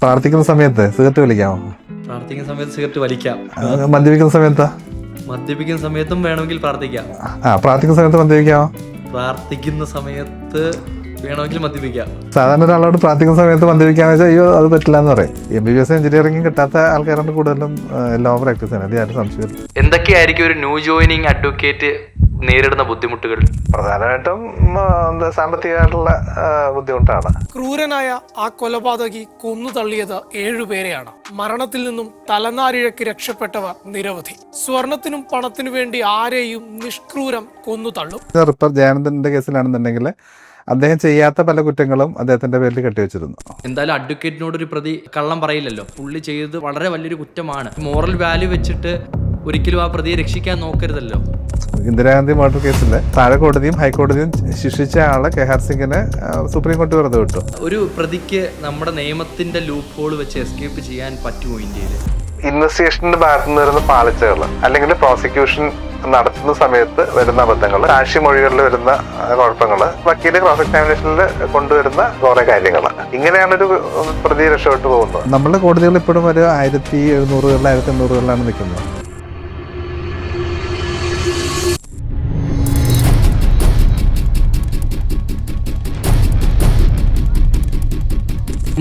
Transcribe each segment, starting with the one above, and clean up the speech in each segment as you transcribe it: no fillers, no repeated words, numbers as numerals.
പ്രാർത്ഥിക്കുന്ന സമയത്ത് സിഗരറ്റ് വലിക്കാമോ? പ്രാർത്ഥിക്കുന്ന സമയത്ത് സിഗരറ്റ് വലിക്കാം. മദ്യപിക്കുന്ന സമയത്ത്? മദ്യപിക്കുന്ന സമയത്തും വേണമെങ്കിൽ പ്രാർത്ഥിക്കാം. പ്രാർത്ഥിക്കുന്ന സമയത്ത് മദ്യപിക്കാമോ? പ്രാർത്ഥിക്കുന്ന സമയത്ത് വേണമെങ്കിൽ മദ്യപിക്കാം. സാധാരണ ഒരാളോട് പ്രാർത്ഥിക്കുന്ന സമയത്ത് മദ്യപിക്കാന്ന് വെച്ചാൽ അയ്യോ അത് പറ്റില്ല എന്ന് പറയും. MBBS എഞ്ചിനീയറിംഗ് കിട്ടാത്ത ആൾക്കാരാണ് കൂടുതലും ലോ പ്രാക്ടീസ് ചെയ്യുന്നത്. ആരും സംശയം. എന്തൊക്കെയായിരിക്കും ഒരു ന്യൂ ജോയിനിങ് അഡ്വക്കേറ്റ് നേരിടുന്ന ബുദ്ധിമുട്ടുകൾ? പ്രധാനമായിട്ടും സാമ്പത്തികമായിട്ടുള്ള ബുദ്ധിമുട്ടാണ്. ക്രൂരനായ ആ കൊലപാതകി കൊന്നു തള്ളിയത് 7 പേരെയാണ്. മരണത്തിൽ നിന്നും തലനാരിഴയ്ക്ക് രക്ഷപ്പെട്ടവർ നിരവധി. സ്വർണത്തിനും പണത്തിനു വേണ്ടി ആരെയും നിഷ്ക്രൂരം കൊന്നു തള്ളും. റിപ്പർ ജയാനന്ദന്റെ കേസിലാണെന്നുണ്ടെങ്കിൽ അദ്ദേഹം ചെയ്യാത്ത പല കുറ്റങ്ങളും അദ്ദേഹത്തിന്റെ പേരിൽ കെട്ടിവെച്ചിരുന്നു. എന്തായാലും അഡ്വക്കേറ്റിനോടൊരു പ്രതി കള്ളം പറയില്ലല്ലോ. പുള്ളി ചെയ്തത് വളരെ വലിയൊരു കുറ്റമാണ്. മോറൽ വാല്യൂ വെച്ചിട്ട് ഒരിക്കലും ആ പ്രതിയെ രക്ഷിക്കാൻ നോക്കരുതല്ലോ. ഇന്ദിരാഗാന്ധി മർഡർ കേസിൽ താഴെ കോടതിയും ഹൈക്കോടതിയും ശിക്ഷിച്ച ആളെ കെഹാർ സിംഗിനെ സുപ്രീം കോടതി വെറുതെ വിട്ടു. ഒരു പ്രതിക്ക് നമ്മുടെ നിയമത്തിന്റെ ലൂപ്പ് ഹോൾ വെച്ച് എസ്കേപ്പ് ചെയ്യാൻ പറ്റുമോ ഇന്ത്യയിൽ? ഇൻവെസ്റ്റിഗേഷന്റെ ഭാഗത്തു നിന്ന് വരുന്ന പാളിച്ചകൾ, അല്ലെങ്കിൽ പ്രോസിക്യൂഷൻ നടത്തുന്ന സമയത്ത് വരുന്ന അബദ്ധങ്ങൾ, സാക്ഷിമൊഴികളിൽ വരുന്ന കുഴപ്പങ്ങൾ, വക്കീല് ക്രോസ് എക്സാമിനേഷനിൽ കൊണ്ടുവരുന്ന കുറെ കാര്യങ്ങൾ, ഇങ്ങനെയാണ് ഒരു പ്രതി രക്ഷപ്പെട്ടു പോകുന്നത്. നമ്മുടെ കോടതികൾ ഇപ്പോഴും ഒരു 1700-കളിൽ 1800-കളിലാണ് നിൽക്കുന്നത്.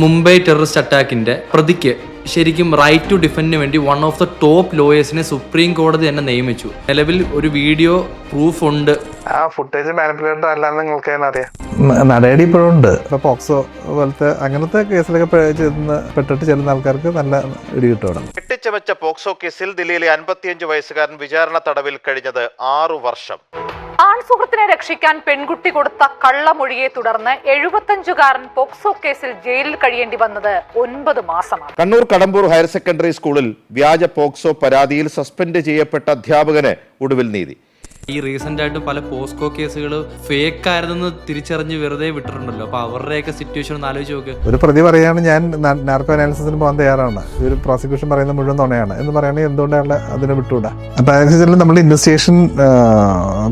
മുംബൈ ടെററിസ്റ്റ് അറ്റാക്കിന്റെ പ്രതിക്ക് ശരിക്കും റൈറ്റ് ടു ഡിഫെൻഡിന് വേണ്ടി വൺ ഓഫ് ദ ടോപ്പ് ലോയേഴ്സിനെ സുപ്രീം കോടതി തന്നെ നിയമിച്ചു. നിലവിൽ ഒരു വീഡിയോ പ്രൂഫ് ഉണ്ട്. ആ ഫുട്ടേജ് മാനിപ്പുലേറ്റഡ് അല്ലാന്ന് നിങ്ങൾക്ക് തന്നെ അറിയാം. നടപടി ഇപ്പോഴും ഉണ്ട്. ഇപ്പൊ പോക്സോ പോലത്തെ അങ്ങനത്തെ കേസിലൊക്കെ പെട്ടിട്ട് ചെല്ലുന്ന ആൾക്കാർക്ക് നല്ല ഇടി കിട്ടും. കെട്ടിച്ചമച്ച പോക്സോ കേസിൽ ദില്ലിയിലെ 55 വയസ്സുകാരൻ വിചാരണ തടവിൽ കഴിഞ്ഞത് 6 വർഷം. ആൺസുഹൃത്തിനെ രക്ഷിക്കാൻ പെൺകുട്ടി കൊടുത്ത കള്ളമൊഴിയെ തുടർന്ന് 75-കാരൻ പോക്സോ കേസിൽ ജയിലിൽ കഴിയേണ്ടി വന്നത് 9 മാസമാണ്. കണ്ണൂർ കടമ്പൂർ ഹയർ സെക്കൻഡറി സ്കൂളിൽ വ്യാജ പോക്സോ പരാതിയിൽ സസ്പെൻഡ് ചെയ്യപ്പെട്ട അധ്യാപകന് ഒടുവിൽ നീതി. ഈ റീസെന്റ് ആയിട്ട് പല പോസ്കോ കേസുകൾ ഫേക്ക് ആയിരുന്നെന്ന് തിരിച്ചറിഞ്ഞ് വെറുതെ വിട്ടിട്ടുണ്ടല്ലോ. അപ്പൊ അവരുടെയൊക്കെ സിറ്റുവേഷൻ ഒന്ന് ആലോചിച്ച് നോക്ക്. ഒരു പ്രതി പറയാണ് ഞാൻ നാർക്കോ അനാലിസിന് പോകാൻ തയ്യാറാണ്, ഒരു പ്രോസിക്യൂഷൻ പറയുന്ന മുഴുവൻ നുണയാണ് എന്ന് പറയുകയാണെങ്കിൽ എന്തുകൊണ്ടാണ് അതിനെ വിട്ടുകൂടാ? അപ്പൊ അതനുസരിച്ച് നമ്മൾ ഇൻവെസ്റ്റിഗേഷൻ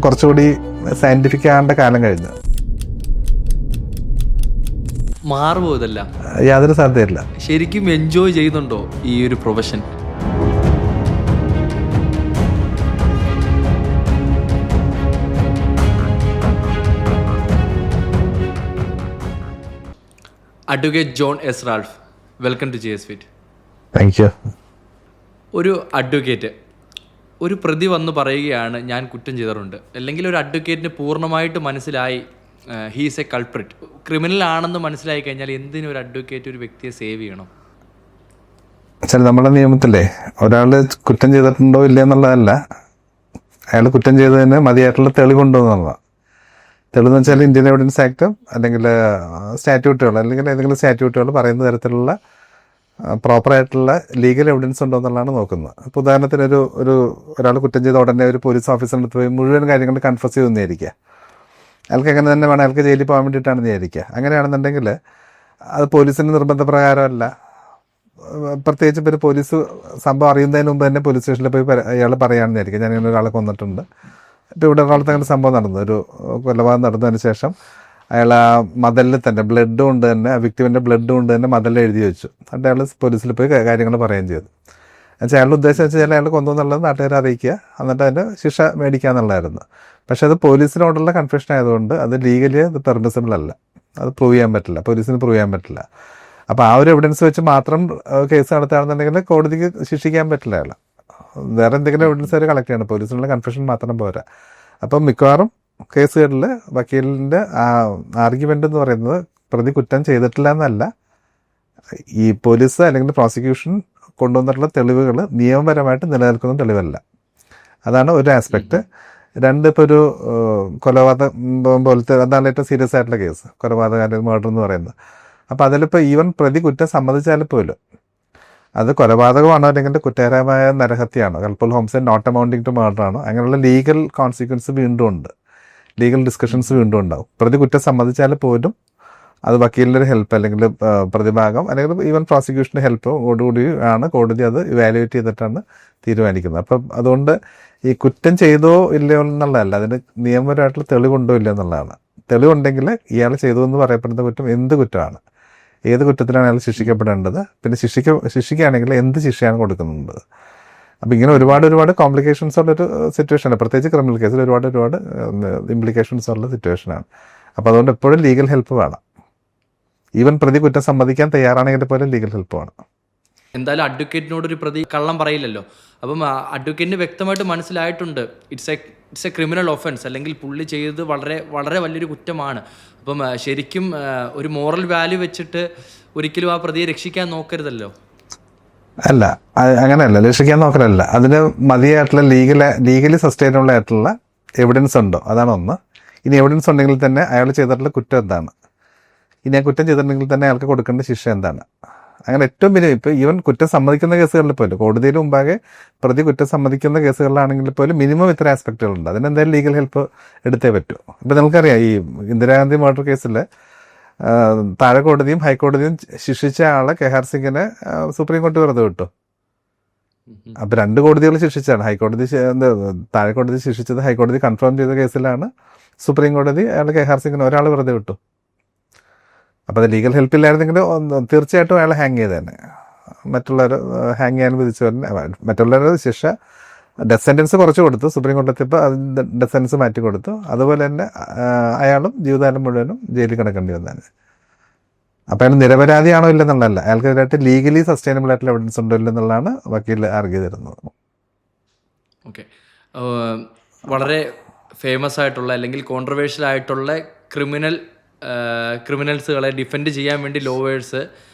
കുറച്ചുകൂടി സയന്റിഫിക് ആകേണ്ട കാലം കഴിഞ്ഞു. മാറുമോ ഇതെല്ലാം? യാതൊരു സാധ്യതയില്ല. ശരിക്കും എൻജോയ് ചെയ്യുന്നുണ്ടോ ഈ ഒരു profession? Advocate John S Ralph, welcome to JS Fit. Thank you. ഒരു അഡ്വക്കേറ്റ് ഒരു പ്രതി വന്ന് പറയുകയാണ് ഞാൻ കുറ്റം ചെയ്തിട്ടുണ്ട്, അല്ലെങ്കിൽ ഒരു അഡ്വക്കേറ്റിന് പൂർണ്ണമായിട്ട് മനസ്സിലായി ഹീസ് എ കൾപ്രിറ്റ്, ക്രിമിനൽ ആണെന്ന് മനസ്സിലായി കഴിഞ്ഞാൽ എന്തിനും ഒരു അഡ്വക്കേറ്റ് ഒരു വ്യക്തിയെ സേവ് ചെയ്യണം? ചില നമ്മുടെ നിയമത്തിലെ ഒരാൾ കുറ്റം ചെയ്തിട്ടുണ്ടോ ഇല്ല എന്നുള്ളതല്ല, അയാൾ കുറ്റം ചെയ്തതിന് മതിയായിട്ടുള്ള തെളിവുണ്ടോ എന്നുള്ളതാണ്. തെളിവെന്ന് വെച്ചാൽ ഇന്ത്യൻ എവിഡൻസ് ആക്ട് അല്ലെങ്കിൽ സ്റ്റാറ്റ്യൂട്ടുകൾ അല്ലെങ്കിൽ ഏതെങ്കിലും സ്റ്റാറ്റ്യൂട്ടുകൾ പറയുന്ന തരത്തിലുള്ള പ്രോപ്പറായിട്ടുള്ള ലീഗൽ എവിഡൻസ് ഉണ്ടോ എന്നുള്ളതാണ് നോക്കുന്നത്. ഇപ്പോൾ ഉദാഹരണത്തിന് ഒരാൾ കുറ്റം ചെയ്ത ഉടനെ ഒരു പോലീസ് ഓഫീസറിൻ്റെ അടുത്ത് പോയി മുഴുവൻ കാര്യങ്ങൾ കൺഫസ് ചെയ്യുന്നതായിരിക്കുക. അയാൾക്ക് എങ്ങനെ തന്നെ വേണം, അയാൾക്ക് ജയിലിൽ പോകാൻ വേണ്ടിയിട്ടാണെന്ന് വിചാരിക്കുക. അങ്ങനെയാണെന്നുണ്ടെങ്കിൽ അത് പോലീസിൻ്റെ നിർബന്ധപ്രകാരമല്ല. പ്രത്യേകിച്ച് ഇപ്പോൾ ഒരു പോലീസ് സംഭവം അറിയുന്നതിന് മുമ്പ് തന്നെ പോലീസ് സ്റ്റേഷനിൽ പോയി അയാൾ പറയുകയാണെന്ന് വിചാരിക്കുക, ഞാൻ ഇങ്ങനെ ഒരാളെ കൊന്നിട്ടുണ്ട്. ഇപ്പോൾ ഇവിടെ കാലത്ത് അങ്ങനെ സംഭവം നടന്നു, ഒരു കൊലപാതകം നടന്നതിന് ശേഷം അയാൾ ആ മതലിൽ തന്നെ ബ്ലഡ് കൊണ്ട് തന്നെ, ആ വിക്ടിമിൻ്റെ ബ്ലഡ് കൊണ്ട് തന്നെ മതലിൽ എഴുതി വെച്ചു. എന്നിട്ട് അയാൾ പോലീസിൽ പോയി കാര്യങ്ങൾ പറയുകയും ചെയ്തു. എന്നുവെച്ചാൽ അയാളുടെ ഉദ്ദേശം വെച്ചാൽ അയാൾ കൊന്നു എന്നുള്ളത് നാട്ടുകാരെ അറിയിക്കുക, എന്നിട്ട് അതിൻ്റെ ശിക്ഷ മേടിക്കുക എന്നുള്ളതായിരുന്നു. പക്ഷേ അത് പോലീസിനോടുള്ള കൺഫ്യൂഷൻ ആയതുകൊണ്ട് അത് ലീഗലി അത് പെർമിസിബിൾ അല്ല, അത് പ്രൂവ് ചെയ്യാൻ പറ്റില്ല, പോലീസിന് പ്രൂവ് ചെയ്യാൻ പറ്റില്ല. അപ്പോൾ ആ ഒരു എവിഡൻസ് വെച്ച് മാത്രം കേസ് നടത്തുകയാണെന്നുണ്ടെങ്കിൽ കോടതിക്ക് ശിക്ഷിക്കാൻ പറ്റില്ല അയാൾ. വേറെ എന്തെങ്കിലും എവിഡൻസ് അവർ കളക്ട് ചെയ്യണം, പോലീസിനുള്ള കൺഫ്യൂഷൻ മാത്രം പോരാ. അപ്പം മിക്കവാറും കേസുകളിൽ വക്കീലിൻ്റെ ആർഗ്യുമെൻ്റ് എന്ന് പറയുന്നത് പ്രതി കുറ്റം ചെയ്തിട്ടില്ല എന്നല്ല, ഈ പോലീസ് അല്ലെങ്കിൽ പ്രോസിക്യൂഷൻ കൊണ്ടുവന്നിട്ടുള്ള തെളിവുകൾ നിയമപരമായിട്ട് നിലനിൽക്കുന്ന തെളിവല്ല. അതാണ് ഒരു ആസ്പെക്റ്റ്. രണ്ട്, ഇപ്പോൾ ഒരു കൊലപാതകം പോലത്തെ, അതാണ് ഏറ്റവും സീരിയസ് ആയിട്ടുള്ള കേസ്, കൊലപാതകം അല്ലെങ്കിൽ മർഡർ എന്ന് പറയുന്നത്. അപ്പോൾ അതിലിപ്പോൾ ഈവൻ പ്രതി കുറ്റം സമ്മതിച്ചാൽ പോലും അത് കൊലപാതകമാണോ അല്ലെങ്കിൽ കുറ്റകരമായ നരഹത്യയാണോ, കൾപ്പൽ homicide not amounting to murder ആണോ, അങ്ങനെയുള്ള ലീഗൽ കോൺസിക്വൻസ് വീണ്ടും ഉണ്ട്, ലീഗൽ ഡിസ്കഷൻസ് വീണ്ടും ഉണ്ടാവും. പ്രതി കുറ്റം സമ്മതിച്ചാൽ പോലും അത് വക്കീലിൻ്റെ ഒരു ഹെൽപ്പ് അല്ലെങ്കിൽ പ്രതിഭാഗം അല്ലെങ്കിൽ ഈവൻ പ്രോസിക്യൂഷൻ്റെ ഹെൽപ്പോടുകൂടി ആണ് കോടതി അത് ഇവാലുവേറ്റ് ചെയ്തിട്ടാണ് തീരുമാനിക്കുന്നത്. അപ്പം അതുകൊണ്ട് ഈ കുറ്റം ചെയ്തോ ഇല്ലയോ എന്നുള്ളതല്ല, അതിന് നിയമപരമായിട്ടുള്ള തെളിവുണ്ടോ ഇല്ലയോ എന്നുള്ളതാണ്. തെളിവുണ്ടെങ്കിൽ ഇയാൾ ചെയ്തു എന്ന് പറയപ്പെടുന്ന കുറ്റം എന്ത് കുറ്റമാണ്, ഏത് കുറ്റത്തിനാണ് അയാൾ ശിക്ഷിക്കപ്പെടേണ്ടത്, പിന്നെ ശിക്ഷിക്കുകയാണെങ്കിൽ എന്ത് ശിക്ഷയാണ് കൊടുക്കുന്നത്. അപ്പം ഇങ്ങനെ ഒരുപാട് കോംപ്ലിക്കേഷൻസ് ഉള്ളൊരു സിറ്റുവേഷനാണ്. പ്രത്യേകിച്ച് ക്രിമിനൽ കേസിൽ ഒരുപാട് ഇംപ്ലിക്കേഷൻസ് ഉള്ള സിറ്റുവേഷനാണ്. അപ്പോൾ അതുകൊണ്ട് എപ്പോഴും ലീഗൽ ഹെൽപ്പ് വേണം. ഈവൻ പ്രതി കുറ്റം സമ്മതിക്കാൻ തയ്യാറാണെങ്കിൽ പോലും ലീഗൽ ഹെൽപ്പ് വേണം. എന്തായാലും അഡ്വക്കേറ്റിനോട് ഒരു പ്രതി കള്ളം പറയില്ലല്ലോ. അപ്പം അഡ്വക്കേറ്റിന് വ്യക്തമായിട്ട് മനസ്സിലായിട്ടുണ്ട് ഇറ്റ്സ് എ ക്രിമിനൽ ഒഫൻസ്, അല്ലെങ്കിൽ പുള്ളി ചെയ്തത് വളരെ വലിയൊരു കുറ്റമാണ്. അപ്പം ശരിക്കും ഒരു മോറൽ വാല്യൂ വെച്ചിട്ട് ഒരിക്കലും ആ പ്രതിയെ രക്ഷിക്കാൻ നോക്കരുതല്ലോ. അല്ല, അങ്ങനെയല്ല, രക്ഷിക്കാൻ നോക്കലല്ല. അതിന് മതിയായിട്ടുള്ള ലീഗലി സസ്റ്റൈനബിൾ ആയിട്ടുള്ള എവിഡൻസ് ഉണ്ടോ, അതാണ് ഒന്ന്. ഇനി എവിഡൻസ് ഉണ്ടെങ്കിൽ തന്നെ അയാൾ ചെയ്തിട്ടുള്ള കുറ്റം എന്താണ്, ഇനി ആ കുറ്റം ചെയ്തിട്ടുണ്ടെങ്കിൽ തന്നെ അയാൾക്ക് കൊടുക്കേണ്ട ശിക്ഷ എന്താണ്. അങ്ങനെ ഏറ്റവും മിനിമം ഇപ്പോൾ ഈവൻ കുറ്റം സമ്മതിക്കുന്ന കേസുകളിൽ പോലും, കോടതിയിൽ മുമ്പാകെ പ്രതി കുറ്റം സമ്മതിക്കുന്ന കേസുകളിലാണെങ്കിൽ പോലും മിനിമം ഇത്ര ആസ്പെക്റ്റുകളുണ്ട്. അതിനെന്തായാലും ലീഗൽ ഹെൽപ്പ് എടുത്തേ പറ്റൂ. ഇപ്പം നിങ്ങൾക്കറിയാം, ഈ ഇന്ദിരാഗാന്ധി മർഡർ കേസിൽ താഴെ കോടതിയും ഹൈക്കോടതിയും ശിക്ഷിച്ച ആളെ കെഹാർ സിംഗിനെ സുപ്രീം കോടതി വെറുതെ വിട്ടു. അപ്പം 2 കോടതികൾ ശിക്ഷിച്ചാണ്. താഴെ കോടതി ശിക്ഷിച്ചത് ഹൈക്കോടതി കൺഫേം ചെയ്ത കേസിലാണ്. സുപ്രീം കോടതി അയാൾ കെഹാർ സിംഗിനെ ഒരാൾ വെറുതെ വിട്ടു. അപ്പോൾ അത് ലീഗൽ ഹെൽപ്പ് ഇല്ലായിരുന്നെങ്കിൽ തീർച്ചയായിട്ടും അയാൾ ഹാങ് ചെയ്ത് തന്നെ, മറ്റുള്ളവർ ഹാങ് ചെയ്യാൻ വിധിച്ചു തന്നെ. മറ്റുള്ളവരുടെ ശിക്ഷ ഡെത്ത് സെൻറ്റൻസ് കുറച്ച് കൊടുത്തു, സുപ്രീം കോടതി ഇപ്പോൾ അതിൻ്റെ ഡെത്ത് സെൻറ്റൻസ് മാറ്റി കൊടുത്തു. അതുപോലെ തന്നെ അയാളും ജീവിതകാലം മുഴുവനും ജയിലിൽ കിടക്കേണ്ടി വന്നതാണ്. അപ്പോൾ അയാൾ നിരപരാധിയാണോ ഇല്ലെന്നുള്ളതല്ല, അയാൾക്കെതിരായിട്ട് ലീഗലി സസ്റ്റൈനബിൾ ആയിട്ടുള്ള എവിഡൻസ് ഉണ്ടോ ഇല്ലെന്നുള്ളതാണ് വക്കീൽ ആർഗ്യൂ തരുന്നത്. ഓക്കെ, വളരെ ഫേമസ് ആയിട്ടുള്ള അല്ലെങ്കിൽ കോൺട്രവേഴ്ഷ്യൽ ആയിട്ടുള്ള ക്രിമിനൽസുകളെ ഡിഫെൻഡ് ചെയ്യാൻ വേണ്ടി ലോവേഴ്സ്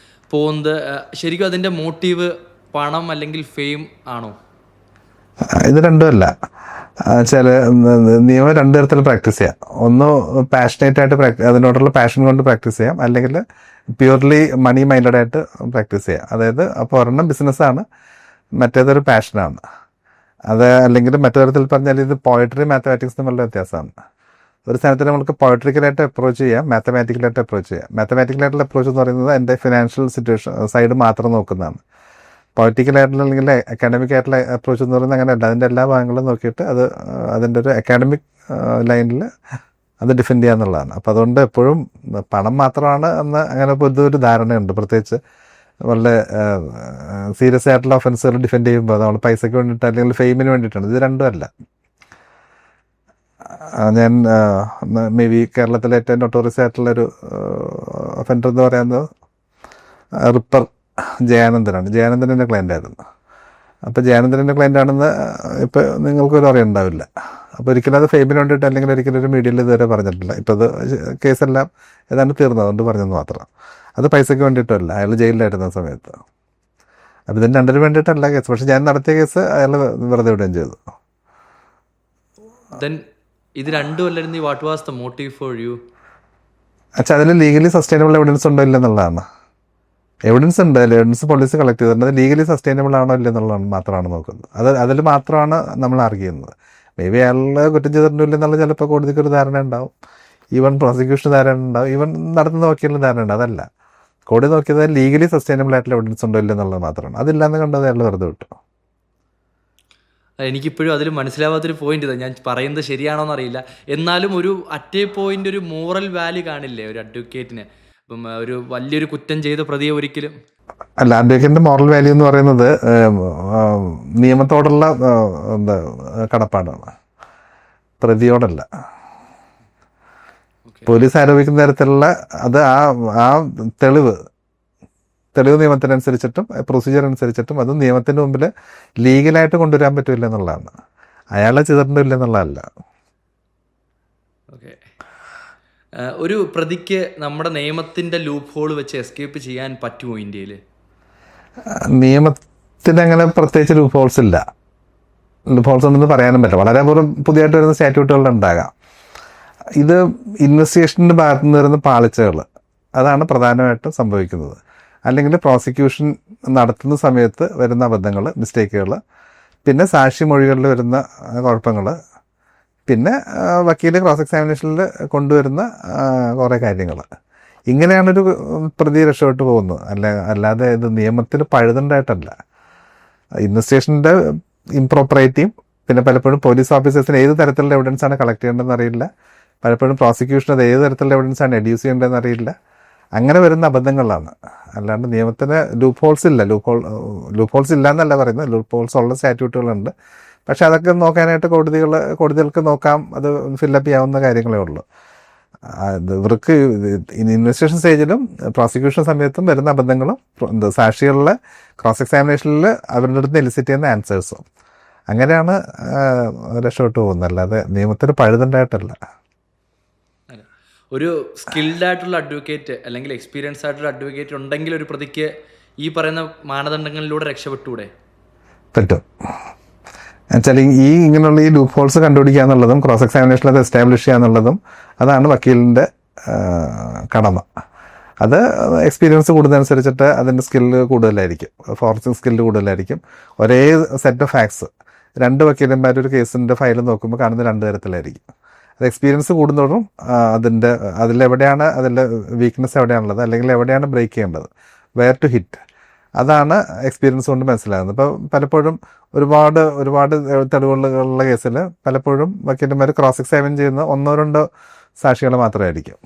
പോകുന്നത് ശരിക്കും അതിൻ്റെ മോട്ടീവ് പണം അല്ലെങ്കിൽ ഫെയിം ആണോ? ഇത് രണ്ടുമല്ല. ചില നിയമം 2 തരത്തിൽ പ്രാക്ടീസ് ചെയ്യാം. ഒന്ന് പാഷനേറ്റ് ആയിട്ട് അതിനോടുള്ള പാഷൻ കൊണ്ട് പ്രാക്ടീസ് ചെയ്യാം, അല്ലെങ്കിൽ പ്യൂർലി മണി മൈൻഡഡ് ആയിട്ട് പ്രാക്ടീസ് ചെയ്യാം. അതായത് അപ്പോൾ ഒരെണ്ണം ബിസിനസ്സാണ്, മറ്റേതൊരു പാഷനാണ്. അത് അല്ലെങ്കിൽ മറ്റു തരത്തിൽ പറഞ്ഞാൽ ഇത് പോയട്രി മാത്തമാറ്റിക്സ് തമ്മിലുള്ള വ്യത്യാസമാണ്. ഒരു സ്ഥാനത്ത് നമുക്ക് പോയട്രിക്കലായിട്ട് അപ്രോച്ച് ചെയ്യാം, മാത്തമാറ്റിക്കലായിട്ട് അപ്രോച്ച് ചെയ്യാം. മാത്തമാറ്റിക്കലായിട്ടുള്ള അപ്രോച്ച് എന്ന് പറയുന്നത് എൻ്റെ ഫിനാൻഷ്യൽ സിറ്റുവേഷൻ സൈഡ് മാത്രം നോക്കുന്നതാണ്. പൊളിറ്റിക്കലായിട്ടുള്ള അല്ലെങ്കിൽ അക്കാഡമിക് ആയിട്ടുള്ള അപ്രോച്ച് എന്ന് പറയുന്നത് അങ്ങനെയല്ല. അതിൻ്റെ എല്ലാ ഭാഗങ്ങളും നോക്കിയിട്ട് അതിൻ്റെ ഒരു അക്കാഡമിക് ലൈനിൽ അത് ഡിഫെൻഡ് ചെയ്യുക എന്നുള്ളതാണ്. അപ്പോൾ അതുകൊണ്ട് എപ്പോഴും പണം മാത്രമാണ് എന്ന് അങ്ങനെ പൊതുവൊരു ധാരണയുണ്ട്. പ്രത്യേകിച്ച് വളരെ സീരിയസ് ആയിട്ടുള്ള ഒഫൻസുകൾ ഡിഫെൻഡ് ചെയ്യുമ്പോൾ നമ്മൾ പൈസയ്ക്ക് വേണ്ടിയിട്ട് അല്ലെങ്കിൽ ഫെയിമിന് വേണ്ടിയിട്ടാണ്. ഇത് രണ്ടും അല്ല. ഞാൻ മേ ബി കേരളത്തിലെ ഏറ്റവും നൊട്ടോറിയസ് ആയിട്ടുള്ളൊരു ഒഫൻഡർ എന്ന് പറയുന്നത് റിപ്പർ ജയാനന്ദനാണ്. ജയാനന്ദൻ എൻ്റെ ക്ലയൻ്റായിരുന്നു. അപ്പോൾ ജയാനന്ദൻ്റെ ക്ലയൻ്റാണെന്ന് ഇപ്പോൾ നിങ്ങൾക്കൊരു അറിയുണ്ടാവില്ല. അപ്പോൾ ഒരിക്കലും അത് ഫെയിമിന് വേണ്ടിയിട്ട് അല്ലെങ്കിൽ ഒരിക്കലും ഒരു മീഡിയയിൽ ഇതുവരെ പറഞ്ഞിട്ടില്ല. ഇപ്പോൾ അത് കേസെല്ലാം ഏതാണ്ട് തീർന്നത് കൊണ്ട് പറഞ്ഞെന്ന് മാത്രം. അത് പൈസയ്ക്ക് വേണ്ടിയിട്ടല്ല, അയാൾ ജയിലിലായിരുന്ന സമയത്ത്. അപ്പോൾ ഇതിന് 2 വേണ്ടിയിട്ടല്ല കേസ്. പക്ഷേ ഞാൻ നടത്തിയ കേസ് അയാൾ വെറുതെ വിടുകയും ചെയ്തു. ഇത് രണ്ടും അല്ലായിരുന്നു. What was the motive for you? അച്ഛാ, അതിൽ ലീഗലി സസ്റ്റൈനബിൾ എവിഡൻസ് ഉണ്ടോ ഇല്ലെന്നുള്ളതാണ്. എവിഡൻസ് ഉണ്ട്, എവിഡൻസ് പോലീസ് കളക്ട് ചെയ്തിട്ടുണ്ട്. അത് ലീഗലി സസ്റ്റൈനബിൾ ആണോ ഇല്ലെന്നുള്ളതാണ് മാത്രമാണ് നോക്കുന്നത്. അതിൽ മാത്രമാണ് നമ്മൾ ആർഗ്യൂ ചെയ്യുന്നത്. മേ ബി അയാൾ കുറ്റം ചെയ്തിട്ടുണ്ടോ ഇല്ലെന്നുള്ള ചിലപ്പോൾ കോടതിക്ക് ഒരു ധാരണ ഉണ്ടാവും, ഈവൻ പ്രോസിക്യൂഷൻ ധാരണ ഉണ്ടാവും, ഈവൻ നടത്തുന്ന വക്കീലിന് ധാരണ ഉണ്ട്. അതല്ല, കോടതി നോക്കിയത് ലീഗലി സസ്റ്റൈനബിൾ ആയിട്ടുള്ള എവിഡൻസ് ഉണ്ടോ ഇല്ലെന്നുള്ളത് മാത്രമാണ്. അതില്ലാന്ന് കണ്ടത് അയാൾ വെറുതെ വിട്ടു. എനിക്കിപ്പോഴും അതിൽ മനസ്സിലാവാത്തൊരു പോയിന്റ് ഇതാണ്. ഞാൻ പറയുന്നത് ശരിയാണോ എന്നറിയില്ല, എന്നാലും ഒരു അറ്റേ പോയിന്റ് ഒരു മോറൽ വാല്യൂ കാണില്ലേ ഒരു അഡ്വക്കേറ്റിന്? ഇപ്പം ഒരു വലിയൊരു കുറ്റം ചെയ്ത പ്രതിയെ ഒരിക്കലും അല്ല, അഡ്വക്കേറ്റിന്റെ മോറൽ വാല്യൂ എന്ന് പറയുന്നത് നിയമത്തോടുള്ള കടപ്പാടാണ്, പ്രതിയോടല്ല. പോലീസ് ആരോപിക്കുന്ന തരത്തിലുള്ള അത് ആ തെളിവ് നിയമത്തിനനുസരിച്ചിട്ടും പ്രൊസീജിയർ അനുസരിച്ചിട്ടും അത് നിയമത്തിൻ്റെ മുമ്പിൽ ലീഗലായിട്ട് കൊണ്ടുവരാൻ പറ്റില്ല എന്നുള്ളതാണ്. അയാളെ ചെയ്തിട്ടുണ്ടോ എന്നുള്ളതല്ല. ഓക്കെ, ഒരു പ്രതിക്ക് നമ്മുടെ നിയമത്തിൻ്റെ ലൂപ്പ് ഹോൾ വെച്ച് എസ്കേപ്പ് ചെയ്യാൻ പറ്റുമോ ഇന്ത്യയിൽ? നിയമത്തിന് അങ്ങനെ പ്രത്യേകിച്ച് ലൂപ്പ് ഹോൾസ് ഇല്ല. ലൂപ്പ് ഹോൾസ് ഉണ്ടെന്ന് പറയാനും പറ്റില്ല. വളരെ പുതിയതായിട്ട് വരുന്ന സ്റ്റാറ്റ്യൂട്ടുകളുണ്ടാകാം. ഇത് ഇൻവെസ്റ്റിഗേഷൻ്റെ ഭാഗത്തു നിന്ന് വരുന്ന പാളിച്ചകൾ, അതാണ് പ്രധാനമായിട്ടും സംഭവിക്കുന്നത്. അല്ലെങ്കിൽ പ്രോസിക്യൂഷൻ നടത്തുന്ന സമയത്ത് വരുന്ന അബദ്ധങ്ങൾ, മിസ്റ്റേക്കുകൾ, പിന്നെ സാക്ഷിമൊഴികളിൽ വരുന്ന കുഴപ്പങ്ങൾ, പിന്നെ വക്കീൽ ക്രോസ് എക്സാമിനേഷനിൽ കൊണ്ടുവരുന്ന കുറേ കാര്യങ്ങൾ. ഇങ്ങനെയാണൊരു പ്രതി രക്ഷപ്പെട്ടു പോകുന്നത്. അല്ലാതെ ഇത് നിയമത്തിൽ പഴുതുണ്ടായിട്ടല്ല. ഇൻവെസ്റ്റിഗേഷൻ്റെ ഇംപ്രോപ്പറേറ്റിയും പിന്നെ പലപ്പോഴും പോലീസ് ഓഫീസേഴ്സിന് ഏത് തരത്തിലുള്ള എവിഡൻസാണ് കളക്ട് ചെയ്യേണ്ടതെന്ന് അറിയില്ല. പലപ്പോഴും പ്രോസിക്യൂഷൻ അത് ഏത് തരത്തിലുള്ള എവിഡൻസാണ് എഡ്യൂസ് ചെയ്യേണ്ടതെന്ന് അറിയില്ല. അങ്ങനെ വരുന്ന അബദ്ധങ്ങളാണ്. അല്ലാണ്ട് നിയമത്തിന് ലൂപ്പ് ഹോൾസ് ഇല്ല. ലൂപ്പ് ഹോൾസ് ഇല്ല എന്നല്ല പറയുന്നത്, ലൂപ്പ് ഹോൾസ് ഉള്ള സ്റ്റാറ്റ്യൂട്ടുകളുണ്ട്. പക്ഷെ അതൊക്കെ നോക്കാനായിട്ട് കോടതികൾക്ക് നോക്കാം, അത് ഫില്ലപ്പ് ചെയ്യാവുന്ന കാര്യങ്ങളേ ഉള്ളൂ. ഇവർക്ക് ഇൻവെസ്റ്റിഗേഷൻ സ്റ്റേജിലും പ്രോസിക്യൂഷൻ സമയത്തും വരുന്ന അബദ്ധങ്ങളും സാക്ഷികളിലെ ക്രോസ് എക്സാമിനേഷനിൽ അവരുടെ അടുത്ത് എലിസിറ്റ് ചെയ്യുന്ന ആൻസേഴ്സും അങ്ങനെയാണ് രക്ഷപ്പെട്ടു പോകുന്നത്. അല്ലാതെ നിയമത്തിന് പഴുതുണ്ടായിട്ടല്ല. ഒരു സ്കിൽഡ് ആയിട്ടുള്ള അഡ്വക്കേറ്റ് അല്ലെങ്കിൽ എക്സ്പീരിയൻസ് ആയിട്ടുള്ള അഡ്വക്കേറ്റ് ഉണ്ടെങ്കിൽ ഒരു പ്രതിക്ക് ഈ പറയുന്ന മാനദണ്ഡങ്ങളിലൂടെ രക്ഷപ്പെട്ടൂടെ? പറ്റും. എന്നുവെച്ചാൽ ഇങ്ങനെയുള്ള ഈ ലൂപ്പ് ഹോൾസ് കണ്ടുപിടിക്കുക എന്നുള്ളതും ക്രോസ് എക്സാമിനേഷനിൽ അത് എസ്റ്റാബ്ലിഷ് ചെയ്യുക എന്നുള്ളതും അതാണ് വക്കീലിൻ്റെ കടമ. അത് എക്സ്പീരിയൻസ് കൂടുന്നതനുസരിച്ചിട്ട് അതിൻ്റെ സ്കില്ല് കൂടുതലായിരിക്കും, ഫോറൻസിക് സ്കില്ല് കൂടുതലായിരിക്കും. ഒരേ സെറ്റ് ഓഫ് ഫാക്ട്സ് 2 വക്കീലന്മാർ ഒരു കേസിൻ്റെ ഫയൽ നോക്കുമ്പോൾ കാണുന്ന 2 തരത്തിലായിരിക്കും. അത് എക്സ്പീരിയൻസ് കൂടുന്നതോറും അതിലെവിടെയാണ് അതിൻ്റെ വീക്ക്നെസ് എവിടെയാണുള്ളത്, അല്ലെങ്കിൽ എവിടെയാണ് ബ്രേക്ക് ചെയ്യേണ്ടത്, വെയർ ടു ഹിറ്റ്, അതാണ് എക്സ്പീരിയൻസ് കൊണ്ട് മനസ്സിലാകുന്നത്. ഇപ്പോൾ പലപ്പോഴും ഒരുപാട് തെളിവുകളുള്ള കേസിൽ പലപ്പോഴും വക്കീലന്മാർ ക്രോസ് എക്സാമിൻ ചെയ്യുന്ന 1-2 സാക്ഷികൾ മാത്രമായിരിക്കും.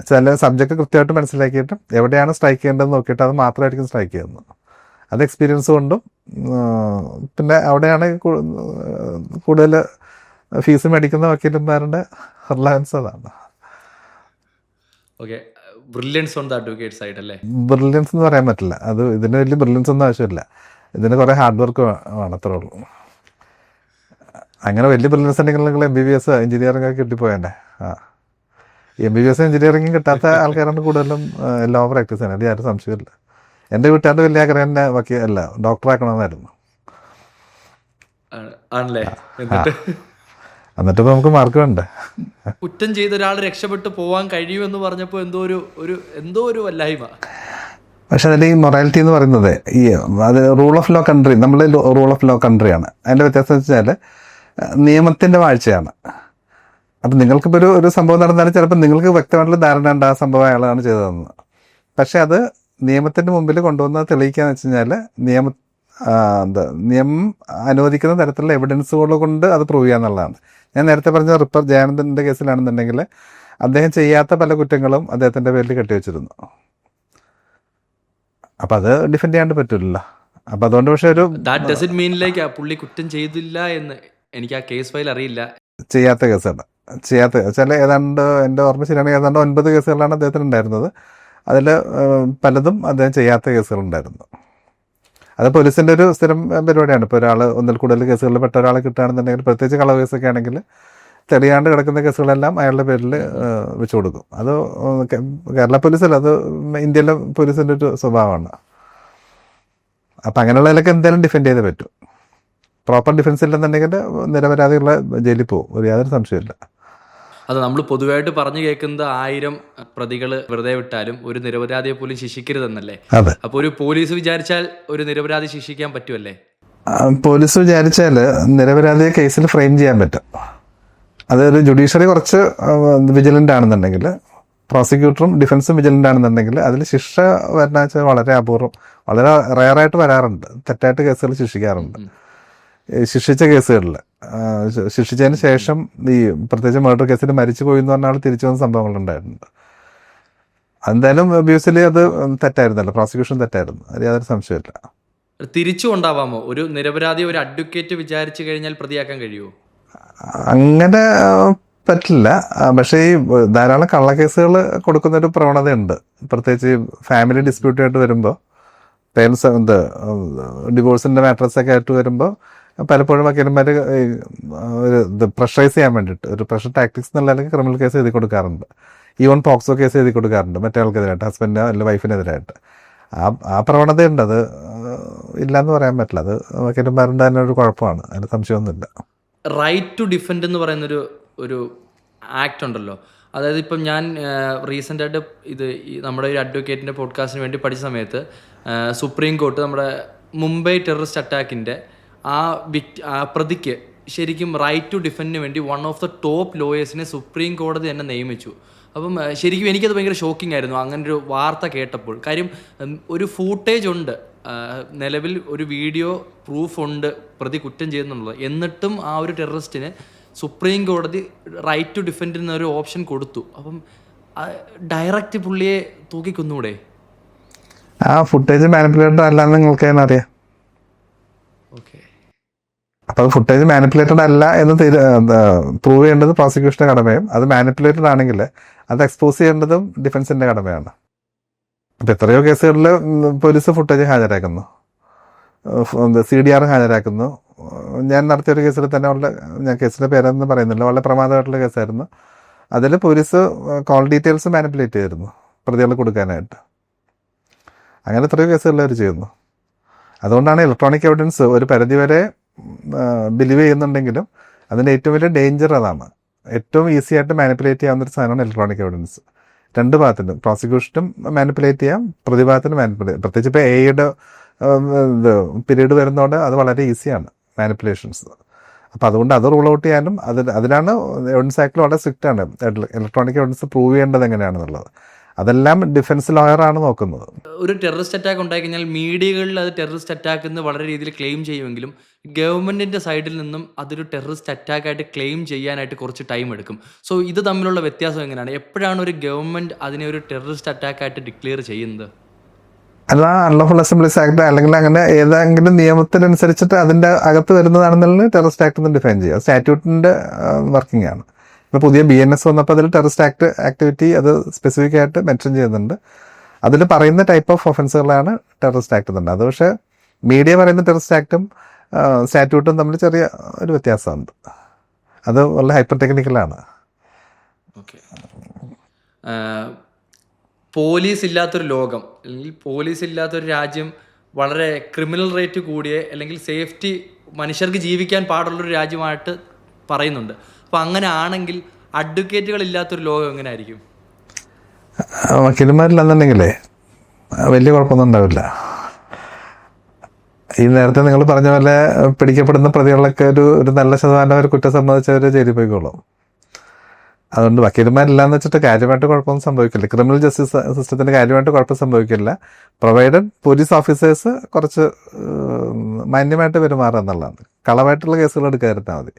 ചില സബ്ജക്റ്റ് കൃത്യമായിട്ട് മനസ്സിലാക്കിയിട്ട് എവിടെയാണ് സ്ട്രൈക്ക് ചെയ്യേണ്ടതെന്ന് നോക്കിയിട്ട് അത് മാത്രമായിരിക്കും സ്ട്രൈക്ക് ചെയ്യുന്നത്. അത് എക്സ്പീരിയൻസ് കൊണ്ടും പിന്നെ അവിടെയാണ് കൂടുതൽ ഫീസ് മേടിക്കുന്ന വക്കീലന്മാരുടെ റിലവൻസ് അതാണ്. Okay, brilliance on the advocate side അല്ലേ? ബ്രില്യൻസ് എന്ന് പറയാൻ പറ്റില്ല. ഇതിന് വലിയ ബ്രില്യൻസ് ഒന്നും ആവശ്യമില്ല. ഇതിന് കുറേ ഹാർഡ് വർക്ക് വേണം, അത്രേ ഉള്ളൂ. അങ്ങനെ വലിയ ബ്രില്യൻസ് ഉണ്ടെങ്കിൽ നിങ്ങൾ MBBS എഞ്ചിനീയറിംഗ് ഒക്കെ കിട്ടിപ്പോയല്ലേ. MBBS എഞ്ചിനീയറിംഗും കിട്ടാത്ത ആൾക്കാരാണ് കൂടുതലും ലോ പ്രാക്ടീസ് ചെയ്യുന്നത്. അത് ആരും സംശയമില്ല. എൻ്റെ വീട്ടുകാരുടെ വലിയ ആഗ്രഹം തന്നെ വക്കീലല്ല, ഡോക്ടറാക്കണമെന്നായിരുന്നു. ആണല്ലേ? എന്നിട്ടിപ്പോൾ നമുക്ക് മാർക്ക് വേണ്ടേ? കുറ്റം ചെയ്ത ഒരാൾ രക്ഷപ്പെട്ടു പോകാൻ കഴിയുമെന്ന് പറഞ്ഞപ്പോൾ എന്തോ ഒരു വല്ലായ്മ. പക്ഷെ അതിൽ ഈ മൊറാലിറ്റി എന്ന് പറയുന്നത് അത് റൂൾ ഓഫ് ലോ കൺട്രി, നമ്മൾ റൂൾ ഓഫ് ലോ കൺട്രിയാണ്. അതിൻ്റെ വ്യത്യാസം എന്ന് വെച്ചാൽ നിയമത്തിൻ്റെ വാഴ്ചയാണ്. അപ്പം നിങ്ങൾക്കിപ്പോൾ ഒരു സംഭവം നടന്നാലും ചിലപ്പോൾ നിങ്ങൾക്ക് വ്യക്തമായിട്ടുള്ള ധാരണ ഉണ്ട് ആ സംഭവം അയാളാണ് ചെയ്തതെന്ന്. പക്ഷെ അത് നിയമത്തിൻ്റെ മുമ്പിൽ കൊണ്ടുവന്ന് തെളിയിക്കുക എന്ന് വെച്ച് കഴിഞ്ഞാൽ നിയമം അനുവദിക്കുന്ന തരത്തിലുള്ള എവിഡൻസുകൾ കൊണ്ട് അത് പ്രൂവ് ചെയ്യുക എന്നുള്ളതാണ്. ഞാൻ നേരത്തെ പറഞ്ഞ റിപ്പർ ജയാനന്ദൻ്റെ കേസിലാണെന്നുണ്ടെങ്കിൽ അദ്ദേഹം ചെയ്യാത്ത പല കുറ്റങ്ങളും അദ്ദേഹത്തിൻ്റെ പേരിൽ കെട്ടിവെച്ചിരുന്നു. അപ്പം അത് ഡിഫെൻഡ് ചെയ്യാണ്ട് പറ്റില്ല. അപ്പം അതുകൊണ്ട് പക്ഷേ പുള്ളി കുറ്റം ചെയ്തില്ല എന്ന് എനിക്ക് ആ കേസ് ഫയൽ അറിയില്ല. ചെയ്യാത്ത ചില ഏതാണ്ട് എൻ്റെ ഓർമ്മ ശരിയാണെങ്കിൽ ഏതാണ്ട് 9 കേസുകളാണ് അദ്ദേഹത്തിന് ഉണ്ടായിരുന്നത്. അതിൽ പലതും അദ്ദേഹം ചെയ്യാത്ത കേസുകളുണ്ടായിരുന്നു. അത് പോലീസിൻ്റെ ഒരു സ്ഥിരം പരിപാടിയാണ്. ഇപ്പോൾ ഒരാൾ ഒന്നിൽ കൂടുതൽ കേസുകളിൽ പെട്ട ഒരാളെ കിട്ടുകയാണെന്നുണ്ടെങ്കിൽ, പ്രത്യേകിച്ച് കളവ് കേസൊക്കെ ആണെങ്കിൽ തെളിയാണ്ട് കിടക്കുന്ന കേസുകളെല്ലാം അയാളുടെ പേരിൽ വെച്ചു കൊടുക്കും. അത് കേരള പോലീസല്ല, അത് ഇന്ത്യയിലെ പോലീസിൻ്റെ ഒരു സ്വഭാവമാണ്. അപ്പം അങ്ങനെയുള്ളതിലൊക്കെ എന്തായാലും ഡിഫെൻഡ് ചെയ്തേ പറ്റും. പ്രോപ്പർ ഡിഫൻസ് ഇല്ലെന്നുണ്ടെങ്കിൽ നിരപരാധികളെ ജയിലിൽ പോകും, ഒരു യാതൊരു സംശയമില്ല. അത് നമ്മൾ പൊതുവായിട്ട് പറഞ്ഞു കേൾക്കുന്നത് 1000 പ്രതികൾ വെറുതെ വിട്ടാലും ഒരു നിരപരാധിയെ പോലും ശിക്ഷിക്കരുതെന്നല്ലേ? അപ്പോൾ ഒരു പോലീസ് വിചാരിച്ചാൽ ഒരു നിരപരാധി ശിക്ഷിക്കാൻ പറ്റുമല്ലേ? പോലീസ് വിചാരിച്ചാൽ നിരപരാധിയെ കേസിൽ ഫ്രെയിം ചെയ്യാൻ പറ്റും. അതൊരു ജുഡീഷ്യറി കുറച്ച് വിജിലൻ്റ് ആണെന്നുണ്ടെങ്കിൽ, പ്രോസിക്യൂട്ടറും ഡിഫൻസും വിജിലൻ്റ് ആണെന്നുണ്ടെങ്കിൽ അതിൽ ശിക്ഷ വരുന്ന വെച്ചാൽ വളരെ അപൂർവം, വളരെ റെയറായിട്ട് വരാറുണ്ട്. തെറ്റായിട്ട് കേസുകൾ ശിക്ഷിക്കാറുണ്ട്. ശിക്ഷിച്ച കേസുകളിൽ ശിക്ഷിച്ചതിന് ശേഷം ഈ പ്രത്യേകിച്ച് മർഡർ കേസിൽ മരിച്ചു പോയി എന്ന് പറഞ്ഞാൽ തിരിച്ചു വന്ന സംഭവങ്ങളുണ്ടായിട്ടുണ്ട്. എന്തായാലും ഒബ്വിയസ്ലി അത് തെറ്റായിരുന്നല്ലോ, പ്രോസിക്യൂഷൻ തെറ്റായിരുന്നു, അത് യാതൊരു സംശയമില്ല. തിരിച്ചു ഉണ്ടാവാമോ? ഒരു നിരപരാധി ഒരു അഡ്വക്കേറ്റ് വിചാരിച്ചു കഴിഞ്ഞാൽ പ്രതിയാക്കാൻ കഴിയുമോ? അങ്ങനെ പറ്റില്ല. പക്ഷേ ഈ ധാരാളം കള്ളക്കേസുകൾ കൊടുക്കുന്നൊരു പ്രവണതയുണ്ട്. പ്രത്യേകിച്ച് ഫാമിലി ഡിസ്പ്യൂട്ടായിട്ട് വരുമ്പോൾ, പേരൻസ് ഡിവോഴ്സിൻ്റെ മാറ്റേഴ്സൊക്കെ ആയിട്ട് വരുമ്പോൾ പലപ്പോഴും വക്കീലന്മാർ ഒരു പ്രഷറൈസ് ചെയ്യാൻ വേണ്ടിയിട്ട് ഒരു പ്രഷർ ടാക്ടിക്സ് എന്നുള്ള ക്രിമിനൽ കേസ് എഴുതി കൊടുക്കാറുണ്ട്. ഈവൻ പോക്സോ കേസ് എഴുതി കൊടുക്കാറുണ്ട് മറ്റേ ആൾക്കെതിരായിട്ട്, ഹസ്ബൻഡിനോ അല്ലെങ്കിൽ വൈഫിനെതിരായിട്ട്. ആ പ്രവണതയുണ്ട്. അത് ഇല്ലയെന്ന് പറയാൻ പറ്റില്ല. അത് വക്കീലന്മാരുടെ തന്നെ ഒരു കുഴപ്പമാണ്, അതിന് സംശയമൊന്നുമില്ല. റൈറ്റ് ടു ഡിഫെൻഡ് എന്ന് പറയുന്നൊരു ഒരു ആക്ട് ഉണ്ടല്ലോ. അതായത് ഇപ്പം ഞാൻ റീസെൻ്റായിട്ട് നമ്മുടെ ഒരു അഡ്വക്കേറ്റിൻ്റെ പോഡ്കാസ്റ്റിന് വേണ്ടി പഠിച്ച സമയത്ത് സുപ്രീം കോർട്ട് നമ്മുടെ മുംബൈ ടെററിസ്റ്റ് അറ്റാക്കിൻ്റെ ആ പ്രതിക്ക് ശരിക്കും റൈറ്റ് ടു ഡിഫെൻഡിന് വേണ്ടി വൺ ഓഫ് ദ ടോപ്പ് ലോയേഴ്സിനെ സുപ്രീം കോടതി തന്നെ നിയമിച്ചു. അപ്പം ശരിക്കും എനിക്കത് ഭയങ്കര ഷോക്കിംഗ് ആയിരുന്നു അങ്ങനൊരു വാർത്ത കേട്ടപ്പോൾ. കാര്യം ഒരു ഫൂട്ടേജ് ഉണ്ട്, നിലവിൽ ഒരു വീഡിയോ പ്രൂഫ് ഉണ്ട് പ്രതി കുറ്റം ചെയ്യുന്നുള്ളത്. എന്നിട്ടും ആ ഒരു ടെററിസ്റ്റിന് സുപ്രീം കോടതി റൈറ്റ് ടു ഡിഫെൻഡ് എന്നൊരു ഓപ്ഷൻ കൊടുത്തു. അപ്പം ഡയറക്റ്റ് പുള്ളിയെ തൂക്കിക്കൊന്നൂടെ? ആ ഫുട്ടേജ് മാനിപ്പുലേറ്റഡ് അല്ലാന്ന് നിങ്ങൾക്ക് തന്നെ അറിയാം. ഓക്കെ. അപ്പോൾ അത് ഫുട്ടേജ് മാനിപ്പുലേറ്റഡ് അല്ല എന്ന് പ്രൂവ് ചെയ്യേണ്ടത് പ്രോസിക്യൂഷൻ്റെ കടമയും അത് മാനിപ്പുലേറ്റഡ് ആണെങ്കിൽ അത് എക്സ്പോസ് ചെയ്യേണ്ടതും ഡിഫൻസിൻ്റെ കടമയാണ്. അപ്പോൾ എത്രയോ കേസുകളിൽ പോലീസ് ഫുട്ടേജ് ഹാജരാക്കുന്നു, CDR ഹാജരാക്കുന്നു. ഞാൻ നടത്തിയൊരു കേസിൽ തന്നെ ഞാൻ കേസിൻ്റെ പേരൊന്നും പറയുന്നില്ല, വളരെ പ്രമാദമായിട്ടുള്ള കേസായിരുന്നു. അതിൽ പോലീസ് കോൾ ഡീറ്റെയിൽസ് മാനിപ്പുലേറ്റ് ചെയ്തിരുന്നു പ്രതികൾ കൊടുക്കാനായിട്ട്. അങ്ങനെ എത്രയോ കേസുകളിൽ അവർ ചെയ്യുന്നു. അതുകൊണ്ടാണ് ഇലക്ട്രോണിക് എവിഡൻസ് ഒരു പരിധിവരെ ബിലീവ് ചെയ്യുന്നുണ്ടെങ്കിലും അതിൻ്റെ ഏറ്റവും വലിയ ഡേഞ്ചർ അതാണ്. ഏറ്റവും ഈസി ആയിട്ട് മാനിപ്പുലേറ്റ് ചെയ്യാവുന്നൊരു സാധനമാണ് ഇലക്ട്രോണിക് എവിഡൻസ്. രണ്ട് ഭാഗത്തിനും പ്രോസിക്യൂഷനും മാനിപ്പുലേറ്റ് ചെയ്യാം, പ്രതിഭാഗത്തിനും മാനിപ്പുലേറ്റ്. പ്രത്യേകിച്ച് ഇപ്പോൾ എയുടെ പീരീഡ് വരുന്നതുകൊണ്ട് അത് വളരെ ഈസിയാണ് മാനിപ്പുലേഷൻസ്. അപ്പോൾ അതുകൊണ്ട് അത് റൂൾ ഔട്ട് ചെയ്യാനും അതിലാണ് എവിഡൻസ് ആക്ടിൽ വളരെ സ്ട്രിക്റ്റ് ആണ് ഇലക്ട്രോണിക് എവിഡൻസ് പ്രൂവ് ചെയ്യേണ്ടത് എങ്ങനെയാണെന്നുള്ളത്. അതെല്ലാം ഡിഫൻസ് ലോയറാണ് നോക്കുന്നത്. ഒരു ടെററിസ്റ്റ് അറ്റാക്ക് ഉണ്ടായിക്കഴിഞ്ഞാൽ മീഡിയകളിൽ അത് ടെററിസ്റ്റ് അറ്റാക്ക് എന്ന് വളരെ രീതിയിൽ ക്ലെയിം ചെയ്യുമെങ്കിലും ഗവൺമെൻറ്റിൻ്റെ സൈഡിൽ നിന്നും അതൊരു ടെററിസ്റ്റ് അറ്റാക്കായിട്ട് ക്ലെയിം ചെയ്യാനായിട്ട് കുറച്ച് ടൈം എടുക്കും. സോ ഇത് തമ്മിലുള്ള വ്യത്യാസം എങ്ങനെയാണ്? എപ്പോഴാണ് ഒരു ഗവൺമെൻറ് അതിനെ ഒരു ടെററിസ്റ്റ് അറ്റാക്കായിട്ട് ഡിക്ലെയർ ചെയ്യുന്നത്? അല്ല, അൺലോഫുൾ അസംബ്ലീസ് ആക്ട് അല്ലെങ്കിൽ അങ്ങനെ ഏതെങ്കിലും നിയമത്തിനനുസരിച്ചിട്ട് അതിൻ്റെ അകത്ത് വരുന്നതാണെന്നുള്ളത് ടെററിസ്റ്റ് ആക്ട് എന്ന് ഡിഫൈൻ ചെയ്യുക. സ്റ്റാറ്റ്യൂട്ടിൻ്റെ വർക്കിംഗ് ആണ്. ഇപ്പോൾ പുതിയ BNS വന്നപ്പോൾ അതിൽ ടെററിസ്റ്റ് ആക്ടിവിറ്റി അത് സ്പെസിഫിക് ആയിട്ട് മെൻഷൻ ചെയ്യുന്നുണ്ട്. അതിൽ പറയുന്ന ടൈപ്പ് ഓഫ് ഒഫൻസുകളാണ് ടെററിസ്റ്റ് ആക്ട് തന്നെ. അത് പക്ഷേ മീഡിയ പറയുന്ന ടെററിസ്റ്റ് ആക്ടും സ്റ്റാറ്റ്യൂട്ടും തമ്മിൽ ചെറിയ ഒരു വ്യത്യാസമുണ്ട്. അത് വളരെ ഹൈപ്പർ ടെക്നിക്കലാണ്. ഓക്കെ. പോലീസ് ഇല്ലാത്തൊരു ലോകം അല്ലെങ്കിൽ പോലീസ് ഇല്ലാത്തൊരു രാജ്യം, വളരെ ക്രിമിനൽ റേറ്റ് കൂടിയ അല്ലെങ്കിൽ സേഫ്റ്റി മനുഷ്യർക്ക് ജീവിക്കാൻ പാടുള്ളൊരു രാജ്യമായിട്ട് പറയുന്നുണ്ട്. അപ്പോൾ അങ്ങനെ ആണെങ്കിൽ അഡ്വക്കേറ്റുകൾ ഇല്ലാത്തൊരു ലോകം എങ്ങനെ ആയിരിക്കും? വക്കീലന്മാരില്ലെന്നുണ്ടെങ്കിലേ വലിയ കുഴപ്പമൊന്നും ഉണ്ടാവില്ല. ഈ നേരത്തെ നിങ്ങൾ പറഞ്ഞ പോലെ പിടിക്കപ്പെടുന്ന പ്രതികളൊക്കെ ഒരു നല്ല ശതമാനം അവർ കുറ്റം സമ്മതിച്ചവർ ജയിലിൽ പോയിക്കോളും. അതുകൊണ്ട് വക്കീലന്മാരില്ലാന്ന് വെച്ചിട്ട് കാര്യമായിട്ട് കുഴപ്പമൊന്നും സംഭവിക്കില്ല. ക്രിമിനൽ ജസ്റ്റിസ് സിസ്റ്റത്തിന് കാര്യമായിട്ട് കുഴപ്പം സംഭവിക്കില്ല, പ്രൊവൈഡഡ് പോലീസ് ഓഫീസേഴ്സ് കുറച്ച് മാന്യമായിട്ട് പെരുമാറുക എന്നുള്ളതാണ്. കളവായിട്ടുള്ള കേസുകൾ എടുക്കാതിരുന്നാൽ മതി.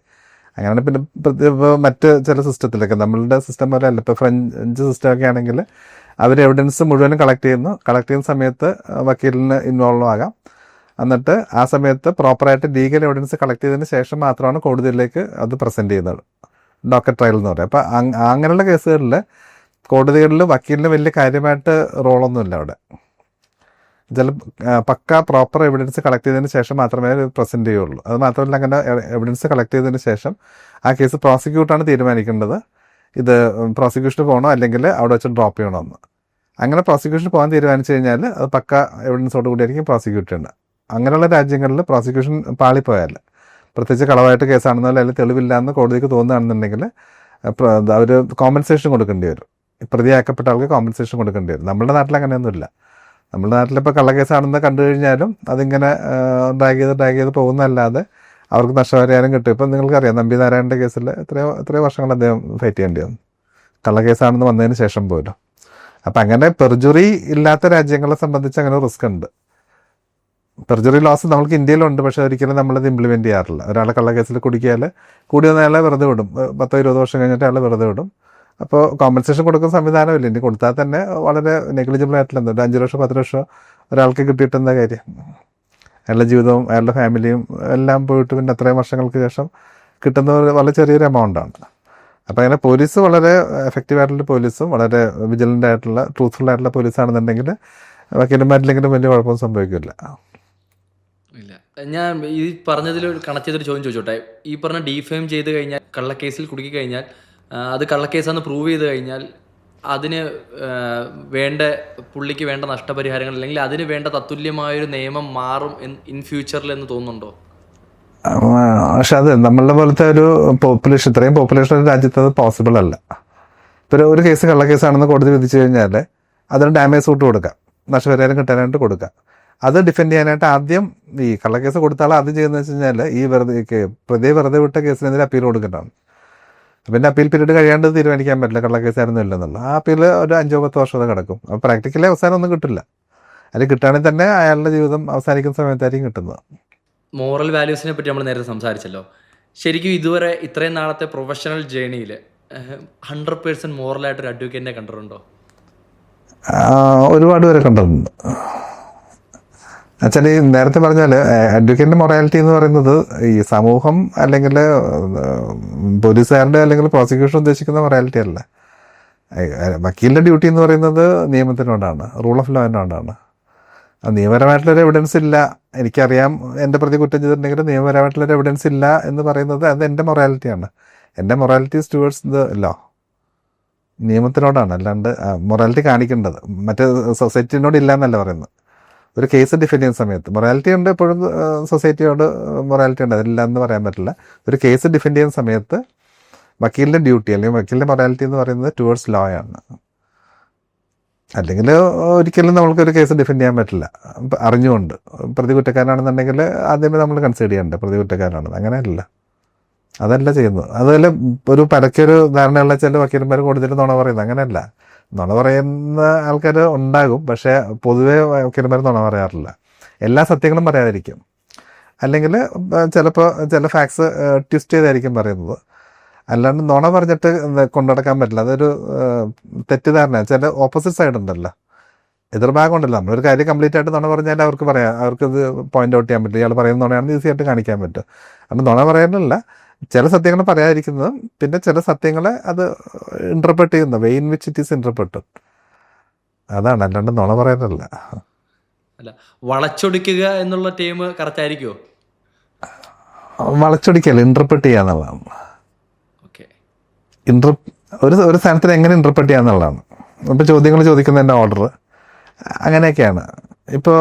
അങ്ങനെ പിന്നെ ഇപ്പോൾ മറ്റ് ചില സിസ്റ്റത്തിലൊക്കെ നമ്മളുടെ സിസ്റ്റം പോലെ അല്ല. ഇപ്പോൾ ഫ്രഞ്ച് സിസ്റ്റമൊക്കെ ആണെങ്കിൽ അവർ എവിഡൻസ് മുഴുവനും കളക്ട് ചെയ്യുന്ന സമയത്ത് വക്കീലിന് ഇൻവോൾവ് ആകാം. എന്നിട്ട് ആ സമയത്ത് പ്രോപ്പറായിട്ട് ലീഗൽ എവിഡൻസ് കളക്ട് ചെയ്തതിന് ശേഷം മാത്രമാണ് കോടതിയിലേക്ക് അത് പ്രസൻറ്റ് ചെയ്യുന്നത്, ഡോക്കറ്റ് ട്രയൽ എന്ന് പറയും. അപ്പോൾ അങ്ങനെയുള്ള കേസുകളിൽ കോടതികളിൽ വക്കീലിന് വലിയ കാര്യമായിട്ട് റോളൊന്നുമില്ല. അവിടെ ചില പക്ക പ്രോപ്പർ എവിഡൻസ് കളക്ട് ചെയ്തതിന് ശേഷം മാത്രമേ പ്രസൻറ്റ് ചെയ്യുള്ളൂ. അത് മാത്രമല്ല, അങ്ങനെ എവിഡൻസ് കളക്ട് ചെയ്തതിന് ശേഷം ആ കേസ് പ്രോസിക്യൂട്ടാണ് തീരുമാനിക്കേണ്ടത് ഇത് പ്രോസിക്യൂഷന് പോകണോ അല്ലെങ്കിൽ അവിടെ വെച്ച് ഡ്രോപ്പ് ചെയ്യണമെന്ന്. അങ്ങനെ പ്രോസിക്യൂഷന് പോകാൻ തീരുമാനിച്ചു കഴിഞ്ഞാൽ അത് പക്ക എവിഡൻസോട് കൂടിയായിരിക്കും പ്രോസിക്യൂട്ട് ചെയ്യേണ്ടത്. അങ്ങനെയുള്ള രാജ്യങ്ങളിൽ പ്രോസിക്യൂഷൻ പാളിപ്പോയാൽ, പ്രത്യേകിച്ച് കളവായിട്ട് കേസാണെന്നോ അല്ലെങ്കിൽ തെളിവില്ല എന്ന് കോടതിക്ക് തോന്നുകയാണെന്നുണ്ടെങ്കിൽ അവർ കോമ്പൻസേഷൻ കൊടുക്കേണ്ടി വരും. പ്രതിയാക്കപ്പെട്ട ആൾക്ക് കോമ്പൻസേഷൻ കൊടുക്കേണ്ടി വരും. നമ്മുടെ നാട്ടിൽ അങ്ങനെയൊന്നുമില്ല. നമ്മുടെ നാട്ടിലിപ്പോൾ കള്ളക്കേസാണെന്ന് കണ്ടു കഴിഞ്ഞാലും അതിങ്ങനെ ഡ്രാഗ് ചെയ്ത് പോകുന്നതല്ലാതെ അവർക്ക് നഷ്ടപരിഹാരം കിട്ടും. ഇപ്പം നിങ്ങൾക്കറിയാം, നമ്പി നാരായണൻ്റെ കേസിൽ എത്രയോ വർഷങ്ങൾ അദ്ദേഹം ഫൈറ്റ് ചെയ്യേണ്ടി വന്നു, കള്ളക്കേസാണെന്ന് വന്നതിന് ശേഷം പോലും. അപ്പം അങ്ങനെ പെർജുറി ഇല്ലാത്ത രാജ്യങ്ങളെ സംബന്ധിച്ച് അങ്ങനെ റിസ്ക് ഉണ്ട്. പെർജറി ലോസ് നമ്മൾക്ക് ഇന്ത്യയിലുണ്ട്, പക്ഷേ ഒരിക്കലും നമ്മളത് ഇംപ്ലിമെൻറ്റ് ചെയ്യാറില്ല. ഒരാളെ കള്ളക്കേസിൽ കുടിക്കിയാൽ കൂടി വന്ന അയാളെ വെറുതെ വിടും. 10-20 വർഷം കഴിഞ്ഞിട്ട് അയാളെ വെറുതെ വിടും. അപ്പോൾ കോമ്പൻസേഷൻ കൊടുക്കുന്ന സംവിധാനമില്ല. ഇനി കൊടുത്താൽ തന്നെ വളരെ നെഗ്ലിജിബിൾ ആയിട്ടുള്ള ഒരു 5 ലക്ഷം 10 ലക്ഷം ഒരാൾക്ക് കിട്ടിയിട്ട് എന്താ കാര്യം? അയാളുടെ ജീവിതവും അയാളുടെ ഫാമിലിയും എല്ലാം പോയിട്ട് പിന്നെ അത്രയും വർഷങ്ങൾക്ക് ശേഷം കിട്ടുന്ന വളരെ ചെറിയൊരു എമൗണ്ടാണ്. അപ്പോൾ അങ്ങനെ പോലീസ് വളരെ എഫക്റ്റീവായിട്ടുള്ള പോലീസും വളരെ വിജിലൻ്റ് ആയിട്ടുള്ള ട്രൂത്ത്ഫുൾ ആയിട്ടുള്ള പോലീസാണെന്നുണ്ടെങ്കിൽ വക്കീലന്മാരില്ലെങ്കിലും വലിയ കുഴപ്പമൊന്നും സംഭവിക്കില്ല. ഇല്ല, ഞാൻ ഈ പറഞ്ഞതിൽ കണക്ട് ചെയ്തൊരു ചോദ്യം ചോദിച്ചോട്ടെ. ഈ പറഞ്ഞ ഡീഫെയിം ചെയ്ത് കഴിഞ്ഞാൽ, കള്ളക്കേസിൽ കുടുക്കി കഴിഞ്ഞാൽ, അത് കള്ളക്കേസാന്ന് പ്രൂവ് ചെയ്ത് കഴിഞ്ഞാൽ അതിന് പുള്ളിക്ക് വേണ്ട നഷ്ടപരിഹാരങ്ങൾ അല്ലെങ്കിൽ അതിന് വേണ്ട തത്തുല്യമായൊരു നിയമം മാറും ഇൻ ഫ്യൂച്ചറിൽ എന്ന് തോന്നുന്നുണ്ടോ? പക്ഷെ അത് നമ്മളുടെ പോലത്തെ ഒരു പോപ്പുലേഷൻ, ഇത്രയും പോപ്പുലേഷൻ രാജ്യത്ത് അത് പോസിബിൾ അല്ല. ഇപ്പോൾ ഒരു കേസ് കള്ളക്കേസാണെന്ന് കോടതി വിധിച്ചു കഴിഞ്ഞാൽ അതിന് ഡാമേജ് സൂട്ട് കൊടുക്കാം, നഷ്ടപരിഹാരം കിട്ടാനായിട്ട് കൊടുക്കാം. അത് ഡിഫെൻഡ് ചെയ്യാനായിട്ട് ആദ്യം ഈ കള്ളക്കേസ് കൊടുത്താൽ ആദ്യം ചെയ്യുന്നത് വെച്ച് കഴിഞ്ഞാൽ ഈ പ്രതിയെ വെറുതെ വിട്ട കേസിനെതിരെ അപ്പീൽ കൊടുക്കേണ്ടതാണ്. പിന്നെ അപ്പീൽ പീരീഡ് കഴിയാണ്ട് തീരുമാനിക്കാൻ പറ്റില്ല കള്ളക്കേസായിരുന്നു ഇല്ലെന്നുള്ള. ആ അപ്പീൽ ഒരു 5-10 വർഷം കിടക്കും. അപ്പോൾ പ്രാക്ടിക്കലി അവസാനം ഒന്നും കിട്ടില്ല. അത് കിട്ടുകയാണെങ്കിൽ തന്നെ അയാളുടെ ജീവിതം അവസാനിക്കുന്ന സമയത്തായിരിക്കും കിട്ടുന്നത്. മോറൽ വാല്യൂസിനെ പറ്റി നമ്മൾ നേരത്തെ സംസാരിച്ചല്ലോ. ശരിക്കും ഇതുവരെ ഇത്രയും നാളത്തെ പ്രൊഫഷണൽ ജേണിയിൽ 100% മോറലായിട്ടൊരു അഡ്വക്കേറ്റിനെ കണ്ടിട്ടുണ്ടോ? ഒരുപാട് പേരെ കണ്ടിട്ടുണ്ട്. എന്നുവെച്ചാൽ ഈ നേരത്തെ പറഞ്ഞാൽ അഡ്വക്കേറ്റിൻ്റെ മൊറാലിറ്റി എന്ന് പറയുന്നത് ഈ സമൂഹം അല്ലെങ്കിൽ പോലീസുകാരുടെ അല്ലെങ്കിൽ പ്രോസിക്യൂഷൻ ഉദ്ദേശിക്കുന്ന മൊറാലിറ്റി അല്ല. വക്കീലിൻ്റെ ഡ്യൂട്ടി എന്ന് പറയുന്നത് നിയമത്തിനോടാണ്, റൂൾ ഓഫ് ലോയിനോടാണ്. നിയമപരമായിട്ടുള്ളൊരു എവിഡൻസ് ഇല്ല, എനിക്കറിയാം എൻ്റെ പ്രതി കുറ്റം ചെയ്തിട്ടുണ്ടെങ്കിൽ നിയമപരമായിട്ടുള്ളൊരു എവിഡൻസ് ഇല്ല എന്ന് പറയുന്നത് അത് എൻ്റെ മൊറാലിറ്റിയാണ്. എൻ്റെ morality is towards the law, നിയമത്തിനോടാണ്. അല്ലാണ്ട് മൊറാലിറ്റി കാണിക്കേണ്ടത് മറ്റേ സൊസൈറ്റിനോട് ഇല്ല എന്നല്ല പറയുന്നത്. ഒരു കേസ് ഡിഫെൻഡ് ചെയ്യുന്ന സമയത്ത് മൊറാലിറ്റി ഉണ്ട്, എപ്പോഴും സൊസൈറ്റിയോട് മൊറാലിറ്റി ഉണ്ട്, അതില്ല എന്ന് പറയാൻ പറ്റില്ല. ഒരു കേസ് ഡിഫെൻഡ് ചെയ്യുന്ന സമയത്ത് വക്കീലിൻ്റെ ഡ്യൂട്ടി അല്ലെങ്കിൽ വക്കീലിൻ്റെ മൊറാലിറ്റി എന്ന് പറയുന്നത് ടുവേർഡ്സ് ലോ ആണ്. അല്ലെങ്കിൽ ഒരിക്കലും നമ്മൾക്കൊരു കേസ് ഡിഫെൻഡ് ചെയ്യാൻ പറ്റില്ല. അറിഞ്ഞുകൊണ്ട് പ്രതി കുറ്റക്കാരനാണെന്നുണ്ടെങ്കിൽ ആദ്യമേ നമ്മൾ കൺസിഡർ ചെയ്യേണ്ടത് പ്രതി കുറ്റക്കാരനാണെന്ന്. അങ്ങനെയല്ല, അതല്ല ചെയ്യുന്നത്. അതുപോലെ ഒരു പരക്കൊരു ധാരണയുള്ള ചില വക്കീലന്മാർ കൂടുതൽ നുണ പറയുന്നത്. അങ്ങനെയല്ല, നുണ പറയുന്ന ആൾക്കാർ ഉണ്ടാകും, പക്ഷേ പൊതുവേ വക്കീലന്മാർ നുണ പറയാറില്ല. എല്ലാ സത്യങ്ങളും പറയാതിരിക്കും, അല്ലെങ്കിൽ ചിലപ്പോൾ ചില ഫാക്ട്സ് ട്വിസ്റ്റ് ചെയ്തായിരിക്കും പറയുന്നത്. അല്ലാണ്ട് നുണ പറഞ്ഞിട്ട് കൊണ്ടുനടക്കാൻ പറ്റില്ല. അതൊരു തെറ്റിദ്ധാരണ. ചില ഓപ്പോസിറ്റ് സൈഡ് ഉണ്ടല്ലോ, എതിർഭാഗം ഉണ്ടല്ലോ. നമ്മളൊരു കാര്യം കംപ്ലീറ്റ് ആയിട്ട് നുണ പറഞ്ഞാൽ അവർക്ക് പറയാം, അവർക്കത് പോയിന്റ് ഔട്ട് ചെയ്യാൻ പറ്റും. ഇയാൾ പറയുന്ന നുണയാണെന്ന് ഈസി ആയിട്ട് കാണിക്കാൻ പറ്റും. അപ്പം നുണ പറയാനല്ല, ചില സത്യങ്ങൾ പറയാതിരിക്കുന്നതും പിന്നെ ചില സത്യങ്ങളെ അത് ഇൻ്റർപ്രറ്റ് ചെയ്യുന്ന വേ in which it is interpreted, അതാണ്. അല്ലാണ്ട് നുണ പറയാനല്ല. അല്ല, വളച്ചൊടിക്കുക എന്നുള്ള ടീം കറക്റ്റ് ആയിരിക്കുമോ? വളച്ചൊടിക്കല്ല, ഇൻ്റർപ്രറ്റ് ചെയ്യുക എന്നുള്ളതാണ്. ഓക്കെ, ഒരു സ്ഥാനത്തിന് എങ്ങനെ ഇൻ്റർപ്രറ്റ് ചെയ്യുക എന്നുള്ളതാണ്. ഇപ്പോൾ ചോദ്യങ്ങൾ ചോദിക്കുന്നതിൻ്റെ ഓർഡർ അങ്ങനെയൊക്കെയാണ്. ഇപ്പോൾ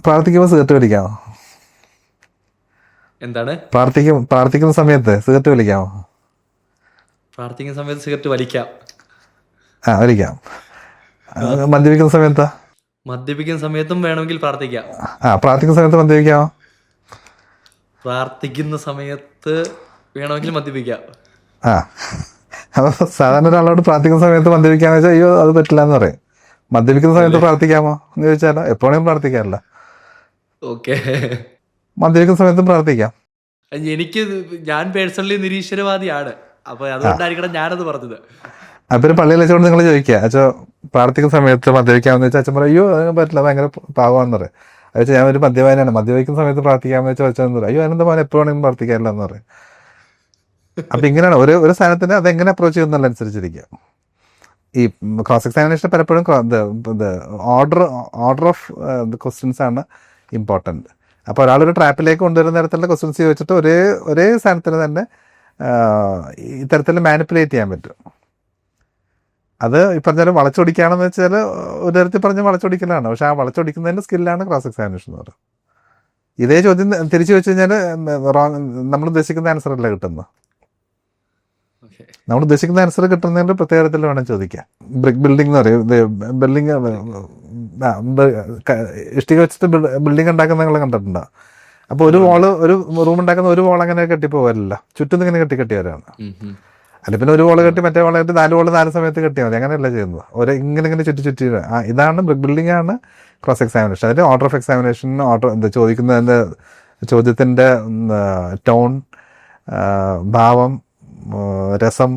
പ്രാർത്ഥിക്കുമ്പോൾ സിഗരറ്റ് വലിക്കാമോ? എന്താണ്? പ്രാർത്ഥിക്കുന്ന സമയത്ത് സിഗരറ്റ് വലിക്കാമോ? പ്രാർത്ഥിക്കുന്ന സമയത്ത് സിഗരറ്റ് വലിക്കാം. വലിക്കാം. മദ്യപിക്കുന്ന സമയത്താ? മദ്യപിക്കുന്ന സമയത്തും വേണമെങ്കിൽ പ്രാർത്ഥിക്കാം. പ്രാർത്ഥിക്കുന്ന സമയത്ത് മദ്യപിക്കാമോ? പ്രാർത്ഥിക്കുന്ന സമയത്ത് വേണമെങ്കിൽ മദ്യപിക്കാം. അപ്പോൾ സാധാരണ ഒരാളോട് പ്രാർത്ഥിക്കുന്ന സമയത്ത് മദ്യപിക്കാന്ന് വെച്ചാൽ അയ്യോ അത് പറ്റില്ല എന്ന് പറയും. മദ്യപിക്കുന്ന സമയത്ത് പ്രാർത്ഥിക്കാമോ എന്ന് ചോദിച്ചാൽ എപ്പോഴും പ്രാർത്ഥിക്കാറില്ല. ഓക്കെ, മദ്യപിക്കുന്ന സമയത്തും പ്രാർത്ഥിക്കാം. ഞാൻ പേഴ്സണലി നിരീശ്വരവാദിയാണ്, അപ്പോൾ അതുകൊണ്ടായിരിക്കണം ഞാനത് പറഞ്ഞത്. അപ്പോൾ ഒരു പള്ളിയിൽ വെച്ചുകൊണ്ട് നിങ്ങൾ ചോദിക്കുക, അച്ഛൻ പ്രാർത്ഥിക്കുന്ന സമയത്ത് മദ്യപിക്കാമെന്ന് വെച്ചാൽ അച്ഛൻ പറയും അയ്യോ അത് പറ്റില്ല, ഭയങ്കര പാവമാണെന്ന് പറയും. അത് വെച്ചാൽ ഞാൻ ഒരു മദ്യപാനാണ്, മദ്യപിക്കുന്ന സമയത്ത് പ്രാർത്ഥിക്കാമെന്ന് വെച്ചാൽ വെച്ചാൽ പറയും അയ്യോ അതിനെന്താ പോലെ എപ്പോൾ വേണമെങ്കിലും പ്രാർത്ഥിക്കാറില്ല എന്ന് പറയും. അപ്പം ഇങ്ങനെയാണ് ഒരു സ്ഥാനത്തിന് അതെങ്ങനെ അപ്രോച്ച് ചെയ്യുന്നതനുസരിച്ചിരിക്കുക. ഈ ക്രോസ് എക്സാമിനേഷൻ പലപ്പോഴും ഓർഡർ ഓഫ് ക്വസ്റ്റ്യൻസ് ആണ് ഇമ്പോർട്ടൻറ്റ്. അപ്പോൾ ഒരാളൊരു ട്രാപ്പിലേക്ക് കൊണ്ടുവരുന്ന തരത്തിലുള്ള ക്വസ്റ്റ്യൻസ് ചോദിച്ചിട്ട് ഒരേ സ്ഥാനത്തിന് തന്നെ ഇത്തരത്തിൽ മാനിപ്പുലേറ്റ് ചെയ്യാൻ പറ്റും. അത് ഈ പറഞ്ഞാലും വളച്ചൊടിക്കുകയാണെന്ന് വെച്ചാൽ ഒരു തരത്തിൽ പറഞ്ഞ് വളച്ചൊടിക്കലാണ്, പക്ഷെ ആ വളച്ചൊടിക്കുന്നതിൻ്റെ സ്കില്ലാണ് ക്രോസ് എക്സാമിനേഷൻ എന്ന് പറയുന്നത്. ഇതേ ചോദ്യം തിരിച്ചു വെച്ച് കഴിഞ്ഞാൽ നമ്മൾ ഉദ്ദേശിക്കുന്ന ആൻസർ അല്ല കിട്ടുന്നത്. നമ്മൾ ഉദ്ദേശിക്കുന്ന ആൻസർ കിട്ടുന്നതിൻ്റെ പ്രത്യേക തരത്തിൽ വേണം ചോദിക്കാം. ബ്രിക്ക് ബിൽഡിംഗ് എന്ന് പറയും, ബിൽഡിംഗ് ഇഷ്ടിക വെച്ചിട്ട് ബിൽഡിംഗ് ഉണ്ടാക്കുന്ന നിങ്ങൾ കണ്ടിട്ടുണ്ടോ? അപ്പോൾ ഒരു റൂം ഉണ്ടാക്കുന്ന ഒരു വോൾ അങ്ങനെ കെട്ടിപ്പോകല്ല, ചുറ്റും ഇങ്ങനെ കെട്ടി വരാണ്. അല്ല പിന്നെ ഒരു വോള് കെട്ടി മറ്റേ വോള് കെട്ടി 4 വോള് 4 സമയത്ത് കെട്ടിയാൽ മതി, അങ്ങനെയല്ല ചെയ്യുന്നത്. ഇങ്ങനെ ചുറ്റി ഇതാണ് ബ്രിക്ക് ബിൽഡിംഗ് ആണ് ക്രോസ് എക്സാമിനേഷൻ. അതിൽ ഓർഡർ ഓഫ് എക്സാമിനേഷൻ, ചോദിക്കുന്നതിൻ്റെ ചോദ്യത്തിൻ്റെ ടോൺ, ഭാവം, രസം,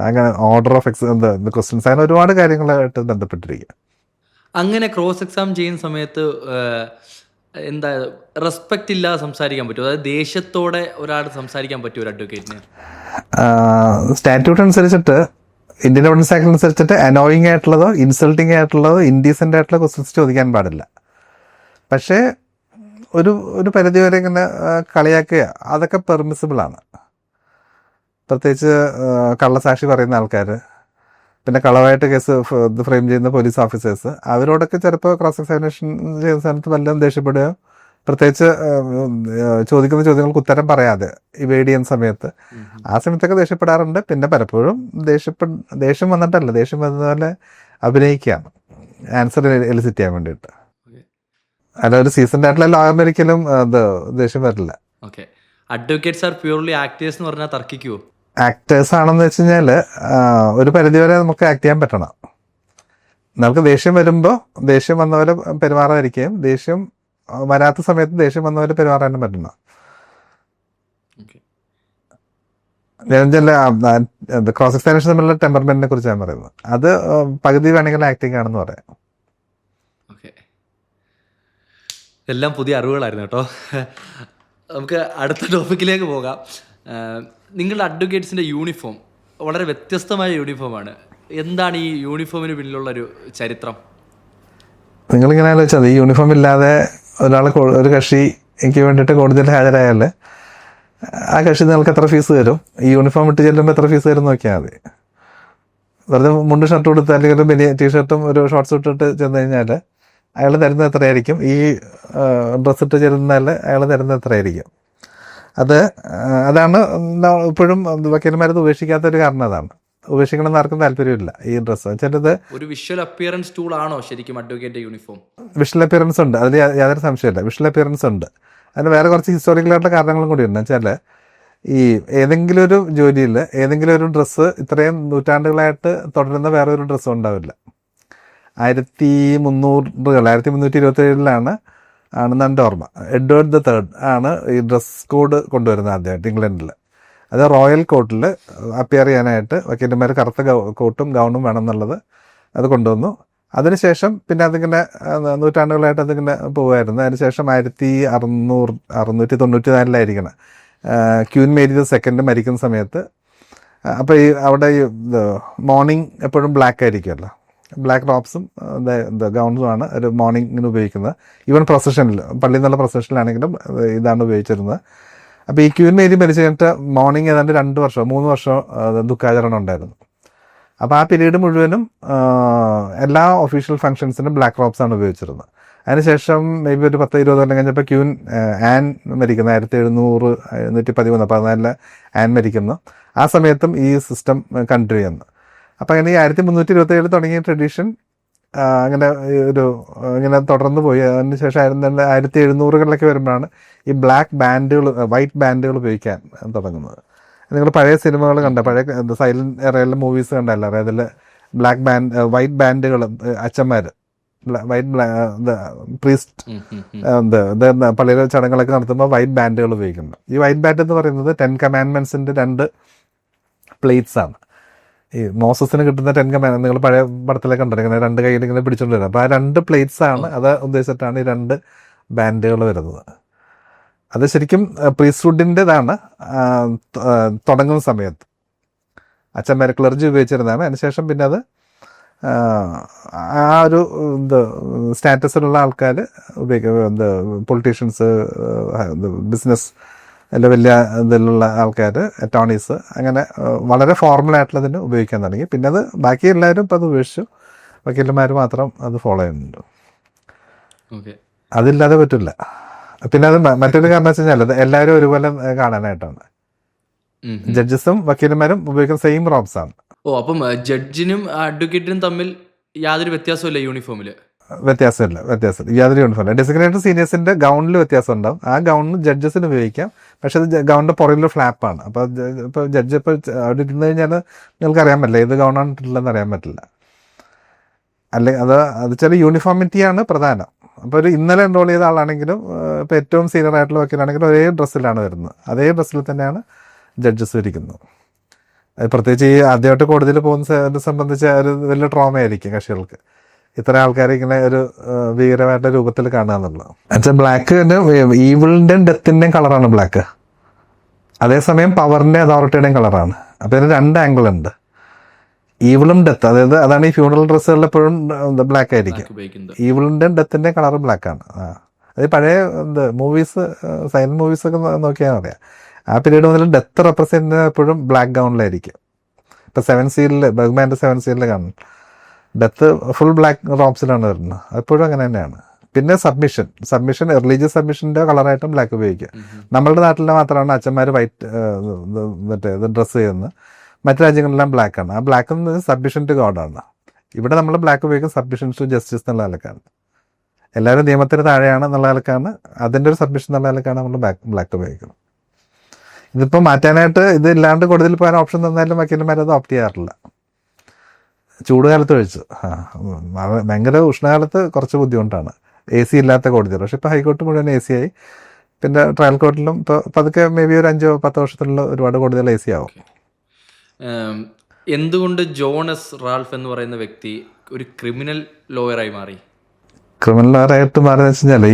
അങ്ങനെ ഓർഡർ ഓഫ് ക്വസ്റ്റ്യൻസ്, അങ്ങനെ ഒരുപാട് കാര്യങ്ങളായിട്ട് ബന്ധപ്പെട്ടിരിക്കുക. അങ്ങനെ ക്രോസ് എക്സാം ചെയ്യുന്ന സമയത്ത് എന്താ റെസ്പെക്റ്റ് ഇല്ലാതെ സംസാരിക്കാൻ പറ്റുമോ? അതായത് ദേഷ്യത്തോടെ ഒരാൾ സംസാരിക്കാൻ പറ്റുമോ ഒരു അഡ്വക്കേറ്റിന്? സ്റ്റാറ്റ്യൂട്ട് അനുസരിച്ചിട്ട്, ഇന്ത്യൻ എവിഡൻസ് ആക്ട് അനുസരിച്ചിട്ട് അനോയിങ് ആയിട്ടുള്ളതോ ഇൻസൾട്ടിങ് ആയിട്ടുള്ളതോ ഇൻഡീസെൻ്റ് ആയിട്ടുള്ള ക്വസ്റ്റ്യൻസ് ചോദിക്കാൻ പാടില്ല. പക്ഷേ ഒരു പരിധിവരെ ഇങ്ങനെ കളിയാക്കുക അതൊക്കെ പെർമിസിബിളാണ്. പ്രത്യേകിച്ച് കള്ളസാക്ഷി പറയുന്ന ആൾക്കാർ, പിന്നെ കളവായിട്ട് കേസ് ഫ്രെയിം ചെയ്യുന്ന പോലീസ് ഓഫീസേഴ്സ്, അവരോടൊക്കെ ചിലപ്പോൾ ക്രോസ് എക്സാമിനേഷൻ ചെയ്യുന്ന സമയത്ത് വല്ലതും ദേഷ്യപ്പെടുകയോ, പ്രത്യേകിച്ച് ചോദിക്കുന്ന ചോദ്യങ്ങൾക്ക് ഉത്തരം പറയാതെ ഇവേഡ് ചെയ്യുന്ന സമയത്ത് ആ സമയത്തൊക്കെ ദേഷ്യപ്പെടാറുണ്ട്. പിന്നെ പലപ്പോഴും ദേഷ്യം വന്നിട്ടല്ല, ദേഷ്യം വന്ന പോലെ അഭിനയിക്കുകയാണ് ആൻസർ എലിസിറ്റ് ചെയ്യാൻ വേണ്ടിയിട്ട്. അല്ല, ഒരു സീസൺഡ് ആയിട്ടുള്ള ലോയറിന് ഒരിക്കലും ദേഷ്യം വരില്ല. Okay, advocates are purely actors എന്ന് പറഞ്ഞാൽ തർക്കിക്കുമോ? ആക്ടേഴ്സ് ആണെന്ന് വെച്ച് കഴിഞ്ഞാൽ ഒരു പരിധിവരെ നമുക്ക് ആക്ട് ചെയ്യാൻ പറ്റണം. നമുക്ക് ദേഷ്യം വരുമ്പോൾ ദേഷ്യം വന്ന പോലെ പെരുമാറാതിരിക്കുകയും ദേഷ്യം വരാത്ത സമയത്ത് ദേഷ്യം വന്ന പോലെ പെരുമാറാനും പറ്റണം. ഓക്കെ, ക്രോസ് എക്സാമിനേഷൻ തമ്മിലുള്ള ടെമ്പർമെന്റിനെ കുറിച്ച് ഞാൻ പറയുന്നത്. അത് പകുതി വേണമെങ്കിൽ ആക്ടിങ് ആണെന്ന് പറയാം. ഓക്കെ, എല്ലാം പുതിയ അറിവുകളായിരുന്നു കേട്ടോ. നമുക്ക് അടുത്ത ടോപ്പിക്കിലേക്ക് പോകാം. നിങ്ങളുടെ അഡ്വക്കേറ്റ്സിൻ്റെ യൂണിഫോം വളരെ വ്യത്യസ്തമായ യൂണിഫോമാണ്. എന്താണ് ഈ യൂണിഫോമിന് പിന്നിലുള്ളൊരു ചരിത്രം? നിങ്ങളിങ്ങനെ ആലോചിച്ചാൽ ഈ യൂണിഫോം ഇല്ലാതെ ഒരു കക്ഷി എനിക്ക് വേണ്ടിയിട്ട് കോടതിയിൽ ഹാജരായാൽ ആ കക്ഷി നിങ്ങൾക്ക് എത്ര ഫീസ് തരും, ഈ യൂണിഫോം ഇട്ട് ചെല്ലുമ്പോൾ എത്ര ഫീസ് തരും നോക്കിയാൽ മതി. വെറുതെ മുണ്ട് ഷർട്ട് കൊടുത്ത് അല്ലെങ്കിൽ ഒരു വലിയ ടീഷർട്ടും ഒരു ഷോർട്ട്സ് ഇട്ടിട്ട് ചെന്ന് കഴിഞ്ഞാൽ അയാൾ തരുന്നത് എത്രയായിരിക്കും, ഈ ഡ്രസ്സ് ഇട്ട് ചെല്ലുന്നാൽ അയാൾ തരുന്നത് എത്രയായിരിക്കും. അതാണ് ഇപ്പോഴും വക്കീലന്മാരത് ഉപേക്ഷിക്കാത്തൊരു കാരണം. അതാണ് ഉപേക്ഷിക്കണമെന്ന് ആർക്കും താല്പര്യമില്ല ഈ ഡ്രസ്സ്. ചിലത് ഒരു വിഷ്വൽ അപ്പിയറൻസ് ടൂൾ ആണോ ശരിക്കും അഡ്വക്കേറ്റ് യൂണിഫോം? വിഷ്വൽ അപ്പിയറൻസ് ഉണ്ട്, അതിൽ യാതൊരു സംശയമില്ല. വിഷ്വൽ അപ്പിയറൻസ് ഉണ്ട്. അതിന് വേറെ കുറച്ച് ഹിസ്റ്റോറിക്കലായിട്ടുള്ള കാരണങ്ങളും കൂടി ഉണ്ട്. വെച്ചാൽ ഈ ഏതെങ്കിലും ഒരു ജോലിയിൽ ഏതെങ്കിലും ഒരു ഡ്രസ്സ് ഇത്രയും നൂറ്റാണ്ടുകളായിട്ട് തുടരുന്ന വേറെ ഒരു ഡ്രസ്സും ഉണ്ടാവില്ല. 1327 ആണെന്ന് എൻ്റെ ഓർമ്മ. എഡ്വേർഡ് III ആണ് ഈ ഡ്രസ് കോഡ് കൊണ്ടുവരുന്നത് ആദ്യമായിട്ട് ഇംഗ്ലണ്ടിൽ. അത് റോയൽ കോർട്ടിൽ അപ്പിയർ ചെയ്യാനായിട്ട് വക്കീലന്മാർ കറുത്ത കോട്ടും ഗൗണും വേണം എന്നുള്ളത് അത് കൊണ്ടുവന്നു. അതിനുശേഷം പിന്നെ അതിങ്ങനെ നൂറ്റാണ്ടുകളായിട്ട് അതിങ്ങനെ പോകുമായിരുന്നു. അതിനുശേഷം 1694 ക്വീൻ മേരി II മരിക്കുന്ന സമയത്ത്, അപ്പോൾ ഈ അവിടെ ഈ മോർണിംഗ് എപ്പോഴും ബ്ലാക്ക് ആയിരിക്കുമല്ലോ, ബ്ലാക്ക് റോബ്സും ഗൗൺസുമാണ് ഒരു മോർണിംഗിന് ഉപയോഗിക്കുന്നത്. ഈവൻ പ്രൊസഷനിൽ, പള്ളിയിൽ നിന്നുള്ള പ്രൊസഷനിലാണെങ്കിലും ഇതാണ് ഉപയോഗിച്ചിരുന്നത്. അപ്പോൾ ഈ ക്വീൻ മേരി മരിച്ചു കഴിഞ്ഞിട്ട് മോർണിംഗ് ഏതാണ്ട് 3 വർഷം ദുഃഖാചരണം ഉണ്ടായിരുന്നു. അപ്പോൾ ആ പീരീഡ് മുഴുവനും എല്ലാ ഒഫീഷ്യൽ ഫംഗ്ഷൻസിനും ബ്ലാക്ക് റോബ്സാണ് ഉപയോഗിച്ചിരുന്നത്. അതിനുശേഷം മേ ബി ഒരു 10-20 കൊല്ലം കഴിഞ്ഞപ്പോൾ ക്വീൻ ആൻ മരിക്കുന്നു, 1713 ആൻ മരിക്കുന്നു. ആ സമയത്തും ഈ സിസ്റ്റം കണ്ടിന്യൂ ചെയ്യുന്നു. അപ്പം അങ്ങനെ ഈ 1327 തുടങ്ങിയ ട്രഡീഷൻ അങ്ങനെ ഇങ്ങനെ തുടർന്ന് പോയി. അതിന് ശേഷം 1700-കളിലൊക്കെ വരുമ്പോഴാണ് ഈ ബ്ലാക്ക് ബാൻഡുകൾ, വൈറ്റ് ബാൻഡുകൾ ഉപയോഗിക്കാൻ തുടങ്ങുന്നത്. നിങ്ങൾ പഴയ സിനിമകൾ കണ്ട, പഴയ സൈലന്റ് എറയിലെ മൂവീസ് കണ്ടല്ലോ, അതിൽ വൈറ്റ് ബാൻഡുകൾ, അച്ഛന്മാർ പ്രീസ്റ്റ് പള്ളിയിലെ ചടങ്ങുകളൊക്കെ നടത്തുമ്പോൾ വൈറ്റ് ബാൻഡുകൾ ഉപയോഗിക്കുന്നത്. ഈ വൈറ്റ് ബാൻഡ് എന്ന് പറയുന്നത് 10 കമാൻഡ്മെന്റ്സിന്റെ 2 പ്ലേറ്റ്സ് ആണ്. ഈ മോസസിന് കിട്ടുന്ന 10 കമാൻഡ് നിങ്ങൾ പഴയ പടത്തിലൊക്കെ കണ്ടിരിക്കുന്നത് 2 കയ്യിൽ ഇങ്ങനെ പിടിച്ചുകൊണ്ട് വരും. അപ്പോൾ ആ 2 പ്ലേറ്റ്സ് ആണ്, അത് ഉദ്ദേശിച്ചിട്ടാണ് ഈ 2 ബാൻഡുകൾ വരുന്നത്. അത് ശരിക്കും പ്രീസ്റ്റ്ഹുഡിൻ്റെതാണ്. തുടങ്ങുന്ന സമയത്ത് അച്ഛന്മാർ ക്ലർജി ഉപയോഗിച്ചിരുന്നതാണ്. അതിനുശേഷം പിന്നെ അത് ആ ഒരു സ്റ്റാറ്റസിലുള്ള ആൾക്കാർ ഉപയോഗിക്കുക, പൊളിറ്റീഷ്യൻസ്, ബിസിനസ് അല്ല വലിയ ഇതിലുള്ള ആൾക്കാർ, അറ്റോർണീസ്, അങ്ങനെ വളരെ ഫോർമലായിട്ടുള്ളതിന് ഉപയോഗിക്കാൻ തുടങ്ങി. പിന്നെ അത് ബാക്കി എല്ലാവരും ഇപ്പം അത് ഉപേക്ഷിച്ചു, വക്കീലന്മാർ മാത്രം അത് ഫോളോ ചെയ്യുന്നുണ്ട്. അതില്ലാതെ പറ്റില്ല. പിന്നെ അത് മറ്റൊരു കാരണം വെച്ച് കഴിഞ്ഞാൽ എല്ലാവരും ഒരുപോലെ കാണാനായിട്ടാണ്. ജഡ്ജസും വക്കീലന്മാരും ഉപയോഗിക്കുന്ന സെയിം റോബ്സ് ആണ്. ഓ, അപ്പം ജഡ്ജിനും അഡ്വക്കേറ്റിനും തമ്മിൽ യാതൊരു വ്യത്യാസമില്ല യൂണിഫോമിൽ? വ്യത്യാസമില്ല, യാതൊരു യൂണിഫോം. ഡെസിഗ്നേറ്റഡ് സീനിയേഴ്സിന്റെ ഗൗണിൽ വ്യത്യാസം ഉണ്ടാവും. ആ ഗൗണിന് ജഡ്ജസിന് ഉപയോഗിക്കാം, പക്ഷെ അത് ഗൗണിന്റെ പുറകിലുള്ള ഫ്ലാപ്പാണ്. അപ്പോൾ ഇപ്പോൾ ജഡ്ജ് ഇപ്പോൾ അവിടെ ഇരുന്ന് കഴിഞ്ഞാൽ നിങ്ങൾക്ക് അറിയാൻ പറ്റില്ല ഏത് ഗൗണാണ് ഇട്ടിട്ടുള്ളതെന്ന് അറിയാൻ പറ്റില്ല. അല്ലെങ്കിൽ അത് ചില യൂണിഫോമിറ്റിയാണ് പ്രധാനം. അപ്പോൾ ഒരു ഇന്നലെ എൻറോൾ ചെയ്ത ആളാണെങ്കിലും ഇപ്പോൾ ഏറ്റവും സീനിയർ ആയിട്ടുള്ള വക്കീലാണെങ്കിലും ഒരേ ഡ്രസ്സിലാണ് വരുന്നത്, അതേ ഡ്രസ്സിൽ തന്നെയാണ് ജഡ്ജസ് ഇരിക്കുന്നത്. അത് പ്രത്യേകിച്ച് ഈ ആദ്യമായിട്ട് കോടതിയിൽ പോകുന്നതിനെ സംബന്ധിച്ച് ഒരു വലിയ ട്രോമയായിരിക്കും കക്ഷികൾക്ക്. ഇത്ര ആൾക്കാരെ ഇങ്ങനെ ഒരു ഭീകരമായിട്ടുള്ള രൂപത്തിൽ കാണുക എന്നുള്ളത്. എന്നുവെച്ചാൽ ബ്ലാക്കിന് ഈവിളിൻ്റെയും ഡെത്തിൻ്റെയും കളറാണ് ബ്ലാക്ക്, അതേസമയം പവറിൻ്റെ അതോറിറ്റിയുടെയും കളറാണ്. അപ്പോൾ ഇതിന് 2 ആംഗിൾ ഉണ്ട്. ഈവിളും ഡെത്ത്, അതാണ് ഈ ഫ്യൂണറൽ ഡ്രസ്സുകളിൽ എപ്പോഴും ബ്ലാക്ക് ആയിരിക്കും. ഈവിളിൻ്റെയും ഡെത്തിൻ്റെയും കളർ ബ്ലാക്കാണ്. അത് പഴയ മൂവീസ്, സൈലന്റ് മൂവീസൊക്കെ നോക്കിയാൽ അറിയാം. ആ പീരീഡ് മുതൽ ഡെത്ത് റെപ്രസെൻ്റ് ചെയ്യുന്നത് എപ്പോഴും ബ്ലാക്ക് ഗൗണിലായിരിക്കും. ഇപ്പോൾ 7 സീലിൽ, ബർഗ്മാൻ്റെ 7 സീലിൽ കാണും, ഡെത്ത് ഫുൾ ബ്ലാക്ക് റോബ്സിലാണ് വരുന്നത്. അപ്പോഴും അങ്ങനെ തന്നെയാണ്. പിന്നെ സബ്മിഷൻ റിലീജിയസ് സബ്മിഷൻ്റെ കളറായിട്ടും ബ്ലാക്ക് ഉപയോഗിക്കുക. നമ്മളുടെ നാട്ടിൽ മാത്രമാണ് അച്ഛന്മാർ വൈറ്റ് ഡ്രസ്സ് ചെയ്യുന്നത്. മറ്റു രാജ്യങ്ങളിലെല്ലാം ബ്ലാക്കാണ്. ആ ബ്ലാക്ക് എന്നത് സബ്മിഷൻ ടു ഗോഡാണ്. ഇവിടെ നമ്മൾ ബ്ലാക്ക് ഉപയോഗിക്കും സബ്മിഷൻ ടു ജസ്റ്റിസ് എന്നുള്ള നിലക്കാണ്. എല്ലാവരും നിയമത്തിന് താഴെയാണ് എന്നുള്ള നിലക്കാണ്, അതിൻ്റെ ഒരു സബ്മിഷൻ എന്നുള്ള നിലക്കാണ് നമ്മൾ ബ്ലാക്ക് ഉപയോഗിക്കുന്നത്. ഇതിപ്പോൾ മാറ്റാനായിട്ട് ഇത് ഇല്ലാണ്ട് കൂടുതൽ പോകാൻ ഓപ്ഷൻ തന്നാലും വക്കീലന്മാരത് ഓപ്റ്റ് ചെയ്യാറില്ല. ചൂട് കാലത്ത് ഒഴിച്ച്. ഭയങ്കര ഉഷ്ണകാലത്ത് കുറച്ച് ബുദ്ധിമുട്ടാണ്, AC ഇല്ലാത്ത കോടതികൾ. പക്ഷേ ഇപ്പോൾ ഹൈക്കോർട്ട് മുഴുവൻ AC ആയി. പിന്നെ ട്രയൽ കോർട്ടിലും ഇപ്പോൾ പതുക്കെ മേ ബി ഒരു 5-10 വർഷത്തിലുള്ള ഒരുപാട് കോടതികൾ AC ആവും. എന്തുകൊണ്ട് ജോണസ് റാൾഫ് എന്ന് പറയുന്ന വ്യക്തി ഒരു ക്രിമിനൽ ലോയറായി മാറി? ക്രിമിനൽ ലോയറായിട്ട് മാറിയെന്ന് വെച്ച് കഴിഞ്ഞാൽ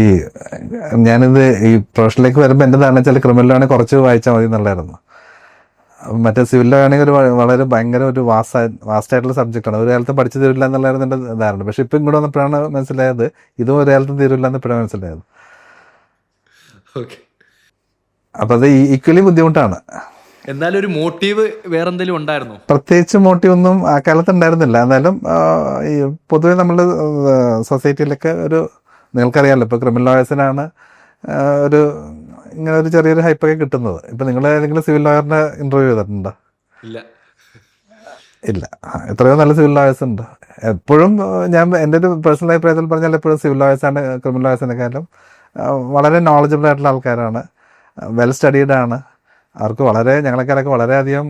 ഞാനിത് ഈ പ്രൊഫഷനിലേക്ക് വരുമ്പോൾ എൻ്റെ ധാരണ വെച്ചാൽ ക്രിമിനൽ ലോ ആണെങ്കിൽ കുറച്ച് വായിച്ചാൽ മതി എന്നുള്ളായിരുന്നു. മറ്റേ സിവിൽ ലോ ആണെങ്കിൽ ഒരു വളരെ ഭയങ്കര ഒരു വാസ്റ്റായിട്ടുള്ള സബ്ജക്റ്റാണ്. ഒരു കാലത്ത് പഠിച്ചു തരില്ല എന്നുള്ളതായിരുന്നു എൻ്റെ ധാരണ. പക്ഷെ ഇപ്പം ഇങ്ങോട്ട് വന്നപ്പോഴാണ് മനസ്സിലായത് ഇതും ഒരു കാലത്തും തീരില്ല എന്ന് ഇപ്പോഴാണ് മനസ്സിലായത്. ഓക്കെ. അപ്പം അത് ഈക്വലി ബുദ്ധിമുട്ടാണ്. എന്നാലും ഒരു മോട്ടീവ് വേറെ എന്തെങ്കിലും ഉണ്ടായിരുന്നോ? പ്രത്യേകിച്ച് മോട്ടീവ് ഒന്നും ആ കാലത്ത് ഉണ്ടായിരുന്നില്ല. എന്നാലും ഈ പൊതുവെ നമ്മൾ സൊസൈറ്റിയിലൊക്കെ നിങ്ങൾക്കറിയാമല്ലോ, ഇപ്പോൾ ക്രിമിനൽ ലോയേഴ്സിനാണ് ഒരു ഇങ്ങനെ ഒരു ചെറിയൊരു ഹൈപ്പൊക്കെ കിട്ടുന്നത്. ഇപ്പം നിങ്ങൾ ഏതെങ്കിലും സിവിൽ ലോയറിനെ ഇൻ്റർവ്യൂ ചെയ്തിട്ടുണ്ടോ? ഇല്ല. എത്രയോ നല്ല സിവിൽ ലോയേഴ്സ് ഉണ്ട്. എപ്പോഴും ഞാൻ എൻ്റെ ഒരു പേഴ്സണൽ അഭിപ്രായത്തിൽ പറഞ്ഞാൽ എപ്പോഴും സിവിൽ ലോയേഴ്സാണ് ക്രിമിനൽ ലോയേഴ്സിനെക്കാളും വളരെ നോളജബിൾ ആയിട്ടുള്ള ആൾക്കാരാണ്, വെൽ സ്റ്റഡീഡ് ആണ്. അവർക്ക് ഞങ്ങളെക്കാരൊക്കെ വളരെയധികം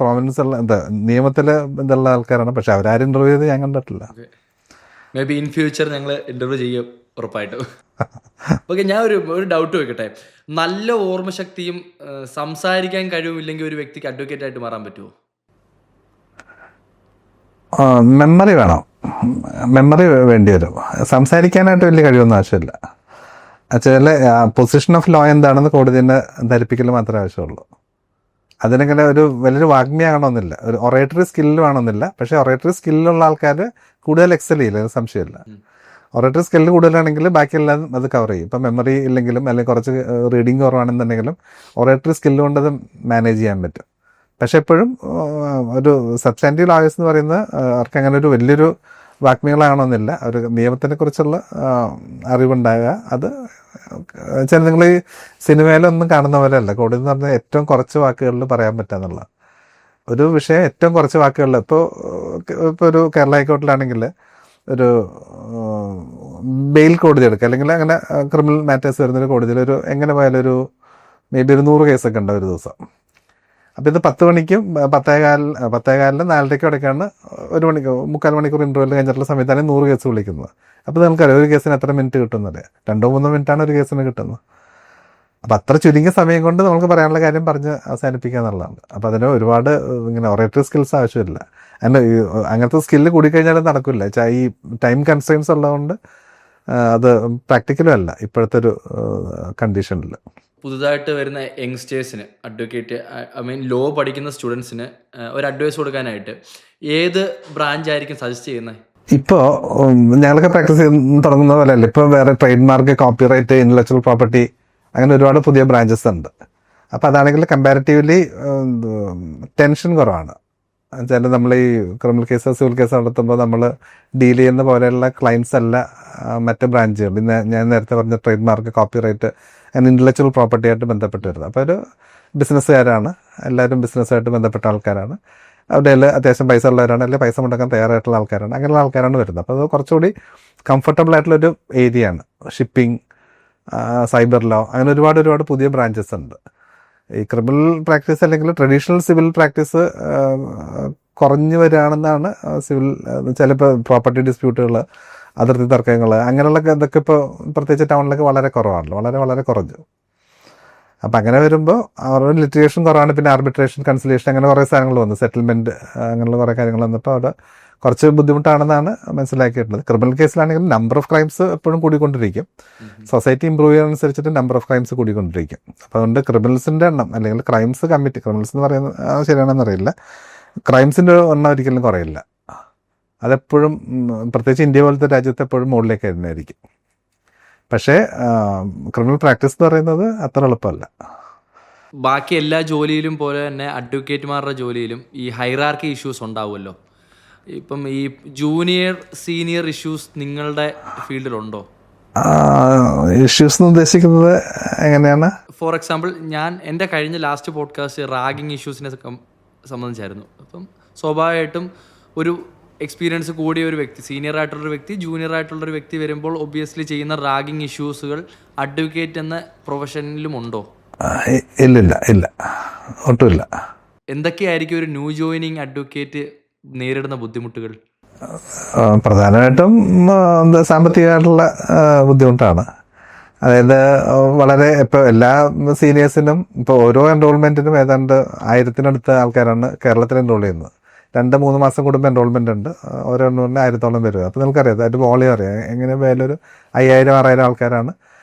പ്രോമിനൻസ് ഉള്ള നിയമത്തിൽ ഇതുള്ള ആൾക്കാരാണ്. പക്ഷെ അവരാരും ഇൻ്റർവ്യൂ ചെയ്ത് ഞാൻ കണ്ടിട്ടില്ല. മേ ബി ഇൻ ഫ്യൂച്ചർ ഞങ്ങൾ ഇൻ്റർവ്യൂ ചെയ്യും ഉറപ്പായിട്ടും. ഓക്കെ, ഞാൻ ഒരു ഡൗട്ട് വെക്കട്ടെ. നല്ല ഓർമ്മശക്തിയും സംസാരിക്കാൻ കഴിവുമില്ലെങ്കിൽ ഒരു വ്യക്തിക്ക് അഡ്വക്കേറ്റ് ആയിട്ട് മാറാൻ പറ്റുമോ? മെമ്മറി വേണം. മെമ്മറി വേണ്ടി വരും. സംസാരിക്കാനായിട്ട് വലിയ കഴിവൊന്നും ആവശ്യമില്ല. ചില പൊസിഷൻ ഓഫ് ലോ എന്താണെന്ന് കോടതിനെ ധരിപ്പിക്കൽ മാത്രമേ ആവശ്യമുള്ളൂ. അതിനങ്ങനെ വലിയൊരു വാഗ്മിയാകണമെന്നില്ല, ഒരു ഒറേറ്ററി സ്കില്ല് വേണമെന്നില്ല. പക്ഷേ ഒറേറ്ററി സ്കില്ലുള്ള ആൾക്കാർ കൂടുതൽ എക്സൽ ചെയ്യില്ല, സംശയമില്ല. ഒറേറ്ററി സ്കില്ല് കൂടുതലാണെങ്കിൽ ബാക്കിയെല്ലാം അത് കവർ ചെയ്യും. ഇപ്പം മെമ്മറി ഇല്ലെങ്കിലും അല്ലെങ്കിൽ കുറച്ച് റീഡിങ് കുറവാണെന്നുണ്ടെങ്കിലും ഒറേറ്ററി സ്കില്ല് കൊണ്ട് അത് മാനേജ് ചെയ്യാൻ പറ്റും. പക്ഷെ എപ്പോഴും ഒരു സബ്സ്റ്റാൻറ്റീവ് ലോയേഴ്സ് എന്ന് പറയുന്നത് അവർക്ക് അങ്ങനെ ഒരു വലിയൊരു വാഗ്മികളാകണമെന്നില്ല. ഒരു നിയമത്തിനെ കുറിച്ചുള്ള അറിവുണ്ടാകുക. അത് വെച്ചാൽ നിങ്ങൾ ഈ സിനിമയിലൊന്നും കാണുന്ന പോലെ അല്ല. കോടതി എന്ന് പറഞ്ഞാൽ ഏറ്റവും കുറച്ച് വാക്കുകളിൽ പറയാൻ പറ്റുക ഒരു വിഷയം ഏറ്റവും കുറച്ച് വാക്കുകളിൽ. ഇപ്പോൾ ഒരു കേരള ഹൈക്കോർട്ടിലാണെങ്കിൽ ഒരു ബെയിൽ കോടതി എടുക്കുക, അല്ലെങ്കിൽ അങ്ങനെ ക്രിമിനൽ മാറ്റേഴ്സ് വരുന്നൊരു കോടതിയിൽ എങ്ങനെ പോയാലും മേ ബി 100 കേസൊക്കെ ഉണ്ടാവും ഒരു ദിവസം. അപ്പോൾ ഇത് 10 മണിക്കും 10:15 4:00 ഇടയ്ക്കാണ് 1 മണിക്കൂർ 3/4 മണിക്കൂർ ഇൻ്റർവെൽ കഴിഞ്ഞിട്ടുള്ള സമയത്താണ് 100 കേസ് വിളിക്കുന്നത്. അപ്പോൾ നിങ്ങൾക്കറിയാം ഒരു കേസിന് എത്ര മിനിറ്റ് കിട്ടുന്നത്? 2-3 മിനിറ്റാണ് ഒരു കേസിന് കിട്ടുന്നത്. അപ്പോൾ അത്ര ചുരുങ്ങിയ സമയം കൊണ്ട് നമുക്ക് പറയാനുള്ള കാര്യം പറഞ്ഞ് അവസാനിപ്പിക്കുക എന്നുള്ളതാണ്. അപ്പോൾ അതിന് ഒരുപാട് ഇങ്ങനെ ഒറേറ്ററി സ്കിൽസ് ആവശ്യമില്ല. അങ്ങനത്തെ സ്കില്ല് കൂടിക്കഴിഞ്ഞാലും നടക്കില്ല. ഈ ടൈം കൺസ്ട്രെയിൻസ് ഉള്ളതുകൊണ്ട് അത് പ്രാക്ടിക്കലും അല്ല ഇപ്പോഴത്തെ ഒരു കണ്ടീഷനിൽ. പുതുതായിട്ട് വരുന്ന യങ്സ്റ്റേഴ്സിന് അഡ്വക്കേറ്റ് ലോ പഠിക്കുന്ന സ്റ്റുഡൻസിന് ഒരു അഡ്വൈസ് കൊടുക്കാനായിട്ട് ഏത് ബ്രാഞ്ച് ആയിരിക്കും സജസ്റ്റ് ചെയ്യുന്നത്? ഇപ്പോൾ ഞങ്ങളൊക്കെ പ്രാക്ടീസ് ചെയ്ത് തുടങ്ങുന്ന പോലെ അല്ല. ഇപ്പോൾ വേറെ trade mark, copyright, intellectual property അങ്ങനെ ഒരുപാട് പുതിയ ബ്രാഞ്ചസ് ഉണ്ട്. അപ്പോൾ അതാണെങ്കിൽ കമ്പാരിറ്റീവ്ലി ടെൻഷൻ കുറവാണ്. വെച്ചാൽ നമ്മൾ ഈ ക്രിമിനൽ കേസ്, സിവിൽ കേസ് നടത്തുമ്പോൾ നമ്മൾ ഡീൽ ചെയ്യുന്ന പോലെയുള്ള ക്ലയൻസ് അല്ല മറ്റ് ബ്രാഞ്ചുകൾ. ഞാൻ നേരത്തെ പറഞ്ഞ trade mark, copyright and intellectual property ആയിട്ട് ബന്ധപ്പെട്ട് വരുന്നത്. അപ്പോൾ ഒരു ബിസിനസ്സുകാരാണ്, എല്ലാവരും ബിസിനസ്സായിട്ട് ബന്ധപ്പെട്ട ആൾക്കാരാണ്. അവിടെ അത്യാവശ്യം പൈസ ഉള്ളവരാണ്, അല്ലെങ്കിൽ പൈസ മുടക്കാൻ തയ്യാറായിട്ടുള്ള ആൾക്കാരാണ്. അങ്ങനെയുള്ള ആൾക്കാരാണ് വരുന്നത്. അപ്പോൾ അത് കുറച്ചുകൂടി കംഫർട്ടബിൾ ആയിട്ടുള്ളൊരു ഏരിയയാണ്. ഷിപ്പിംഗ്, സൈബർ ലോ, അങ്ങനെ ഒരുപാട് പുതിയ ബ്രാഞ്ചസ് ഉണ്ട്. ഈ ക്രിമിനൽ പ്രാക്ടീസ് അല്ലെങ്കിൽ ട്രഡീഷണൽ സിവിൽ പ്രാക്ടീസ് കുറഞ്ഞു വരികയാണെന്നാണ് സിവിൽ. ചിലപ്പോൾ പ്രോപ്പർട്ടി ഡിസ്പ്യൂട്ടുകൾ, അതിർത്തി തർക്കങ്ങൾ, അങ്ങനെയുള്ള ഇതൊക്കെ ഇപ്പോൾ പ്രത്യേകിച്ച് ടൗണിലൊക്കെ വളരെ കുറവാണല്ലോ, വളരെ കുറഞ്ഞു. അപ്പം അങ്ങനെ വരുമ്പോൾ അവരുടെ ലിറ്റിഗേഷൻ കുറവാണ്. പിന്നെ ആർബിട്രേഷൻ, കൺസിലേഷൻ, അങ്ങനെ കുറേ സാധനങ്ങൾ വന്നു, സെറ്റിൽമെൻറ്റ്, അങ്ങനെയുള്ള കുറേ കാര്യങ്ങൾ വന്നപ്പോൾ അവിടെ കുറച്ച് ബുദ്ധിമുട്ടാണെന്നാണ് മനസ്സിലാക്കിയിട്ടുള്ളത്. ക്രിമിനൽ കേസിലാണെങ്കിൽ നമ്പർ ഓഫ് ക്രൈംസ് എപ്പോഴും കൂടിക്കൊണ്ടിരിക്കും. സൊസൈറ്റി ഇമ്പ്രൂവ് ചെയ്യുന്നതനുസരിച്ചിട്ട് നമ്പർ ഓഫ് ക്രൈംസ് കൂടിക്കൊണ്ടിരിക്കും. അപ്പോൾ അതുകൊണ്ട് ക്രിമിനൽസിൻ്റെ എണ്ണം, അല്ലെങ്കിൽ ക്രൈംസ് കമ്മിറ്റ്, ക്രിമിനൽസ് എന്ന് പറയുന്നത് ശരിയാണെന്നറിയില്ല, ക്രൈംസിൻ്റെ എണ്ണം ഒരിക്കലും കുറയില്ല. അതെപ്പോഴും, പ്രത്യേകിച്ച് ഇന്ത്യ പോലത്തെ രാജ്യത്ത് എപ്പോഴും മുകളിലേക്ക് തന്നെയായിരിക്കും. പക്ഷേ ക്രിമിനൽ പ്രാക്ടീസ് എന്ന് പറയുന്നത് അത്ര എളുപ്പമല്ല. ബാക്കി എല്ലാ ജോലിയിലും പോലെ തന്നെ അഡ്വക്കേറ്റുമാരുടെ ജോലിയിലും ഈ ഹൈറാർക്കി ഇഷ്യൂസ് ഉണ്ടാവുമല്ലോ. ഇപ്പം ഈ ജൂനിയർ സീനിയർ ഇഷ്യൂസ് നിങ്ങളുടെ ഫീൽഡിലുണ്ടോ? ഇഷ്യൂസ് എന്ന് ഉദ്ദേശിക്കുന്നത് എങ്ങനെയാണ്? ഫോർ എക്സാമ്പിൾ, ഞാൻ എൻ്റെ കഴിഞ്ഞ ലാസ്റ്റ് പോഡ്കാസ്റ്റ് റാഗിങ് ഇഷ്യൂസിനെ സംബന്ധിച്ചായിരുന്നു. അപ്പം സ്വാഭാവികമായിട്ടും ഒരു എക്സ്പീരിയൻസ് കൂടിയ ഒരു വ്യക്തി, സീനിയർ ആയിട്ടുള്ളൊരു വ്യക്തി, ജൂനിയർ ആയിട്ടുള്ളൊരു വ്യക്തി വരുമ്പോൾ ഒബ്വിയസ്ലി ചെയ്യുന്ന റാഗിങ് ഇഷ്യൂസുകൾ അഡ്വക്കേറ്റ് എന്ന പ്രൊഫഷനിലും ഉണ്ടോ? ഇല്ല, ഒട്ടുമില്ല. എന്തൊക്കെയായിരിക്കും ഒരു ന്യൂ ജോയിനിങ് അഡ്വക്കേറ്റ് നേരിടുന്ന ബുദ്ധിമുട്ടുകൾ? പ്രധാനമായിട്ടും സാമ്പത്തികമായിട്ടുള്ള ബുദ്ധിമുട്ടാണ്. അതായത് വളരെ ഇപ്പോൾ എല്ലാ സീനിയേഴ്സിനും ഇപ്പോൾ ഓരോ എൻറോൾമെൻറ്റിനും ഏതാണ്ട് 1000-നടുത്ത ആൾക്കാരാണ് കേരളത്തിൽ എൻറോൾ ചെയ്യുന്നത്. 2-3 മാസം കൂടുമ്പോൾ എൻറോൾമെൻ്റ് ഉണ്ട്. ഓരോ എൻറോൾമെൻറ്റ് 1000-ഓളം വരും. അപ്പോൾ നിങ്ങൾക്കറിയാം അതിൻ്റെ വോളിയം അറിയാം. എങ്ങനെ പോയാലും ഒരു 5000-6000 ആൾക്കാരാണ്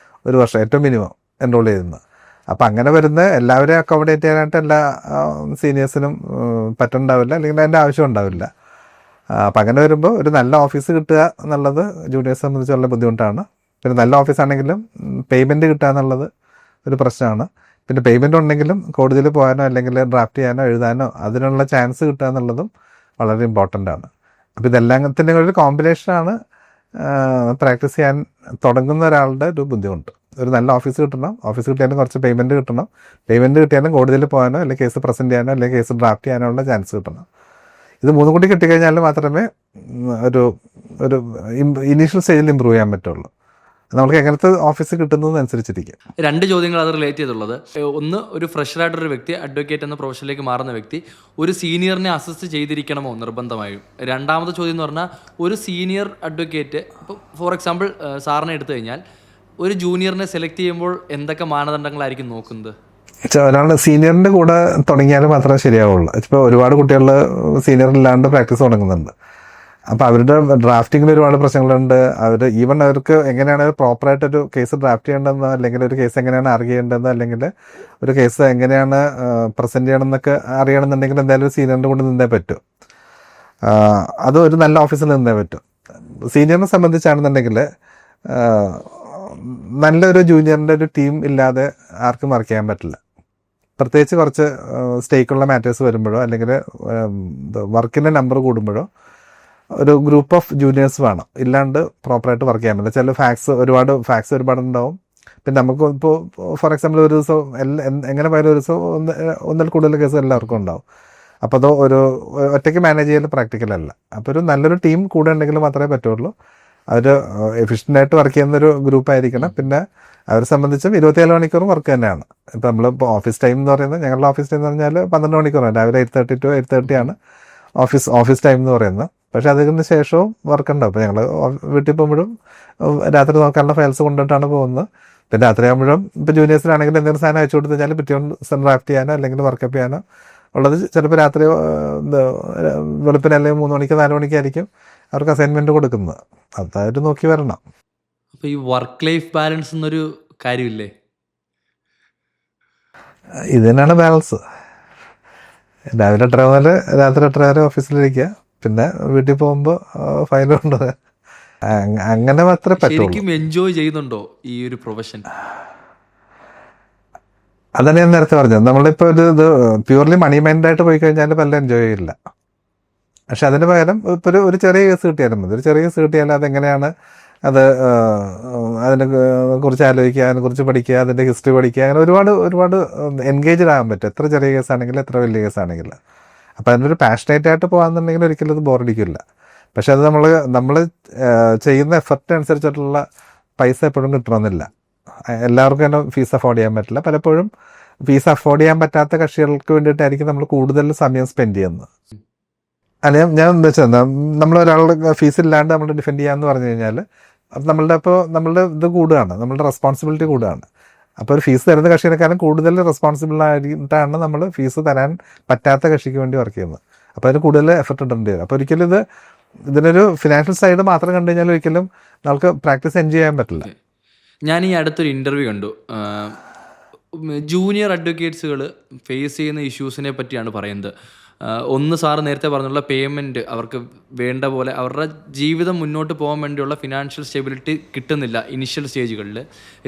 ഒരു വർഷം ഏറ്റവും മിനിമം എൻറോൾ ചെയ്യുന്നത്. അപ്പോൾ അങ്ങനെ വരുന്ന എല്ലാവരെയും അക്കോമഡേറ്റ് ചെയ്യാനായിട്ട് എല്ലാ സീനിയേഴ്സിനും പറ്റുന്നുണ്ടാവില്ല, അല്ലെങ്കിൽ അതിൻ്റെ ആവശ്യം ഉണ്ടാവില്ല. അപ്പം അങ്ങനെ വരുമ്പോൾ ഒരു നല്ല ഓഫീസ് കിട്ടുക എന്നുള്ളത് ജൂനിയേഴ്സ് സംബന്ധിച്ച് വളരെ ബുദ്ധിമുട്ടാണ്. പിന്നെ നല്ല ഓഫീസാണെങ്കിലും പേയ്മെൻറ്റ് കിട്ടുക എന്നുള്ളത് ഒരു പ്രശ്നമാണ്. പിന്നെ പേയ്മെൻറ്റ് ഉണ്ടെങ്കിലും കോടതിയിൽ പോകാനോ അല്ലെങ്കിൽ ഡ്രാഫ്റ്റ് ചെയ്യാനോ എഴുതാനോ അതിനുള്ള ചാൻസ് കിട്ടുക എന്നുള്ളതും വളരെ ഇമ്പോർട്ടൻ്റ് ആണ്. അപ്പോൾ ഇതെല്ലാത്തിൻ്റെ ഒരു കോമ്പിനേഷനാണ് പ്രാക്ടീസ് ചെയ്യാൻ തുടങ്ങുന്ന ഒരാളുടെ ഒരു ബുദ്ധിമുട്ട്. ഒരു നല്ല ഓഫീസ് കിട്ടണം, ഓഫീസ് കിട്ടിയാലും കുറച്ച് പേയ്മെൻറ്റ് കിട്ടണം, പേയ്മെൻറ്റ് കിട്ടിയാലും കോടതിയിൽ പോകാനോ അല്ലെങ്കിൽ കേസ് പ്രസൻറ്റ് ചെയ്യാനോ അല്ലെങ്കിൽ കേസ് ഡ്രാഫ്റ്റ് ചെയ്യാനോ ഉള്ള ചാൻസ് കിട്ടണം. ഇത് 3 കൂടി കിട്ടിക്കഴിഞ്ഞാൽ മാത്രമേ ഒരു ഇനീഷ്യൽ സ്റ്റേജിൽ ഇമ്പ്രൂവ് ചെയ്യാൻ പറ്റുള്ളൂ. നമുക്ക് എങ്ങനത്തെ ഓഫീസ് കിട്ടുന്നതനുസരിച്ചിരിക്കും. 2 ചോദ്യങ്ങൾ അത് റിലേറ്റ് ചെയ്തുള്ളത്. ഒന്ന്, ഒരു ഫ്രഷറായിട്ടൊരു വ്യക്തി അഡ്വക്കേറ്റ് എന്ന പ്രൊഫഷനിലേക്ക് മാറുന്ന വ്യക്തി ഒരു സീനിയറിനെ അസിസ്റ്റ് ചെയ്തിരിക്കണമോ നിർബന്ധമായും? രണ്ടാമത്തെ ചോദ്യം എന്ന് പറഞ്ഞാൽ, ഒരു സീനിയർ അഡ്വക്കേറ്റ് ഇപ്പോൾ ഫോർ എക്സാമ്പിൾ സാറിനെ എടുത്തു കഴിഞ്ഞാൽ ഒരു ജൂനിയറിനെ സെലക്ട് ചെയ്യുമ്പോൾ എന്തൊക്കെ മാനദണ്ഡങ്ങളായിരിക്കും നോക്കുന്നത്? ഒരാൾ സീനിയറിൻ്റെ കൂടെ തുടങ്ങിയാൽ മാത്രമേ ശരിയാവുള്ളൂ. ഇപ്പോൾ ഒരുപാട് കുട്ടികൾ സീനിയർ ഇല്ലാണ്ട് പ്രാക്ടീസ് തുടങ്ങുന്നുണ്ട്. അപ്പോൾ അവരുടെ ഡ്രാഫ്റ്റിങ്ങിൽ ഒരുപാട് പ്രശ്നങ്ങളുണ്ട്. അവർക്ക് എങ്ങനെയാണ് പ്രോപ്പറായിട്ടൊരു കേസ് ഡ്രാഫ്റ്റ് ചെയ്യേണ്ടതെന്നോ അല്ലെങ്കിൽ ഒരു കേസ് എങ്ങനെയാണ് ആർഗ്യ ചെയ്യേണ്ടതെന്നോ അല്ലെങ്കിൽ ഒരു കേസ് എങ്ങനെയാണ് പ്രസൻറ്റ് ചെയ്യണമെന്നൊക്കെ അറിയണമെന്നുണ്ടെങ്കിൽ എന്തായാലും ഒരു സീനിയറിൻ്റെ കൂടെ നിന്നേ പറ്റും. അത് ഒരു നല്ല ഓഫീസിൽ നിന്നേ പറ്റും. സീനിയറിനെ സംബന്ധിച്ചാണെന്നുണ്ടെങ്കിൽ നല്ലൊരു ജൂനിയറിൻ്റെ ഒരു ടീം ഇല്ലാതെ ആർക്കും വർക്ക് ചെയ്യാൻ പറ്റില്ല. പ്രത്യേകിച്ച് കുറച്ച് സ്റ്റേക്കുള്ള മാറ്റേഴ്സ് വരുമ്പോഴോ അല്ലെങ്കിൽ വർക്കിൻ്റെ നമ്പർ കൂടുമ്പോഴോ ഒരു ഗ്രൂപ്പ് ഓഫ് ജൂനിയേഴ്സ് വേണം. ഇല്ലാണ്ട് പ്രോപ്പറായിട്ട് വർക്ക് ചെയ്യാൻ പറ്റില്ല. ചില ഫാക്സ് ഒരുപാടുണ്ടാവും. പിന്നെ നമുക്ക് ഇപ്പോൾ ഫോർ എക്സാമ്പിൾ ഒരു ദിവസം എങ്ങനെ പോയാലും ഒരു ദിവസം ഒന്നിൽ കൂടുതൽ കേസ് എല്ലാവർക്കും ഉണ്ടാവും. അപ്പോൾ അത് ഒറ്റയ്ക്ക് മാനേജ് ചെയ്യൽ പ്രാക്ടിക്കലല്ല. അപ്പോൾ ഒരു നല്ലൊരു ടീം കൂടെ ഉണ്ടെങ്കിൽ മാത്രമേ പറ്റുള്ളൂ. അവർ എഫിഷ്യൻ്റായിട്ട് വർക്ക് ചെയ്യുന്നൊരു ഗ്രൂപ്പായിരിക്കണം. പിന്നെ അവരെ സംബന്ധിച്ചും 24 മണിക്കൂറും വർക്ക് തന്നെയാണ്. ഇപ്പോൾ നമ്മളിപ്പോൾ ഓഫീസ് ടൈം എന്ന് പറയുന്നത്, ഞങ്ങളുടെ ഓഫീസ് ടൈം എന്ന് പറഞ്ഞാൽ 12 മണിക്കൂറാണ്. രാവിലെ 8:30 to 8:30 ആണ് ഓഫീസ് ടൈം എന്ന് പറയുന്നത്. പക്ഷേ അതിന് ശേഷവും വർക്ക് ഉണ്ടാവും. ഇപ്പോൾ ഞങ്ങൾ വീട്ടിൽ പോകുമ്പോഴും രാത്രി നോക്കാനുള്ള ഫയൽസ് കൊണ്ടിട്ടാണ് പോകുന്നത്. പിന്നെ രാത്രി ആകുമ്പോഴും ഇപ്പോൾ ജൂനിയേഴ്സിനാണെങ്കിൽ എന്തെങ്കിലും സാധനം അയച്ചു കൊടുത്തു കഴിഞ്ഞാൽ പിറ്റേ ഡ്രാഫ്റ്റ് ചെയ്യാനോ അല്ലെങ്കിൽ വർക്കപ്പ് ചെയ്യാനോ ഉള്ളത് ചിലപ്പോൾ രാത്രി വെളുപ്പിന് അല്ലെങ്കിൽ 3 മണിക്ക് 4 മണിക്കായിരിക്കും അവർക്ക് അസൈൻമെൻറ്റ് കൊടുക്കുന്നത്. അതായത് നോക്കി വരണം. അപ്പോൾ ഈ വർക്ക് ലൈഫ് ബാലൻസ് എന്നൊരു കാര്യമില്ലേ? ഇത് തന്നെയാണ് ബാലൻസ്. രാവിലെ 8 മുതൽ രാത്രി 8 വരെ ഓഫീസിലിരിക്കുക, പിന്നെ വീട്ടിൽ പോകുമ്പോൾ ഫയൽ കൊണ്ടുപോകുക. അങ്ങനെ മാത്രമേ പറ്റുള്ളൂ. ശരിക്കും എൻജോയ് ചെയ്യുന്നുണ്ടോ ഈ ഒരു പ്രൊഫഷൻ? അതാണ് ഞാൻ നേരത്തെ പറഞ്ഞത്. നമ്മളിപ്പോൾ ഇത് പ്യൂർലി മണി മൈൻഡായിട്ട് പോയി കഴിഞ്ഞാൽ പല എൻജോയ് ചെയ്യില്ല. പക്ഷെ അതിന് പകരം ഇപ്പോൾ ഒരു ചെറിയ കേസ് കിട്ടിയാലും മതി. ഒരു ചെറിയ കേസ് കിട്ടിയാൽ അതെങ്ങനെയാണ് അതിനെ കുറിച്ച് ആലോചിക്കുക, അതിനെക്കുറിച്ച് പഠിക്കുക, അതിൻ്റെ ഹിസ്റ്ററി പഠിക്കുക, അങ്ങനെ ഒരുപാട് എൻഗേജ്ഡ് ആകാൻ പറ്റും. എത്ര ചെറിയ കേസാണെങ്കിലും എത്ര വലിയ കേസാണെങ്കിലും. അപ്പോൾ അതിനൊരു പാഷനേറ്റ് ആയിട്ട് പോകാമെന്നുണ്ടെങ്കിൽ ഒരിക്കലും അത് ബോറടിക്കില്ല. പക്ഷെ അത് നമ്മൾ ചെയ്യുന്ന എഫർട്ട് അനുസരിച്ചിട്ടുള്ള പൈസ എപ്പോഴും കിട്ടണമെന്നില്ല. എല്ലാവർക്കും തന്നെ ഫീസ് അഫോർഡ് ചെയ്യാൻ പറ്റില്ല. പലപ്പോഴും ഫീസ് അഫോർഡ് ചെയ്യാൻ പറ്റാത്ത കക്ഷികൾക്ക് വേണ്ടിയിട്ടായിരിക്കും നമ്മൾ കൂടുതൽ സമയം സ്പെൻഡ് ചെയ്യുന്നത്. അല്ല, ഞാൻ എന്താ വെച്ചാൽ നമ്മളൊരാളുടെ ഫീസ് ഇല്ലാണ്ട് നമ്മൾ ഡിഫെൻഡ് ചെയ്യാമെന്ന് പറഞ്ഞു കഴിഞ്ഞാൽ അത് നമ്മളുടെ ഇത് കൂടുകയാണ്, നമ്മളുടെ റെസ്പോൺസിബിലിറ്റി കൂടുകയാണ്. അപ്പോൾ ഒരു ഫീസ് തരുന്ന കക്ഷിയെക്കാളും കൂടുതൽ റെസ്പോൺസിബിൾ ആയിട്ടാണ് നമ്മൾ ഫീസ് തരാൻ പറ്റാത്ത കക്ഷിക്ക് വേണ്ടി വർക്ക് ചെയ്യുന്നത്. അപ്പോൾ അതിന് കൂടുതൽ എഫർട്ട് ഇടേണ്ടി വരും. അപ്പോൾ ഒരിക്കലും ഇതിനൊരു ഫിനാൻഷ്യൽ സൈഡ് മാത്രം കണ്ടു കഴിഞ്ഞാൽ ഒരിക്കലും നമുക്ക് പ്രാക്ടീസ് എൻജോയ് ചെയ്യാൻ പറ്റില്ല. ഞാൻ ഈ അടുത്തൊരു ഇൻ്റർവ്യൂ കണ്ടു. ജൂനിയർ അഡ്വക്കേറ്റ്സുകൾ ഫേസ് ചെയ്യുന്ന ഇഷ്യൂസിനെ പറ്റിയാണ് പറയുന്നത്. ഒന്ന്, സാറ് നേരത്തെ പറഞ്ഞുള്ള പേയ്മെൻറ്റ് അവർക്ക് വേണ്ട പോലെ അവരുടെ ജീവിതം മുന്നോട്ട് പോകാൻ വേണ്ടിയുള്ള ഫിനാൻഷ്യൽ സ്റ്റെബിലിറ്റി കിട്ടുന്നില്ല ഇനിഷ്യൽ സ്റ്റേജുകളിൽ.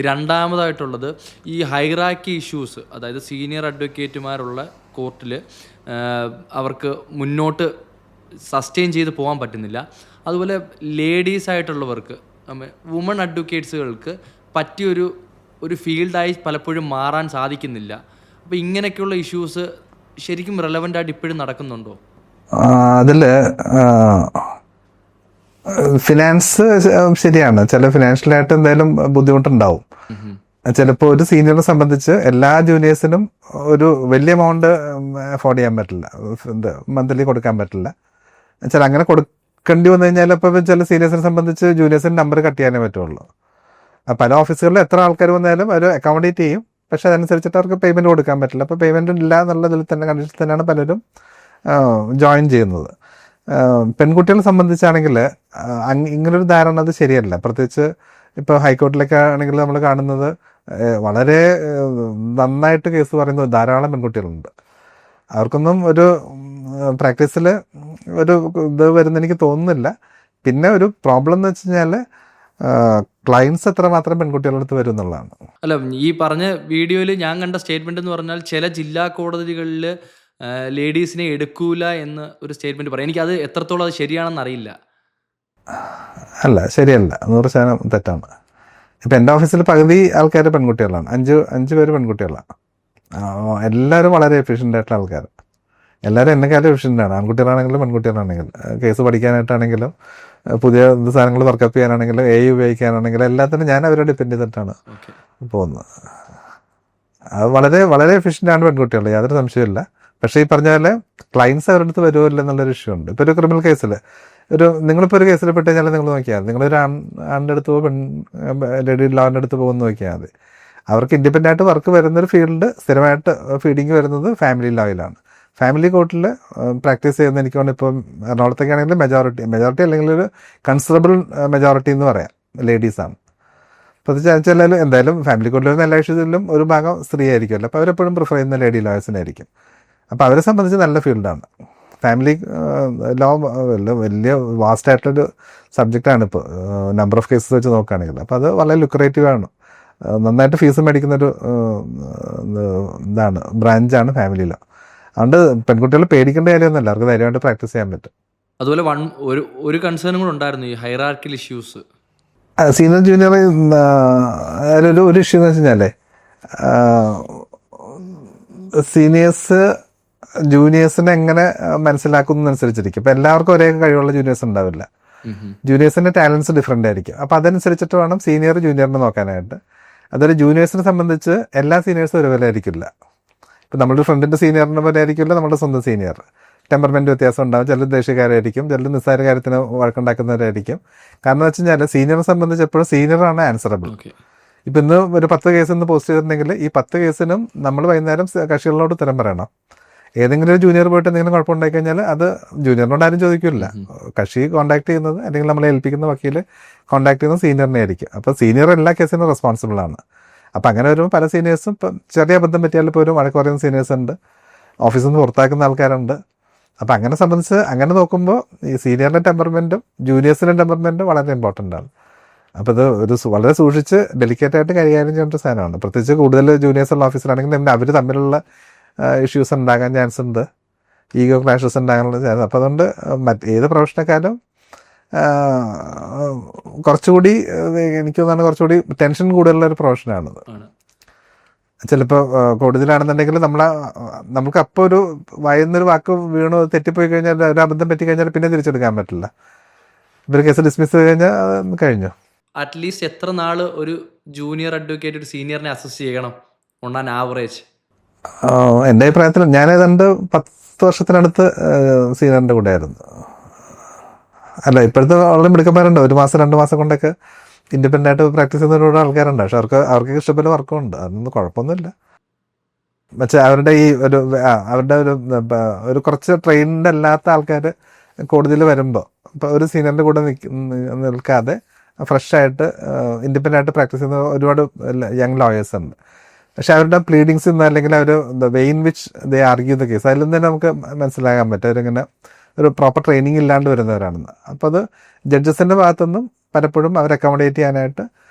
രണ്ടാമതായിട്ടുള്ളത് ഈ ഹൈറാക്കി ഇഷ്യൂസ്, അതായത് സീനിയർ അഡ്വക്കേറ്റുമാരുള്ള കോർട്ടിൽ അവർക്ക് മുന്നോട്ട് സസ്റ്റെയിൻ ചെയ്ത് പോകാൻ പറ്റുന്നില്ല. അതുപോലെ ലേഡീസായിട്ടുള്ളവർക്ക്, വുമൺ അഡ്വക്കേറ്റ്സുകൾക്ക് പറ്റിയൊരു ഫീൽഡായി പലപ്പോഴും മാറാൻ സാധിക്കുന്നില്ല. അപ്പോൾ ഇങ്ങനെയൊക്കെയുള്ള ഇഷ്യൂസ് ശരിക്കും റെലവൻ്റ് ആയിട്ട് ഇപ്പോഴും നടക്കുന്നുണ്ടോ? അതിൽ ഫിനാൻസ് ശരിയാണ്. ചില ഫിനാൻഷ്യലായിട്ട് എന്തായാലും ബുദ്ധിമുട്ടുണ്ടാവും. ചിലപ്പോൾ ഒരു സീനിയറിനെ സംബന്ധിച്ച് എല്ലാ ജൂനിയേഴ്സിനും ഒരു വലിയ എമൗണ്ട് അഫോർഡ് ചെയ്യാൻ പറ്റില്ല, മന്ത്ലി കൊടുക്കാൻ പറ്റില്ല. അങ്ങനെ കൊടുക്കേണ്ടി വന്നു കഴിഞ്ഞാൽ ഇപ്പോൾ ചില സീനിയേഴ്സിനെ സംബന്ധിച്ച് ജൂനിയേഴ്സിന് നമ്പർ കട്ട് ചെയ്യാനേ പറ്റുള്ളൂ. പല ഓഫീസുകളിൽ എത്ര ആൾക്കാർ വന്നാലും അവർ അക്കോമഡേറ്റ് ചെയ്യും, പക്ഷെ അതനുസരിച്ചിട്ട് അവർക്ക് പേയ്മെൻറ്റ് കൊടുക്കാൻ പറ്റില്ല. അപ്പോൾ പേയ്മെൻറ്റ് ഇല്ല എന്നുള്ളതിൽ തന്നെ കണ്ടീഷൻ തന്നെയാണ് പലരും ജോയിൻ ചെയ്യുന്നത്. പെൺകുട്ടികളെ സംബന്ധിച്ചാണെങ്കിൽ ഇങ്ങനൊരു ധാരണ അത് ശരിയല്ല. പ്രത്യേകിച്ച് ഇപ്പോൾ ഹൈക്കോർട്ടിലൊക്കെ ആണെങ്കിൽ നമ്മൾ കാണുന്നത് വളരെ നന്നായിട്ട് കേസ് പറയുന്ന ധാരാളം പെൺകുട്ടികളുണ്ട്. അവർക്കൊന്നും ഒരു പ്രാക്ടീസിൽ ഒരു ഇത് വരുന്ന എനിക്ക് തോന്നുന്നില്ല. പിന്നെ ഒരു പ്രോബ്ലം എന്ന് വെച്ച് കഴിഞ്ഞാൽ ക്ലയൻസ് എത്രമാത്രം പെൺകുട്ടികളുടെ അടുത്ത് വരും എന്നുള്ളതാണ്. അല്ല, ഈ പറഞ്ഞ വീഡിയോയിൽ ഞാൻ കണ്ട സ്റ്റേറ്റ്മെന്റ് എന്ന് പറഞ്ഞാൽ ചില ജില്ലാ കോടതികളിൽ ലേഡീസിനെ എടുക്കൂല എന്ന് ഒരു സ്റ്റേറ്റ്മെന്റ് പറയാം. എനിക്കത് എത്രത്തോളം അത് ശരിയാണെന്ന് അറിയില്ല. അല്ല, ശരിയല്ല, 100% തെറ്റാണ്. ഇപ്പം എൻ്റെ ഓഫീസിൽ പകുതി ആൾക്കാർ പെൺകുട്ടികളാണ്, അഞ്ച് പേര് പെൺകുട്ടികളാണ്. എല്ലാവരും വളരെ എഫിഷ്യൻ്റ് ആയിട്ടുള്ള ആൾക്കാർ, എല്ലാവരും എന്നെക്കാളും എഫിഷ്യൻ്റാണ്. ആൺകുട്ടികളാണെങ്കിലും പെൺകുട്ടികളാണെങ്കിലും, കേസ് പഠിക്കാനായിട്ടാണെങ്കിലും, പുതിയ സാധനങ്ങൾ വർക്കപ്പ് ചെയ്യാനാണെങ്കിലും, AI ഉപയോഗിക്കാനാണെങ്കിലും എല്ലാത്തിനും ഞാൻ അവരെ ഡിപ്പെൻഡ് ചെയ്തിട്ടാണ് പോകുന്നത്. അത് വളരെ വളരെ എഫിഷ്യൻ്റാണ് പെൺകുട്ടികൾ, യാതൊരു സംശയമില്ല. പക്ഷേ ഈ പറഞ്ഞ പോലെ ക്ലയൻസ് അവരുടെ അടുത്ത് വരുമോ ഇല്ല എന്നുള്ളൊരു ഇഷ്യൂ ഉണ്ട്. ഇപ്പോൾ ഒരു ക്രിമിനൽ കേസിൽ നിങ്ങളിപ്പോൾ ഒരു കേസിൽ പെട്ട് കഴിഞ്ഞാൽ നിങ്ങൾ നോക്കിയാൽ മതി, നിങ്ങളൊരു ആണിൻ്റെ അടുത്ത് പോകും, ലേഡി ലോൻ്റെ അടുത്ത് പോകുമെന്ന് നോക്കിയാൽ മതി. അവർക്ക് ഇൻഡിപെൻഡൻ്റ് ആയിട്ട് വർക്ക് വരുന്നൊരു ഫീൽഡ് സ്ഥിരമായിട്ട് ഫീഡിങ് വരുന്നത് ഫാമിലി ലോയിലാണ്. ഫാമിലി കോർട്ടിൽ പ്രാക്ടീസ് ചെയ്യുന്ന എനിക്ക് തോന്നുന്നു ഇപ്പം എറണാകുളത്തൊക്കെ ആണെങ്കിൽ മെജോറിറ്റി അല്ലെങ്കിൽ ഒരു കൺസിഡറബിൾ മെജോറിറ്റി എന്ന് പറയാം ലേഡീസാണ്. അപ്പോൾ വെച്ചാൽ എന്തായാലും ഫാമിലി കോർട്ടിൽ വരുന്ന എല്ലാ ഇഷ്യൂസിലും ഒരു ഭാഗം സ്ത്രീ ആയിരിക്കുമല്ലോ. അപ്പോൾ അവരെപ്പോഴും പ്രിഫർ ചെയ്യുന്ന ലേഡി ലോയേഴ്സിനായിരിക്കും. അപ്പോൾ അവരെ സംബന്ധിച്ച് നല്ല ഫീൽഡാണ് ഫാമിലി ലോ. വലിയ വാസ്റ്റ് ആയിട്ടൊരു സബ്ജക്റ്റാണ് ഇപ്പോൾ നമ്പർ ഓഫ് കേസസ് വെച്ച് നോക്കുകയാണെങ്കിൽ. അപ്പോൾ അത് വളരെ ലുക്രേറ്റീവാണ്, നന്നായിട്ട് ഫീസ് മേടിക്കുന്നൊരു ഇതാണ്, ബ്രാഞ്ചാണ് ഫാമിലി ലോ. അതുകൊണ്ട് പെൺകുട്ടികൾ പേടിക്കേണ്ട കാര്യമൊന്നുമല്ല, അവർക്ക് ധൈര്യമായിട്ട് പ്രാക്ടീസ് ചെയ്യാൻ പറ്റും. അതുപോലെ ഒരു കൺസേണും കൂടെ ഉണ്ടായിരുന്നു, ഈ ഹൈറാർക്കിൽ ഇഷ്യൂസ്. സീനിയർ ജൂനിയർ ഒരു ഇഷ്യൂ എന്ന് വെച്ച് കഴിഞ്ഞാൽ സീനിയേഴ്സ് ജൂനിയേഴ്സിനെ എങ്ങനെ മനസ്സിലാക്കുന്നതനുസരിച്ചിരിക്കും. ഇപ്പം എല്ലാവർക്കും ഒരേ കഴിവുള്ള ജൂനിയേഴ്സ് ഉണ്ടാവില്ല, ജൂനിയേഴ്സിൻ്റെ ടാലൻസ് ഡിഫറെൻ്റ് ആയിരിക്കും. അപ്പോൾ അതനുസരിച്ചിട്ട് വേണം സീനിയർ ജൂനിയറിനെ നോക്കാനായിട്ട്. അതൊരു ജൂനിയേഴ്സിനെ സംബന്ധിച്ച് എല്ലാ സീനിയേഴ്സും ഒരുപോലെ ആയിരിക്കില്ല. ഇപ്പം നമ്മുടെ ഫ്രണ്ടിൻ്റെ സീനിയറിനെ പോലെ ആയിരിക്കില്ല നമ്മുടെ സ്വന്തം സീനിയർ. ടെമ്പർമെൻറ്റ് വ്യത്യാസം ഉണ്ടാവും. ചിലർ ദേഷ്യക്കാരായിരിക്കും, ചിലർ നിസ്സാര കാര്യത്തിന് വഴക്കുണ്ടാക്കുന്നവരായിരിക്കും. കാരണം എന്ന് വെച്ച് കഴിഞ്ഞാൽ സീനിയറിനെ സംബന്ധിച്ച് എപ്പോഴും സീനിയറാണ് ആൻസറബിൾ. ഇപ്പം ഇന്ന് ഒരു 10 കേസ് ഇന്ന് പോസ്റ്റ് ചെയ്തിട്ടുണ്ടെങ്കിൽ ഈ 10 കേസിനും നമ്മൾ വൈകുന്നേരം കക്ഷികളോട് ഉത്തരം പറയണം. ഏതെങ്കിലും ഒരു ജൂനിയർ പോയിട്ട് എന്തെങ്കിലും കുഴപ്പമുണ്ടായി കഴിഞ്ഞാൽ അത് ജൂനിയറിനോട് ആരും ചോദിക്കില്ല. കക്ഷി കോൺടാക്ട് ചെയ്യുന്നത് അല്ലെങ്കിൽ നമ്മളെ ഏൽപ്പിക്കുന്ന വക്കീൽ കോൺടാക്ട് ചെയ്യുന്നത് സീനിയറിനെ ആയിരിക്കും. അപ്പോൾ സീനിയർ എല്ലാ കേസിനും റെസ്പോൺസിബിൾ ആണ്. അപ്പോൾ അങ്ങനെ വരുമ്പോൾ പല സീനിയേഴ്സും ഇപ്പം ചെറിയ അബദ്ധം പറ്റിയാൽ ഇപ്പോൾ ഒരു വഴക്ക് പറയുന്ന സീനിയേഴ്സ് ഉണ്ട്, ഓഫീസിൽ നിന്ന് പുറത്താക്കുന്ന ആൾക്കാരുണ്ട്. അപ്പോൾ അങ്ങനെ സംബന്ധിച്ച് അങ്ങനെ നോക്കുമ്പോൾ ഈ സീനിയറിൻ്റെ ടെമ്പർമെൻറ്റും ജൂനിയേഴ്സിൻ്റെ ടെമ്പർമെൻറ്റും വളരെ ഇമ്പോർട്ടൻ്റ് ആണ്. അപ്പോൾ ഇത് വളരെ സൂക്ഷിച്ച് ഡെലിക്കേറ്റായിട്ട് കൈകാര്യം ചെയ്യേണ്ട സാധനമാണ്. പ്രത്യേകിച്ച് കൂടുതൽ ജൂനിയേഴ്സുള്ള ഓഫീസിലാണെങ്കിൽ അവർ തമ്മിലുള്ള ഇഷ്യൂസ് ഉണ്ടാകാൻ ചാൻസ് ഉണ്ട്, ഈഗോ ക്ലാഷസ് ഉണ്ടാകാനുള്ള ചാൻസ്. അപ്പോൾ അതുകൊണ്ട് ഏത് പ്രൊഫഷണക്കാരും കുറച്ചുകൂടി എനിക്ക് തോന്നുന്നു കുറച്ചുകൂടി ടെൻഷൻ കൂടുതലുള്ള ഒരു പ്രൊഫഷനാണിത്. ചിലപ്പോൾ കോടതിയിലാണെന്നുണ്ടെങ്കിൽ നമുക്ക് അപ്പോൾ ഒരു വായുന്നൊരു വാക്ക് വീണു തെറ്റിപ്പോയി കഴിഞ്ഞാൽ ഒരു അബദ്ധം പറ്റിക്കഴിഞ്ഞാൽ പിന്നെ തിരിച്ചെടുക്കാൻ പറ്റില്ല. ഇവർ കേസ് ഡിസ്മിസ് ചെയ്ത് കഴിഞ്ഞാൽ കഴിഞ്ഞു. അറ്റ്ലീസ്റ്റ് എത്ര നാൾ ഒരു ജൂനിയർ അഡ്വക്കേറ്റ് ഒരു സീനിയറിനെ അസസ് ചെയ്യണം ഓൺ ആൻ ആവറേജ്? എൻ്റെ അഭിപ്രായത്തിൽ ഞാൻ ഏതാണ്ട് 10 വർഷത്തിനടുത്ത് സീനിയറിൻ്റെ കൂടെ ആയിരുന്നു. അല്ല, ഇപ്പോഴത്തെ വളരെ മിടുക്കന്മാരുണ്ട്, 1 മാസം 2 മാസം കൊണ്ടൊക്കെ ഇൻഡിപെൻഡൻ്റ് ആയിട്ട് പ്രാക്ടീസ് ചെയ്യുന്നവരോട് ആൾക്കാരുണ്ട്. പക്ഷെ അവർക്ക് ഇഷ്ടപ്പെട്ട വർക്കും ഉണ്ട്, അതൊന്നും കുഴപ്പമൊന്നുമില്ല. പക്ഷേ അവരുടെ ഈ അവരുടെ ഒരു കുറച്ച് ട്രെയിൻഡ് അല്ലാത്ത ആൾക്കാർ കോടതിയിൽ വരുമ്പോൾ ഇപ്പോൾ ഒരു സീനിയറിൻ്റെ കൂടെ നിൽക്കാതെ ഫ്രഷായിട്ട് ഇൻഡിപെൻഡൻ്റ് ആയിട്ട് പ്രാക്ടീസ് ചെയ്യുന്ന ഒരുപാട് യങ് ലോയേഴ്സ് ഉണ്ട്. പക്ഷെ അവരുടെ പ്ലീഡിങ്സ് നിന്ന് അല്ലെങ്കിൽ അവർ way in which they argue the case അതിൽ നിന്ന് തന്നെ നമുക്ക് മനസ്സിലാക്കാൻ പറ്റും അവരിങ്ങനെ ഒരു പ്രോപ്പർ ട്രെയിനിങ് ഇല്ലാണ്ട് വരുന്നവരാണെന്ന്. അപ്പോൾ അത് ജഡ്ജസിൻ്റെ ഭാഗത്തുനിന്നും പലപ്പോഴും അവർ അക്കോമഡേറ്റ് ചെയ്യാനായിട്ട്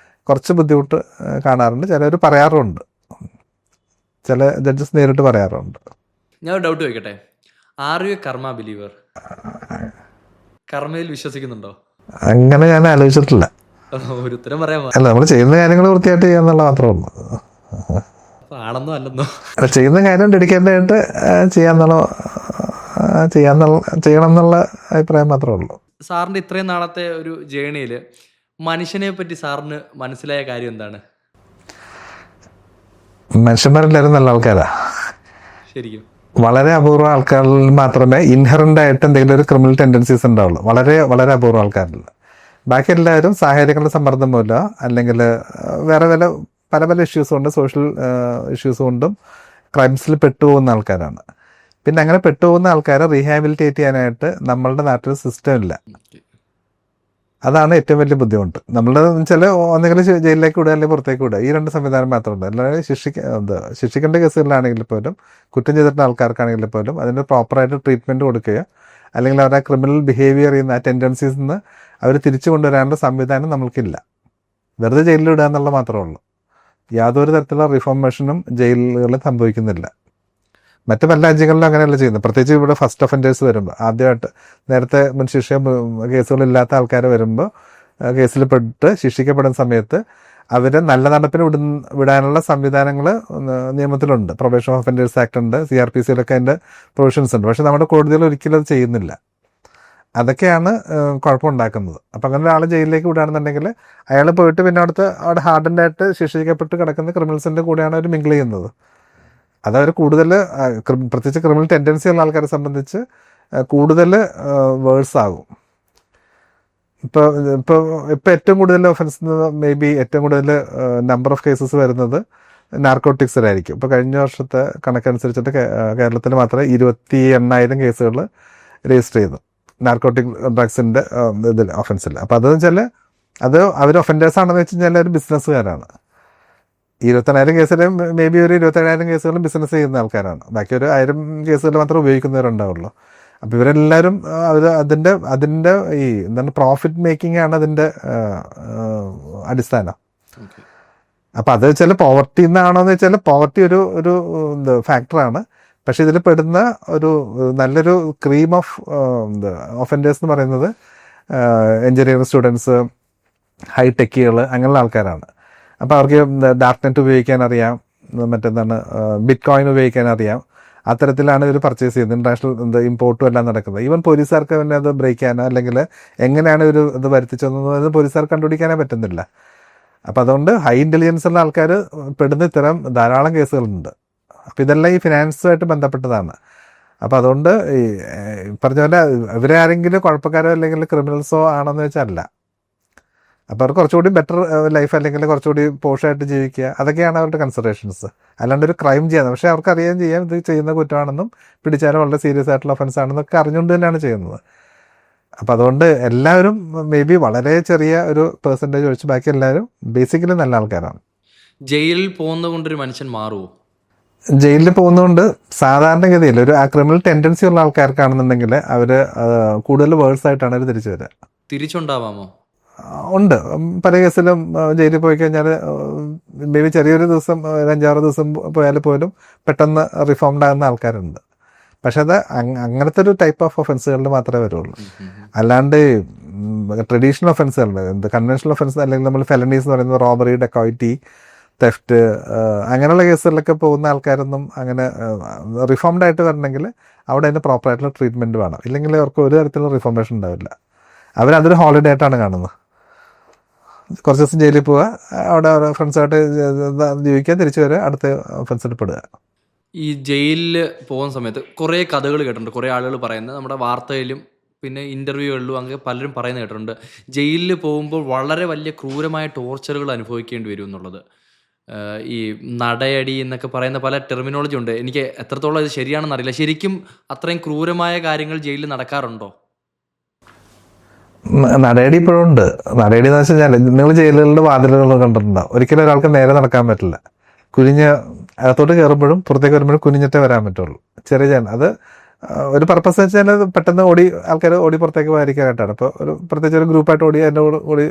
കുറച്ച് ബുദ്ധിമുട്ട് കാണാറുണ്ട്. ചിലർ പറയാറുണ്ട്, ചില ജഡ്ജസ് നേരിട്ട് പറയാറുണ്ട്. ഞാൻ ഒരു ഡൗട്ട് ചോദിക്കട്ടെ, ആർ യു എ കർമ്മ ബിലീവർ? കർമ്മയിൽ വിശ്വസിക്കുന്നുണ്ടോ? അങ്ങനെ ഞാൻ ആലോചിച്ചിട്ടില്ല. ഒരു ഉത്തരം പറയാമോ? അല്ല, നമ്മൾ ചെയ്യുന്ന കാര്യങ്ങൾ വൃത്തിയായിട്ട് ചെയ്യാന്നുള്ള മാത്രമേ ഉള്ളൂ. ആണെന്നോ അല്ലെന്നോ? ചെയ്യുന്ന കാര്യം ഡെഡിക്കേറ്റഡ് ആയിട്ട് ചെയ്യണം എന്നുള്ള അഭിപ്രായം മാത്രമേ ഉള്ളൂ. സാറിൻ്റെ ഇത്രയും നാളത്തെ ഒരു ജേണിയിൽ മനുഷ്യനെ പറ്റി സാറിന് മനസ്സിലായ കാര്യം എന്താണ്? മനുഷ്യന്മാരെല്ലാവരും നല്ല ആൾക്കാരാ. ശരിക്കും വളരെ അപൂർവ ആൾക്കാരിൽ മാത്രമേ ഇൻഹറൻ്റ് ആയിട്ട് എന്തെങ്കിലും ഒരു ക്രിമിനൽ ടെൻഡൻസീസ് ഉണ്ടാവുള്ളൂ. വളരെ വളരെ അപൂർവ ആൾക്കാരിൽ. ബാക്കി എല്ലാവരും സാഹചര്യങ്ങളുടെ സമ്മർദ്ദം മൂലമോ അല്ലെങ്കിൽ വേറെ പല പല ഇഷ്യൂസ് കൊണ്ട് സോഷ്യൽ ഇഷ്യൂസ് കൊണ്ടും ക്രൈംസിൽ പെട്ടുപോകുന്ന ആൾക്കാരാണ്. പിന്നെ അങ്ങനെ പെട്ടുപോകുന്ന ആൾക്കാരെ റീഹാബിലിറ്റേറ്റ് ചെയ്യാനായിട്ട് നമ്മളുടെ നാട്ടിൽ സിസ്റ്റം ഇല്ല. അതാണ് ഏറ്റവും വലിയ ബുദ്ധിമുട്ട്. നമ്മളുടെ ചില ഒന്നുകിൽ ജയിലിലേക്ക് വിടുക അല്ലെങ്കിൽ പുറത്തേക്ക് വിടുക, ഈ 2 സംവിധാനം മാത്രമുണ്ട്. അല്ലാതെ ശിക്ഷിക്കേണ്ട കേസുകളിലാണെങ്കിൽ പോലും, കുറ്റം ചെയ്തിട്ടുള്ള ആൾക്കാർക്കാണെങ്കിൽ പോലും അതിന് പ്രോപ്പറായിട്ട് ട്രീറ്റ്മെൻറ്റ് കൊടുക്കുക, അല്ലെങ്കിൽ അവരുടെ ക്രിമിനൽ ബിഹേവിയർ ചെയ്യുന്ന ആ ടെൻഡൻസീസിൽ നിന്ന് അവർ തിരിച്ചു കൊണ്ടുവരാനുള്ള സംവിധാനം നമ്മൾക്കില്ല. വെറുതെ ജയിലിൽ വിടുക എന്നുള്ള മാത്രമേ ഉള്ളൂ. യാതൊരു തരത്തിലുള്ള റിഫോർമേഷനും ജയിലുകളിൽ സംഭവിക്കുന്നില്ല. മറ്റു പല രാജ്യങ്ങളിലും അങ്ങനെയല്ല ചെയ്യുന്നത്. പ്രത്യേകിച്ച് ഇവിടെ ഫസ്റ്റ് ഒഫൻഡേഴ്സ് വരുമ്പോൾ, ആദ്യമായിട്ട് നേരത്തെ മുൻശിക്ഷ കേസുകളില്ലാത്ത ആൾക്കാർ വരുമ്പോൾ, കേസിൽ പെട്ട് ശിക്ഷിക്കപ്പെടുന്ന സമയത്ത് അവരെ നല്ല നടപ്പിന് വിടാനുള്ള സംവിധാനങ്ങൾ നിയമത്തിലുണ്ട്. പ്രൊബേഷൻ ഓഫ് ഒഫൻഡേഴ്സ് ആക്ട് ഉണ്ട്, CRPCയിലൊക്കെ അതിൻ്റെ പ്രൊവിഷൻസ് ഉണ്ട്. പക്ഷെ നമ്മുടെ കോടതികൾ ഒരിക്കലും അത് ചെയ്യുന്നില്ല. അതൊക്കെയാണ് കുഴപ്പമുണ്ടാക്കുന്നത്. അപ്പം അങ്ങനെ ഒരാൾ ജയിലിലേക്ക് വിടുകയാണെന്നുണ്ടെങ്കിൽ അയാൾ പോയിട്ട് പിന്നെ അവിടെ ഹാർഡൻ്റായിട്ട് ശിക്ഷിക്കപ്പെട്ട് കിടക്കുന്ന ക്രിമിനൽസിൻ്റെ കൂടെയാണ് അവർ മിങ്കിൾ ചെയ്യുന്നത്. അതവർ കൂടുതൽ, പ്രത്യേകിച്ച് ക്രിമിനൽ ടെൻഡൻസി ഉള്ള ആൾക്കാരെ സംബന്ധിച്ച് കൂടുതൽ വേഴ്സ് ആകും. ഇപ്പോൾ ഏറ്റവും കൂടുതൽ ഒഫൻസ് മേ ബി ഏറ്റവും കൂടുതൽ നമ്പർ ഓഫ് കേസസ് വരുന്നത് നാർക്കോട്ടിക്സിലായിരിക്കും. ഇപ്പോൾ കഴിഞ്ഞ വർഷത്തെ കണക്കനുസരിച്ചിട്ട് കേരളത്തിൽ മാത്രമേ 28,000 കേസുകൾ രജിസ്റ്റർ ചെയ്തു നാർക്കോട്ടിക് ഡ്രഗ്സിൻ്റെ ഇതിൽ ഒഫൻസിൽ. അപ്പോൾ അതെന്ന് വെച്ചാൽ അത് അവർ ഒഫൻഡേഴ്സ് ആണെന്ന് വെച്ച് കഴിഞ്ഞാൽ ഒരു ബിസിനസ്സുകാരാണ്. 28,000 കേസിൽ മേ ബി ഒരു 27,000 കേസുകളും ബിസിനസ് ചെയ്യുന്ന ആൾക്കാരാണ്. ബാക്കി ഒരു 1000 കേസുകൾ മാത്രമേ ഉപയോഗിക്കുന്നവരുണ്ടാവുള്ളൂ. അപ്പോൾ ഇവരെല്ലാവരും അതിൻ്റെ ഈ എന്താണ് പ്രോഫിറ്റ് മേക്കിംഗ് ആണ് അതിൻ്റെ അടിസ്ഥാനം. അപ്പം അത് വെച്ചാൽ പോവർട്ടി എന്നാണോന്ന് വെച്ചാൽ പോവർട്ടി ഒരു ഫാക്ടറാണ്. പക്ഷെ ഇതിൽ പെടുന്ന ഒരു നല്ലൊരു ക്രീം ഓഫ് ഒഫൻഡേഴ്സ് എന്ന് പറയുന്നത് എഞ്ചിനീയറിംഗ് സ്റ്റുഡൻസ്, ഹൈടെക്കുകൾ, അങ്ങനെയുള്ള ആൾക്കാരാണ്. അപ്പോൾ അവർക്ക് ഡാർക്ക് നെറ്റ് ഉപയോഗിക്കാൻ അറിയാം, മറ്റെന്താണ് ബിറ്റ് കോയിൻ ഉപയോഗിക്കാൻ അറിയാം. അത്തരത്തിലാണ് ഇവർ പർച്ചേസ് ചെയ്യുന്നത്. ഇൻ്റർനാഷണൽ ഇമ്പോർട്ടും എല്ലാം നടക്കുന്നത്. ഈവൻ പോലീസുകാർക്ക് തന്നെ അത് ബ്രേക്ക് ചെയ്യാനോ അല്ലെങ്കിൽ എങ്ങനെയാണ് ഒരു ഇത് വരുത്തിച്ചതെന്ന് പോലീസുകാർക്ക് കണ്ടുപിടിക്കാനേ പറ്റുന്നില്ല. അപ്പം അതുകൊണ്ട് ഹൈ ഇൻ്റലിജൻസ് ഉള്ള ആൾക്കാർ പെടുന്ന ഇത്തരം ധാരാളം കേസുകളുണ്ട്. അപ്പം ഇതെല്ലാം ഈ ഫിനാൻസുമായിട്ട് ബന്ധപ്പെട്ടതാണ്. അപ്പം അതുകൊണ്ട് ഈ പറഞ്ഞ പോലെ ഇവരെ ആരെങ്കിലും കുഴപ്പക്കാരോ അല്ലെങ്കിൽ ക്രിമിനൽസോ ആണെന്ന് വെച്ചാൽ അല്ല. അപ്പോൾ അവർക്ക് കുറച്ചുകൂടി ബെറ്റർ ലൈഫ് അല്ലെങ്കിൽ കുറച്ചുകൂടി പോഷായിട്ട് ജീവിക്കുക, അതൊക്കെയാണ് അവരുടെ കൺസിഡറേഷൻസ്. അല്ലാണ്ട് ഒരു ക്രൈം ചെയ്യാൻ, പക്ഷേ അവർക്ക് അറിയാൻ ചെയ്യാം ഇത് ചെയ്യുന്ന കുറ്റമാണെന്നും പിടിച്ചാലും വളരെ സീരിയസ് ആയിട്ടുള്ള ഒഫൻസ് ആണെന്നൊക്കെ അറിഞ്ഞുകൊണ്ട് തന്നെയാണ് ചെയ്യുന്നത്. അപ്പം അതുകൊണ്ട് എല്ലാവരും മേ ബി വളരെ ചെറിയ ഒരു പെർസെൻറ്റേജ് ഒഴിച്ച് ബാക്കി എല്ലാവരും ബേസിക്കലി നല്ല ആൾക്കാരാണ്. ജയിലിൽ പോകുന്നത് കൊണ്ടൊരു മനുഷ്യൻ മാറുമോ? ജയിലിൽ പോകുന്നതുകൊണ്ട് സാധാരണഗതിയിൽ ഒരു ആ ക്രിമിനൽ ടെൻഡൻസി ഉള്ള ആൾക്കാർക്കാണെന്നുണ്ടെങ്കിൽ അവർ കൂടുതൽ വേഴ്സായിട്ടാണ് അവർ തിരിച്ചു വരിക. തിരിച്ചുണ്ടാവാമോ? ഉണ്ട്. പല കേസിലും ജയിലിൽ പോയി കഴിഞ്ഞാൽ മേ ബി ചെറിയൊരു ദിവസം 5-6 ദിവസം പോയാൽ പോലും പെട്ടെന്ന് റിഫോംഡ് ആകുന്ന ആൾക്കാരുണ്ട്. പക്ഷെ അത് അങ്ങനത്തെ ഒരു ടൈപ്പ് ഓഫ് ഒഫൻസുകളിൽ മാത്രമേ വരുള്ളൂ. അല്ലാണ്ട് ട്രഡീഷണൽ ഒഫൻസുകളുണ്ട്, കൺവെൻഷണൽ ഒഫൻസ് അല്ലെങ്കിൽ നമ്മൾ ഫെലണീസ് എന്ന് പറയുന്നത് റോബറി, ഡെക്കോയിറ്റി, തെഫ്റ്റ്, അങ്ങനെയുള്ള കേസുകളിലൊക്കെ പോകുന്ന ആൾക്കാരൊന്നും അങ്ങനെ റിഫോംഡ് ആയിട്ട് വരണമെങ്കിൽ അവിടെ അതിന് പ്രോപ്പറായിട്ടുള്ള ട്രീറ്റ്മെൻറ്റ് വേണം. ഇല്ലെങ്കിൽ അവർക്ക് ഒരു തരത്തിലുള്ള റിഫോർമേഷൻ ഉണ്ടാവില്ല. അവരതൊരു ഹോളിഡേ ആയിട്ടാണ് കാണുന്നത്. കുറച്ച് ദിവസം ജയിലിൽ പോവുക, അവിടെ ഫ്രണ്ട്സായിട്ട് ജീവിക്കുക, തിരിച്ചു വരിക, അടുത്ത ഒഫൻസിൽ പെടുക. ഈ ജയിലിൽ പോകുന്ന സമയത്ത് കുറേ കഥകൾ കേട്ടിട്ടുണ്ട്, കുറേ ആളുകൾ പറയുന്നത്, നമ്മുടെ വാർത്തയിലും പിന്നെ ഇൻ്റർവ്യൂകളിലും അങ്ങനെ പലരും പറയുന്നത് കേട്ടിട്ടുണ്ട്. ജയിലിൽ പോകുമ്പോൾ വളരെ വലിയ ക്രൂരമായ ടോർച്ചറുകൾ അനുഭവിക്കേണ്ടി വരും എന്നുള്ളത്. ഈ നടയടി എന്നൊക്കെ പറയുന്ന പല ടെർമിനോളജി ഉണ്ട്. എനിക്ക് എത്രത്തോളം ഇത് ശരിയാണെന്ന് അറിയില്ല. ശരിക്കും അത്രയും ക്രൂരമായ കാര്യങ്ങൾ ജയിലിൽ നടക്കാറുണ്ടോ? നടയടി ഇപ്പോഴും ഉണ്ട്. നടയടി എന്ന് വെച്ച് കഴിഞ്ഞാൽ നിങ്ങൾ ജയിലുകളുടെ വാതിലുകൾ കണ്ടിട്ടുണ്ടാവും. ഒരിക്കലും ഒരാൾക്ക് നേരെ നടക്കാൻ പറ്റില്ല. കുനിഞ്ഞ് അകത്തോട്ട് കയറുമ്പോഴും പുറത്തേക്ക് വരുമ്പോഴും കുനിഞ്ഞിട്ടേ വരാൻ പറ്റുള്ളൂ. ചെറിയ അത് ഒരു പർപ്പസ് വെച്ചാൽ പെട്ടെന്ന് ആൾക്കാർ ഓടി പുറത്തേക്ക് പോകാതിരിക്കാനായിട്ടാണ്. ഇപ്പോൾ പ്രത്യേകിച്ച് ഒരു ഗ്രൂപ്പായിട്ട് അതിൻ്റെ ഓടി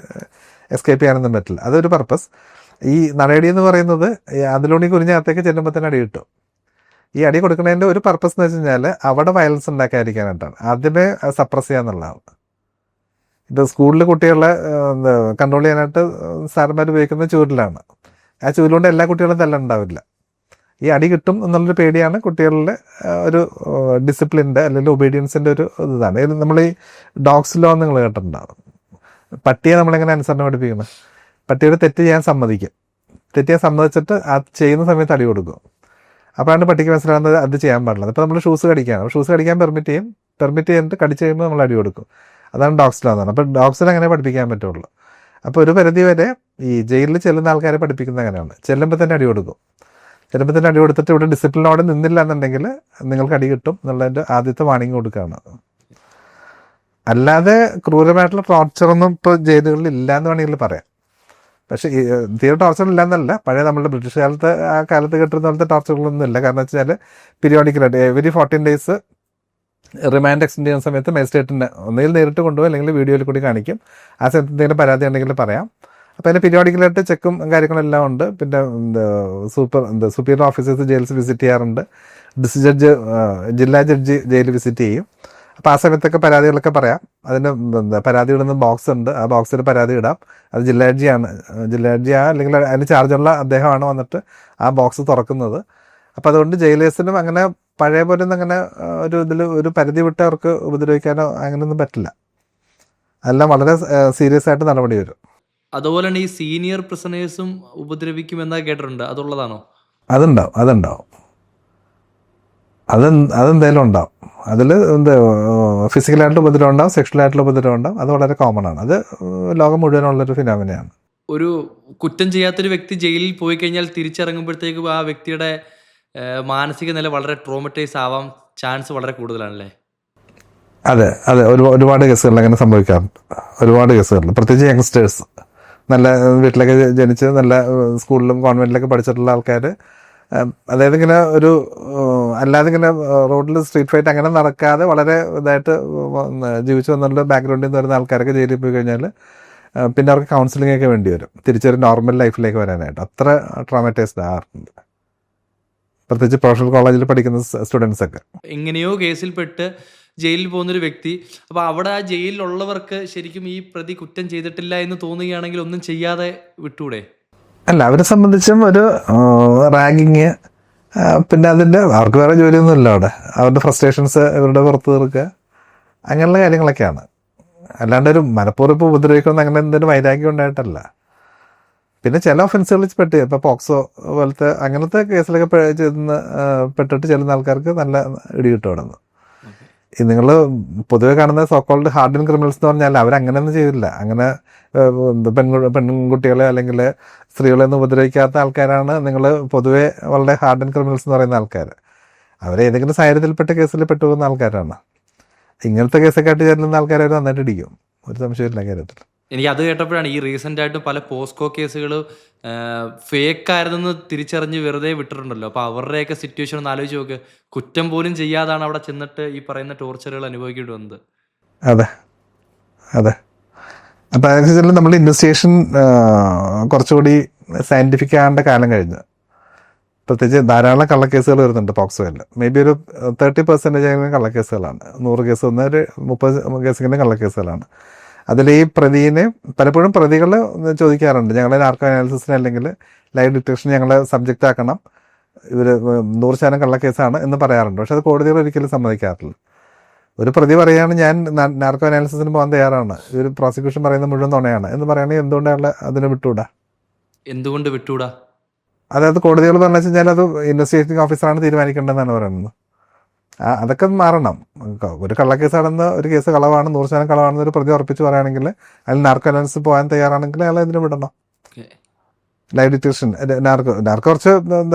എസ്കേപ്പ് ചെയ്യാനൊന്നും പറ്റില്ല. അതൊരു പർപ്പസ്. ഈ നടയടി എന്ന് പറയുന്നത് അതിലൂടെ കുനിഞ്ഞകത്തേക്ക് ചെല്ലുമ്പോൾ തന്നെ അടി കിട്ടും. ഈ അടി കൊടുക്കുന്നതിൻ്റെ ഒരു പർപ്പസ് എന്ന് വെച്ച് കഴിഞ്ഞാൽ അവിടെ വയലൻസ് ഉണ്ടാക്കാതിരിക്കാനായിട്ടാണ്. ആദ്യമേ സപ്രസ് ചെയ്യാന്നുള്ളതാണ്. ഇപ്പോൾ സ്കൂളിൽ കുട്ടികളെ കൺട്രോൾ ചെയ്യാനായിട്ട് സാറന്മാർ ഉപയോഗിക്കുന്ന ചൂരിലാണ്. ആ ചൂരിലുകൊണ്ട് എല്ലാ കുട്ടികളും തല്ലുണ്ടാവില്ല. ഈ അടി കിട്ടും എന്നുള്ളൊരു പേടിയാണ് കുട്ടികളിലെ ഒരു ഡിസിപ്ലിൻ്റെ അല്ലെങ്കിൽ ഒബീഡിയൻസിൻ്റെ ഒരു ഇതാണ്. നമ്മൾ ഈ ഡോഗ്സ് ലോ നിങ്ങൾ കേട്ടിട്ടുണ്ടാവും. പട്ടിയെ നമ്മളെങ്ങനെ അനുസരണം പഠിപ്പിക്കുന്നത്? പട്ടിയുടെ തെറ്റ് ചെയ്യാൻ സമ്മതിക്കും. തെറ്റ് ചെയ്യാൻ സമ്മതിച്ചിട്ട് അത് ചെയ്യുന്ന സമയത്ത് അടി കൊടുക്കും. അപ്പോഴാണ് പട്ടിക്ക് മനസ്സിലാകുന്നത് അത് ചെയ്യാൻ പാടില്ല. ഇപ്പോൾ നമ്മൾ ഷൂസ് കടിക്കുകയാണ്. ഷൂസ് കടിക്കാൻ പെർമിറ്റ് ചെയ്യും. പെർമിറ്റ് ചെയ്തിട്ട് കടിച്ച് കഴിയുമ്പോൾ നമ്മൾ അടി കൊടുക്കും. അതാണ് ഡോഗ്സ് ലോ എന്ന് പറയുന്നത്. അപ്പോൾ ഡോഗ്സിനെ അങ്ങനെ പഠിപ്പിക്കാൻ പറ്റുള്ളൂ. അപ്പോൾ ഒരു പരിധി വരെ ഈ ജയിലിൽ ചെല്ലുന്ന ആൾക്കാരെ പഠിപ്പിക്കുന്നത് അങ്ങനെയാണ്. ചെല്ലുമ്പോൾ തന്നെ അടി കൊടുക്കും. ചെല്ലുമ്പോൾ തന്നെ അടി കൊടുത്തിട്ട് ഇവിടെ ഡിസിപ്ലിനോടെ നിന്നില്ല എന്നുണ്ടെങ്കിൽ നിങ്ങൾക്ക് അടി കിട്ടും എന്നുള്ളതിൻ്റെ ആദ്യത്തെ വാണിംഗ് കൊടുക്കുകയാണ്. അല്ലാതെ ക്രൂരമായിട്ടുള്ള ടോർച്ചറൊന്നും ഇപ്പോൾ ജയിലുകളിൽ ഇല്ല എന്ന് വേണമെങ്കിൽ പറയാം. പക്ഷേ തീരെ ടോർച്ചർ ഇല്ലയെന്നല്ല, പഴയ നമ്മളുടെ ബ്രിട്ടീഷ് കാലത്ത് ആ കാലത്ത് കിട്ടുന്ന പോലത്തെ ടോർച്ചറുകളൊന്നും ഇല്ല. കാരണം വെച്ചാൽ പീരിയോഡിക്കലായിട്ട് എവരി 14 days റിമാൻഡ് എക്സ്റ്റെൻഡ് ചെയ്യുന്ന സമയത്ത് മജിസ്ട്രേറ്റിൻ്റെ ഒന്നുകിൽ നേരിട്ട് കൊണ്ടുപോകും അല്ലെങ്കിൽ വീഡിയോയിൽ കൂടി കാണിക്കും. ആ സമയത്ത് എന്തെങ്കിലും പരാതി ഉണ്ടെങ്കിൽ പറയാം. അപ്പോൾ അതിന് പീരിയോഡിക്കലായിട്ട് ചെക്കും കാര്യങ്ങളെല്ലാം ഉണ്ട്. പിന്നെ സുപ്പീരിയർ ഓഫീസേഴ്സ് ജയിൽസ് വിസിറ്റ് ചെയ്യാറുണ്ട്. ജില്ലാ ജഡ്ജി ജയിൽ വിസിറ്റ് ചെയ്യും. അപ്പോൾ ആ സമയത്തൊക്കെ പരാതികളൊക്കെ പറയാം. അതിന് പരാതി ഇടുന്ന ബോക്സ് ഉണ്ട്, ആ ബോക്സിൽ പരാതി ഇടാം. അത് ജില്ലാ ജഡ്ജിയാ അല്ലെങ്കിൽ അതിന് ചാർജുള്ള അദ്ദേഹമാണ് വന്നിട്ട് ആ ബോക്സ് തുറക്കുന്നത്. അപ്പോൾ അതുകൊണ്ട് ജയിലേഴ്സിനും അങ്ങനെ പഴയ പോലെ ഒന്നും അങ്ങനെ ഒരു പരിധി വിട്ട് അവർക്ക് ഉപദ്രവിക്കാനോ അങ്ങനെയൊന്നും പറ്റില്ല. അതെല്ലാം വളരെ സീരിയസ് ആയിട്ട് നടപടി വരും. അതുപോലെ തന്നെ ഈ സീനിയർ പ്രിസണേഴ്സും ഉപദ്രവിക്കുമെന്നാ കേട്ടിട്ടുണ്ട്, അതുള്ളതാണോ? അതുണ്ടാവും അതെന്തായാലും ഉണ്ടാവും. അതിൽ ഫിസിക്കലായിട്ടുള്ള ഉപദ്രവം ഉണ്ടാവും, സെക്ഷലായിട്ടുള്ള ഉപദ്രവം ഉണ്ടാവും. അത് വളരെ കോമൺ ആണ്. അത് ലോകം മുഴുവനുള്ളൊരു ഫിനോമിനയാണ്. ഒരു കുറ്റം ചെയ്യാത്തൊരു വ്യക്തി ജയിലിൽ പോയി കഴിഞ്ഞാൽ തിരിച്ചിറങ്ങുമ്പോഴത്തേക്കും ആ വ്യക്തിയുടെ മാനസിക നില വളരെ ട്രോമറ്റൈസ് ആവാൻ ചാൻസ് വളരെ കൂടുതലാണല്ലേ? അതെ, ഒരുപാട് കേസുകളിൽ അങ്ങനെ സംഭവിക്കാറുണ്ട്. ഒരുപാട് കേസുകളിൽ, പ്രത്യേകിച്ച് യങ്സ്റ്റേഴ്സ്, നല്ല വീട്ടിലൊക്കെ ജനിച്ച് നല്ല സ്കൂളിലും കോൺവെൻറ്റിലൊക്കെ പഠിച്ചിട്ടുള്ള ആൾക്കാർ, അതായത് ഇങ്ങനെ അല്ലാതെ ഇങ്ങനെ റോഡിൽ സ്ട്രീറ്റ് ഫൈറ്റ് അങ്ങനെ നടക്കാതെ വളരെ ഇതായിട്ട് ജീവിച്ചു വന്നുള്ള ബാക്ക്ഗ്രൗണ്ടിൽ നിന്ന് വരുന്ന ആൾക്കാരൊക്കെ ജയിലിൽ പോയി കഴിഞ്ഞാൽ പിന്നെ അവർക്ക് കൗൺസിലിംഗ് ഒക്കെ വേണ്ടി വരും തിരിച്ചൊരു നോർമൽ ലൈഫിലേക്ക് വരാനായിട്ട്. അത്ര ട്രോമാറ്റൈസ്ഡ് ആറുണ്ട്, പ്രത്യേകിച്ച് പ്രൊഫഷണൽ കോളേജിൽ പഠിക്കുന്ന സ്റ്റുഡൻസ് ഒക്കെ. എങ്ങനെയോ കേസിൽപ്പെട്ട് ജയിലിൽ പോകുന്നൊരു വ്യക്തി, അപ്പോൾ അവിടെ ആ ജയിലിലുള്ളവർക്ക് ശരിക്കും ഈ പ്രതി കുറ്റം ചെയ്തിട്ടില്ല എന്ന് തോന്നുകയാണെങ്കിൽ ഒന്നും ചെയ്യാതെ വിട്ടൂടെ? അല്ല, അവരെ സംബന്ധിച്ചും ഒരു റാഗിങ്, പിന്നെ അവർക്ക് വേറെ ജോലിയൊന്നും ഇല്ല അവിടെ. അവരുടെ ഫ്രസ്ട്രേഷൻസ് ഇവരുടെ പുറത്ത് തീർക്കുക, അങ്ങനെയുള്ള കാര്യങ്ങളൊക്കെയാണ്. അല്ലാണ്ട് ഒരു മനഃപൂർവ്വം ഇപ്പോൾ ഉപദ്രവിക്കുന്ന അങ്ങനെ എന്തെങ്കിലും വൈരാഗ്യം ഉണ്ടായിട്ടല്ല. പിന്നെ ചില ഒഫൻസുകളിൽ ഇപ്പോൾ പോക്സോ പോലത്തെ അങ്ങനത്തെ കേസിലൊക്കെ പെട്ടിട്ട് ചെല്ലുന്ന ആൾക്കാർക്ക് നല്ല ഇടി കിട്ടും അവിടെ നിന്ന്. നിങ്ങൾ പൊതുവെ കാണുന്ന സോക്കോൾഡ് ഹാർഡൻ ക്രിമിനൽസ് എന്ന് പറഞ്ഞാൽ അവരങ്ങനെയൊന്നും ചെയ്തില്ല. അങ്ങനെ പെൺകുട്ടികളെ അല്ലെങ്കിൽ സ്ത്രീകളെ ഒന്നും ഉപദ്രവിക്കാത്ത ആൾക്കാരാണ് നിങ്ങൾ പൊതുവെ വളരെ ഹാർഡൻ ക്രിമിനൽസ് എന്ന് പറയുന്ന ആൾക്കാർ. അവരേതെങ്കിലും സാഹചര്യത്തിൽപ്പെട്ട കേസിൽ പെട്ടുപോകുന്ന ആൾക്കാരാണ്. ഇങ്ങനത്തെ കേസൊക്കെ ആയിട്ട് ചെല്ലുന്ന ആൾക്കാർ അവർ നന്നായിട്ട് ഇടിക്കും, ഒരു സംശയമില്ല കാര്യത്തിൽ. എനിക്ക് അത് കേട്ടപ്പോഴാണ് ഈ റീസെൻ്റ് ആയിട്ട് പല പോസ്കോ കേസുകൾ ഫേക്കായിരുന്നെന്ന് തിരിച്ചറിഞ്ഞ് വെറുതെ വിട്ടിട്ടുണ്ടല്ലോ. അപ്പോൾ അവരുടെയൊക്കെ സിറ്റുവേഷൻ ഒന്ന് ആലോചിച്ച് നോക്ക്. കുറ്റം പോലും ചെയ്യാതാണ് അവിടെ ചെന്നിട്ട് ഈ പറയുന്ന ടോർച്ചറുകൾ അനുഭവിക്കേണ്ടി വന്നത്. അതെ. അപ്പോൾ അതനുസരിച്ച് നമ്മൾ ഇൻവെസ്റ്റിഗേഷൻ കുറച്ചുകൂടി സയൻറ്റിഫിക് ആകേണ്ട കാലം കഴിഞ്ഞ്. പ്രത്യേകിച്ച് ധാരാളം കള്ളക്കേസുകൾ വരുന്നുണ്ട് പോക്സോയിൽ. മേ ബി ഒരു 30% കള്ളക്കേസുകളാണ്. 100 കേസ് വന്ന ഒരു 30 കേസിൻ്റെ കള്ളക്കേസുകളാണ്. അതിൽ ഈ പ്രതിനെ പലപ്പോഴും പ്രതികൾ ചോദിക്കാറുണ്ട്, ഞങ്ങളെ നാർക്കോ അനാലിസിസിന് അല്ലെങ്കിൽ ലൈവ് ഡിറ്റക്ഷൻ ഞങ്ങളെ സബ്ജക്റ്റ് ആക്കണം, ഇവർ 100% കള്ളക്കേസാണ് എന്ന് പറയാറുണ്ട്. പക്ഷെ അത് കോടതികൾ ഒരിക്കലും സമ്മതിക്കാറില്ല. ഒരു പ്രതി പറയുകയാണ് ഞാൻ നാർക്കോ അനാലിസിസിന് പോകാൻ തയ്യാറാണ്, ഇവർ പ്രോസിക്യൂഷൻ പറയുന്നത് മുഴുവൻ നുണയാണ് എന്ന് പറയുകയാണെങ്കിൽ എന്തുകൊണ്ട് അയാളെ അതിനെ വിട്ടുകൂടാ? അതായത് കോടതികൾ പറഞ്ഞു കഴിഞ്ഞാൽ അത് ഇൻവെസ്റ്റിഗേറ്റിംഗ് ഓഫീസറാണ് തീരുമാനിക്കേണ്ടതെന്നാണ് പറയുന്നത്. അതൊക്കെ മാറണം. ഒരു കള്ളക്കേസാണെന്ന്, ഒരു കേസ് കളവാണ്, 100% കളവാണെന്ന് ഒരു പ്രതി ഉറപ്പിച്ച് പറയുകയാണെങ്കിൽ അതിൽ നാർക്കോ അനാലിസിസ് പോകാൻ തയ്യാറാണെങ്കിൽ അയാൾ ഇതിന് വിടണം. ലൈവ് ഡിറ്റക്ഷൻ നാർക്കോ കുറച്ച്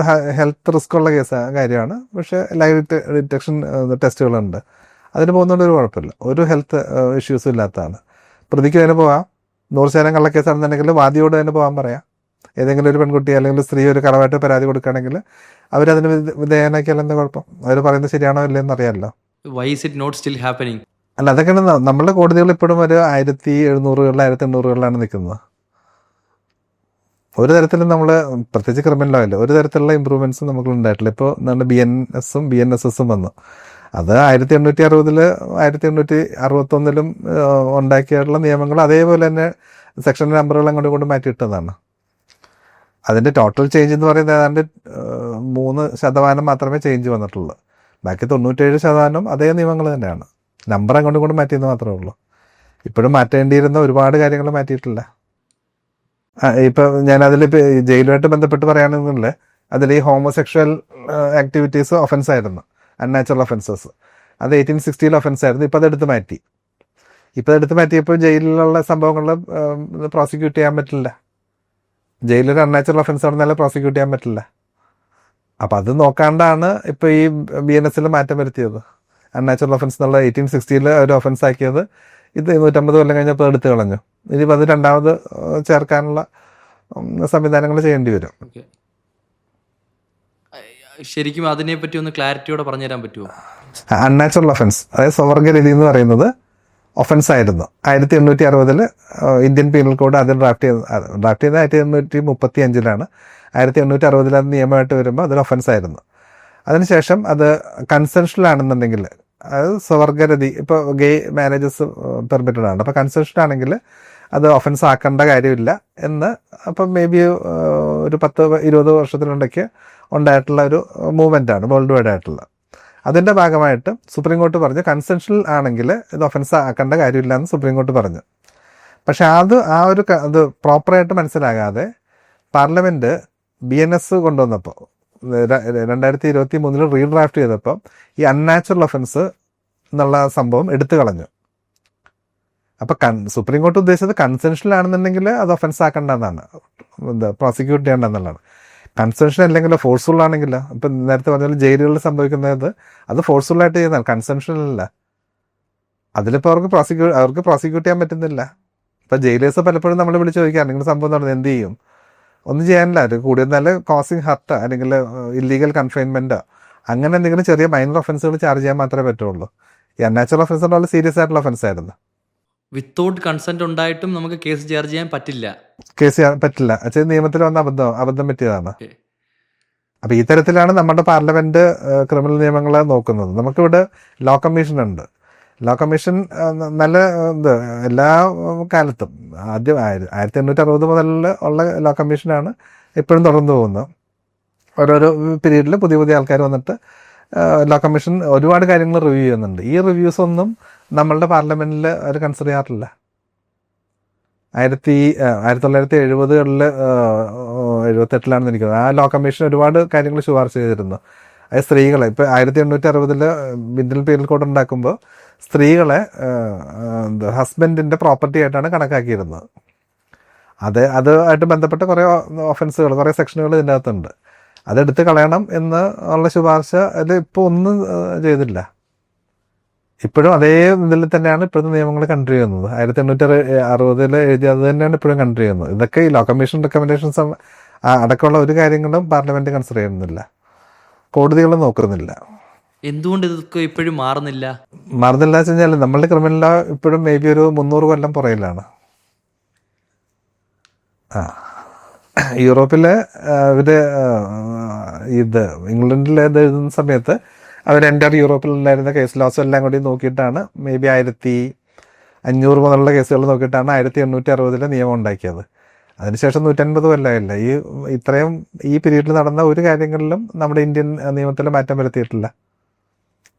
ഹെൽത്ത് റിസ്ക് ഉള്ള കാര്യമാണ്. പക്ഷേ ലൈവ് ഡിറ്റക്ഷൻ ടെസ്റ്റുകളുണ്ട്, അതിന് പോകുന്നതുകൊണ്ട് ഒരു കുഴപ്പമില്ല. ഒരു ഹെൽത്ത് ഇഷ്യൂസും ഇല്ലാത്തതാണ്. പ്രതിക്ക് അതിന് പോകാം. 100% കള്ളക്കേസാണെന്നുണ്ടെങ്കിൽ വാദിയോട് അതിന് പോകാൻ പറയാം. ഏതെങ്കിലും ഒരു പെൺകുട്ടി അല്ലെങ്കിൽ സ്ത്രീ ഒരു കളവായിട്ട് പരാതി കൊടുക്കുകയാണെങ്കിൽ അവരതിന് വിധേയനാക്കിയാൽ എന്താ കുഴപ്പം? അവർ പറയുന്നത് ശരിയാണോ ഇല്ലെന്ന് അറിയാമല്ലോ. അല്ല, അതൊക്കെയാണ് നമ്മളുടെ കോടതികൾ ഇപ്പോഴും ഒരു 1700-കളിൽ 1800-കളിലാണ് നിൽക്കുന്നത്. ഒരു തരത്തിലും നമ്മൾ പ്രത്യേകിച്ച് ക്രിമിനൽ ലോയിൽ ഒരു തരത്തിലുള്ള ഇമ്പ്രൂവ്മെൻറ്റ്സും നമുക്ക് ഉണ്ടായിട്ടില്ല. ഇപ്പോൾ നമ്മുടെ BNS-ഉം BNSS-ഉം വന്നു. അത് 1860-ൽ 1861-ലും ഉണ്ടാക്കിയിട്ടുള്ള നിയമങ്ങൾ അതേപോലെ തന്നെ സെക്ഷൻ നമ്പറുകൾ അങ്ങോട്ടും കൊണ്ട് മാറ്റിയിട്ടതാണ്. അതിൻ്റെ ടോട്ടൽ ചേഞ്ച് എന്ന് പറയുന്നത് ഏതാണ്ട് 3% മാത്രമേ ചേഞ്ച് വന്നിട്ടുള്ളൂ. ബാക്കി 97% അതേ നിയമങ്ങൾ തന്നെയാണ്. നമ്പർ അങ്ങോട്ടും കൊണ്ട് മാറ്റിയെന്ന് മാത്രമേ ഉള്ളൂ. ഇപ്പോഴും മാറ്റേണ്ടിയിരുന്ന ഒരുപാട് കാര്യങ്ങൾ മാറ്റിയിട്ടില്ല. ഇപ്പം ഞാനതിലിപ്പോൾ ജയിലുമായിട്ട് ബന്ധപ്പെട്ട് പറയുകയാണെന്നുണ്ടെങ്കിൽ അതിൽ ഈ ഹോമോസെക്ഷൽ ആക്ടിവിറ്റീസ് ഒഫൻസ് ആയിരുന്നു, അൺനാച്ചുറൽ ഒഫൻസസ്. അത് 1860-ൽ ഒഫൻസ് ആയിരുന്നു. ഇപ്പോൾ അതെടുത്ത് മാറ്റി. ഇപ്പോൾ എടുത്ത് മാറ്റിയപ്പോൾ ജയിലിലുള്ള സംഭവങ്ങൾ പ്രോസിക്യൂട്ട് ചെയ്യാൻ പറ്റില്ല. ജയിലൊരു അൺനാച്ചുറൽ ഒഫൻസ് നടന്നാലും പ്രോസിക്യൂട്ട് ചെയ്യാൻ പറ്റില്ല. അപ്പം അത് നോക്കാണ്ടാണ് ഇപ്പോൾ ഈ BNS മാറ്റം വരുത്തിയത്. അൺനാച്ചുറൽ ഒഫൻസ് എന്നുള്ള 1860 ഒരു ഒഫൻസ് ആക്കിയത് ഇത് 250 കൊല്ലം കഴിഞ്ഞപ്പോൾ എടുത്തു കളഞ്ഞു. ഇനിയിപ്പോൾ അത് രണ്ടാമത് ചേർക്കാനുള്ള സംവിധാനങ്ങൾ ചെയ്യേണ്ടി വരും. ഓക്കെ, ശരിക്കും അതിനെപ്പറ്റി ഒന്ന് ക്ലാരിറ്റിയോടെ പറഞ്ഞുതരാൻ പറ്റുമോ? അൺനാച്ചുറൽ ഒഫൻസ്, അതായത് സ്വവർഗരതി എന്ന് പറയുന്നത് ഒഫൻസ് ആയിരുന്നു. 1860 ഇന്ത്യൻ പീനൽ കോഡ് ആദ്യം ഡ്രാഫ്റ്റ് ചെയ്തത് 1835 1860 അത് നിയമമായിട്ട് വരുമ്പോൾ അതൊരു ഒഫൻസ് ആയിരുന്നു. അതിനുശേഷം അത് കൺസെൻഷണൽ ആണെന്നുണ്ടെങ്കിൽ, അതായത് സ്വവർഗരതി, ഇപ്പോൾ ഗേ മാരേജസ് പെർമിറ്റഡ് ആണ്, അപ്പോൾ കൺസെൻഷണൽ ആണെങ്കിൽ അത് ഒഫൻസ് ആക്കേണ്ട കാര്യമില്ല എന്ന് അപ്പം മേ ബി ഒരു 10-20 വർഷത്തിനിടയ്ക്ക് ഉണ്ടായിട്ടുള്ള ഒരു മൂവ്മെൻ്റാണ് വേൾഡ് വൈഡ് ആയിട്ടുള്ള. അതിൻ്റെ ഭാഗമായിട്ട് സുപ്രീം കോർട്ട് പറഞ്ഞു കൺസെൻഷണൽ ആണെങ്കിൽ ഇത് ഒഫൻസ് ആക്കേണ്ട കാര്യമില്ല എന്ന് സുപ്രീം കോർട്ട് പറഞ്ഞു. പക്ഷെ അത് അത് പ്രോപ്പറായിട്ട് മനസ്സിലാകാതെ പാർലമെൻറ്റ് BNS കൊണ്ടുവന്നപ്പോൾ 2023 റീഡ്രാഫ്റ്റ് ചെയ്തപ്പോൾ ഈ അൺനാച്ചുറൽ ഒഫൻസ് എന്നുള്ള സംഭവം എടുത്തു കളഞ്ഞു. അപ്പം സുപ്രീം കോർട്ട് ഉദ്ദേശിച്ചത് കൺസെൻഷണൽ ആണെന്നുണ്ടെങ്കിൽ അത് ഒഫൻസ് ആക്കേണ്ടതെന്നാണ്, പ്രോസിക്യൂട്ട് ചെയ്യേണ്ടതെന്നുള്ളതാണ്. കൺസെൻഷൻ അല്ലെങ്കിൽ ഫോഴ്സ്ഫുൾ ആണെങ്കിലോ, ഇപ്പം നേരത്തെ പറഞ്ഞാൽ ജയിലുകളിൽ സംഭവിക്കുന്നത് അത് ഫോഴ്സ്ഫുള്ളായിട്ട് ചെയ്യുന്നതാണ്, കൺസെൻഷനല്ല. അതിലിപ്പോൾ അവർക്ക് പ്രോസിക്യൂട്ട് ചെയ്യാൻ പറ്റുന്നില്ല. ഇപ്പം ജയിലേഴ്സ് പലപ്പോഴും നമ്മൾ വിളിച്ച് ചോദിക്കാം നിങ്ങൾ സംഭവം നടന്നത് എന്ത് ചെയ്യും? ഒന്നും ചെയ്യാനില്ല. ഒരു കൂടിയെന്നാൽ കോസിങ് ഹർട്ട് അല്ലെങ്കിൽ ഇല്ലീഗൽ കൺഫൈൻമെൻറ്റോ അങ്ങനെ എന്തെങ്കിലും ചെറിയ മൈനർ ഒഫൻസുകൾ ചാർജ് ചെയ്യാൻ മാത്രമേ പറ്റുള്ളൂ. ഈ അൺനാച്ചുറൽ ഒഫൻസ് എന്നുള്ള സീരിയസ് ആയിട്ടുള്ള ഒഫൻസ് ആയിരുന്നു. വിത്തൗട്ട് കൺസെന്റ് ഉണ്ടായിട്ടും നമുക്ക് കേസ് ചാർജ് ചെയ്യാൻ പറ്റില്ല. കേസ് ചെയ്യാൻ പറ്റില്ല, നിയമത്തിൽ വന്ന അബദ്ധം പറ്റിയതാണ്. അപ്പം ഈ തരത്തിലാണ് നമ്മുടെ പാർലമെൻറ്റ് ക്രിമിനൽ നിയമങ്ങളെ നോക്കുന്നത്. നമുക്കിവിടെ ലോ കമ്മീഷൻ ഉണ്ട്. ലോ കമ്മീഷൻ നല്ല എല്ലാ കാലത്തും ആദ്യം 1860 മുതൽ ഉള്ള ലോ കമ്മീഷനാണ് ഇപ്പോഴും തുടർന്നു പോകുന്നത്. ഓരോരോ പീരീഡിൽ പുതിയ ആൾക്കാർ വന്നിട്ട് ലോ കമ്മീഷൻ ഒരുപാട് കാര്യങ്ങൾ റിവ്യൂ ചെയ്യുന്നുണ്ട്. ഈ റിവ്യൂസ് ഒന്നും നമ്മളുടെ പാർലമെൻറ്റിൽ അവർ കൺസിഡർ ചെയ്യാറില്ല. 1970-കളിൽ 78 എനിക്ക് ആ ലോ കമ്മീഷൻ ഒരുപാട് കാര്യങ്ങൾ ശുപാർശ ചെയ്തിരുന്നു. അത് സ്ത്രീകളെ ഇപ്പോൾ 1860 ഇന്ത്യൻ പീനൽ കോഡ് ഉണ്ടാക്കുമ്പോൾ സ്ത്രീകളെ ഹസ്ബൻഡിൻ്റെ പ്രോപ്പർട്ടി ആയിട്ടാണ് കണക്കാക്കിയിരുന്നത്. അതുമായിട്ട് ബന്ധപ്പെട്ട കുറേ ഒഫൻസുകൾ, കുറേ സെക്ഷനുകൾ ഇതിൻ്റെ അകത്തുണ്ട്. അതെടുത്ത് കളയണം എന്ന് ഉള്ള ശുപാർശ അതിൽ ഇപ്പോൾ ഒന്നും ചെയ്തില്ല. ഇപ്പോഴും അതേ ഇതിൽ തന്നെയാണ് ഇപ്പോഴത്തെ നിയമങ്ങൾ കൺട്രി ചെയ്യുന്നത്. 1860 എഴുതി അത് തന്നെയാണ് ഇപ്പോഴും കൺട്രി ചെയ്യുന്നത്. ഇതൊക്കെ ഈ ലോ കമ്മീഷൻ റെക്കമെൻഡേഷൻസ് അടക്കമുള്ള ഒരു കാര്യങ്ങളും പാർലമെൻറ്റ് കൺസിഡർ ചെയ്യുന്നില്ല, കോടതികൾ നോക്കുന്നില്ല. എന്തുകൊണ്ട് ഇതൊക്കെ ഇപ്പോഴും മാറുന്നില്ല വെച്ച് കഴിഞ്ഞാൽ നമ്മളുടെ ക്രിമിനൽ ലോ ഇപ്പോഴും മേ ബി ഒരു 300 കൊല്ലം പുറകിലാണ്. യൂറോപ്പിലെ ഇംഗ്ലണ്ടിൽ എഴുതുന്ന സമയത്ത് അവർ യൂറോപ്പിൽ ഉണ്ടായിരുന്ന കേസ് ലോസ് എല്ലാം കൂടി നോക്കിയിട്ടാണ് മേ ബി 1500 മുതലുള്ള കേസുകൾ നോക്കിയിട്ടാണ് 1860 നിയമം ഉണ്ടാക്കിയത്. അതിനുശേഷം 150 കൊല്ലമായില്ല. ഈ പീരീഡിൽ നടന്ന ഒരു കാര്യങ്ങളിലും നമ്മുടെ ഇന്ത്യൻ നിയമത്തിൽ മാറ്റം വരുത്തിയിട്ടില്ല.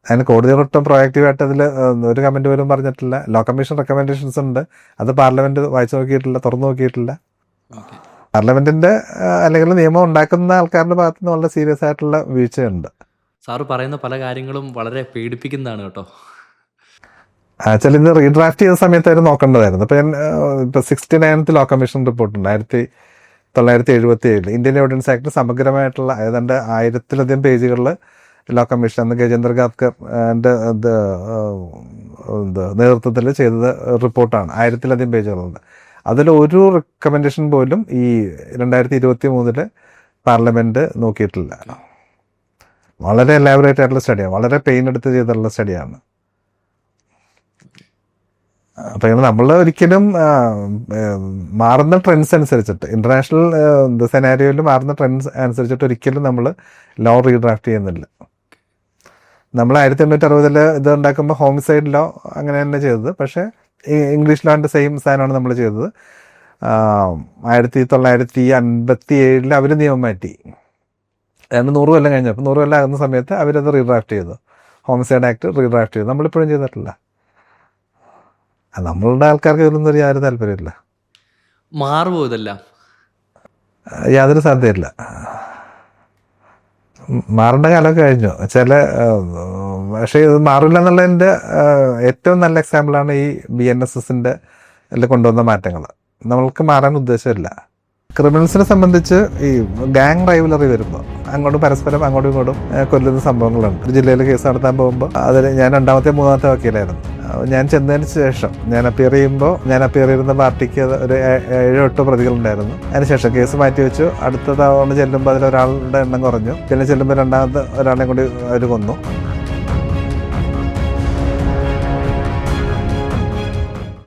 അതിന് കോടതികളൊട്ടും പ്രൊയാക്റ്റീവായിട്ട് അതിൽ ഒരു കമൻറ്റ് പോലും പറഞ്ഞിട്ടില്ല. ലോ കമ്മീഷൻ റെക്കമെൻഡേഷൻസ് ഉണ്ട്, അത് പാർലമെൻറ്റ് വായിച്ചു നോക്കിയിട്ടില്ല, തുറന്നു നോക്കിയിട്ടില്ല. പാർലമെൻറ്റിൻ്റെ അല്ലെങ്കിൽ നിയമം ഉണ്ടാക്കുന്ന ആൾക്കാരുടെ ഭാഗത്തു നിന്ന് വളരെ സീരിയസ് ആയിട്ടുള്ള വീഴ്ചയുണ്ട്. സാറ് പറയുന്ന പല കാര്യങ്ങളും വളരെ പേടിപ്പിക്കുന്നതാണ് കേട്ടോ. ആക്ച്വലി ഇത് റീഡ്രാഫ്റ്റ് ചെയ്ത സമയത്ത് അവർ നോക്കേണ്ടതായിരുന്നു. ഇപ്പോൾ 69th ലോ കമ്മീഷൻ റിപ്പോർട്ടുണ്ട് 1977 ഇന്ത്യൻ എവിഡൻസ് ആക്ട് സമഗ്രമായിട്ടുള്ള ഏതാണ്ട് 1000-ലധികം പേജുകളിൽ ലോ കമ്മീഷൻ അന്ന് ഗജേന്ദ്ര ഗാദ്കറിൻ്റെ നേതൃത്വത്തിൽ ചെയ്തത് റിപ്പോർട്ടാണ്. 1000-ലധികം പേജുകളുണ്ട്. അതിലൊരു റെക്കമെൻഡേഷൻ പോലും ഈ 2023 പാർലമെൻറ്റ് നോക്കിയിട്ടില്ല. വളരെ എലാബറേറ്റ് ആയിട്ടുള്ള സ്റ്റഡിയാണ്, വളരെ പെയിൻ എടുത്ത് ചെയ്തിട്ടുള്ള സ്റ്റഡിയാണ്. അപ്പം നമ്മൾ ഒരിക്കലും മാറുന്ന ട്രെൻഡ്സ് അനുസരിച്ചിട്ട്, ഇൻ്റർനാഷണൽ സെനാരിയോയിൽ മാറുന്ന ട്രെൻഡ്സ് അനുസരിച്ചിട്ട് ഒരിക്കലും നമ്മൾ ലോ റീഡ്രാഫ്റ്റ് ചെയ്യുന്നില്ല. നമ്മൾ 1860 ഇത് ഉണ്ടാക്കുമ്പോൾ ഹോമിസൈഡ് ലോ അങ്ങനെ തന്നെ ചെയ്തത്. പക്ഷേ ഇംഗ്ലീഷ് ലോൻ്റെ സെയിം സാധനമാണ് നമ്മൾ ചെയ്തത്. 1957 അവർ നിയമം മാറ്റി. അതായത് 100 കൊല്ലം കഴിഞ്ഞപ്പോൾ 100 കൊല്ലം ആകുന്ന സമയത്ത് അവരത് റീഡ്രാഫ്റ്റ് ചെയ്തു. ഹോമിസൈഡ് ആക്ട് റീഡ്രാഫ്റ്റ് ചെയ്തു. നമ്മളിപ്പോഴും ചെയ്തിട്ടില്ല. നമ്മളുടെ ആൾക്കാർക്ക് ഇതിലൊന്നും യാതൊരു താല്പര്യമില്ല. മാറുമോ ഇതെല്ലാം? യാതൊരു സാധ്യതയില്ല. മാറേണ്ട കാലമൊക്കെ കഴിഞ്ഞു. ചില പക്ഷേ ഇത് മാറില്ല എന്നുള്ളതിൻ്റെ ഏറ്റവും നല്ല എക്സാമ്പിളാണ് ഈ BNSSൻ്റെ കൊണ്ടുവന്ന മാറ്റങ്ങൾ. നമ്മൾക്ക് മാറാൻ ഉദ്ദേശമില്ല. ക്രിമിനൽസിനെ സംബന്ധിച്ച് ഈ ഗാങ് റൈവലറി വരുമ്പോൾ പരസ്പരം അങ്ങോട്ടും ഇങ്ങോട്ടും കൊല്ലുന്ന സംഭവങ്ങളുണ്ട്. ഒരു ജില്ലയിൽ കേസ് നടത്താൻ പോകുമ്പോൾ അതിൽ ഞാൻ 2ാമത്തെ 3ാമത്തെ വക്കീലായിരുന്നു. ഞാൻ ചെന്നതിന് ശേഷം ഞാൻ അപ്പിയർ ചെയ്യുന്ന പാർട്ടിക്ക് ഒരു 7-8 പ്രതികളുണ്ടായിരുന്നു. അതിനുശേഷം കേസ് മാറ്റി വെച്ചു. അടുത്ത തവണ ചെല്ലുമ്പോൾ അതിലൊരാളുടെ എണ്ണം കുറഞ്ഞു. പിന്നെ ചെല്ലുമ്പോൾ 2ാമത്തെ ഒരാളെ കൂടി അവർ കൊന്നു.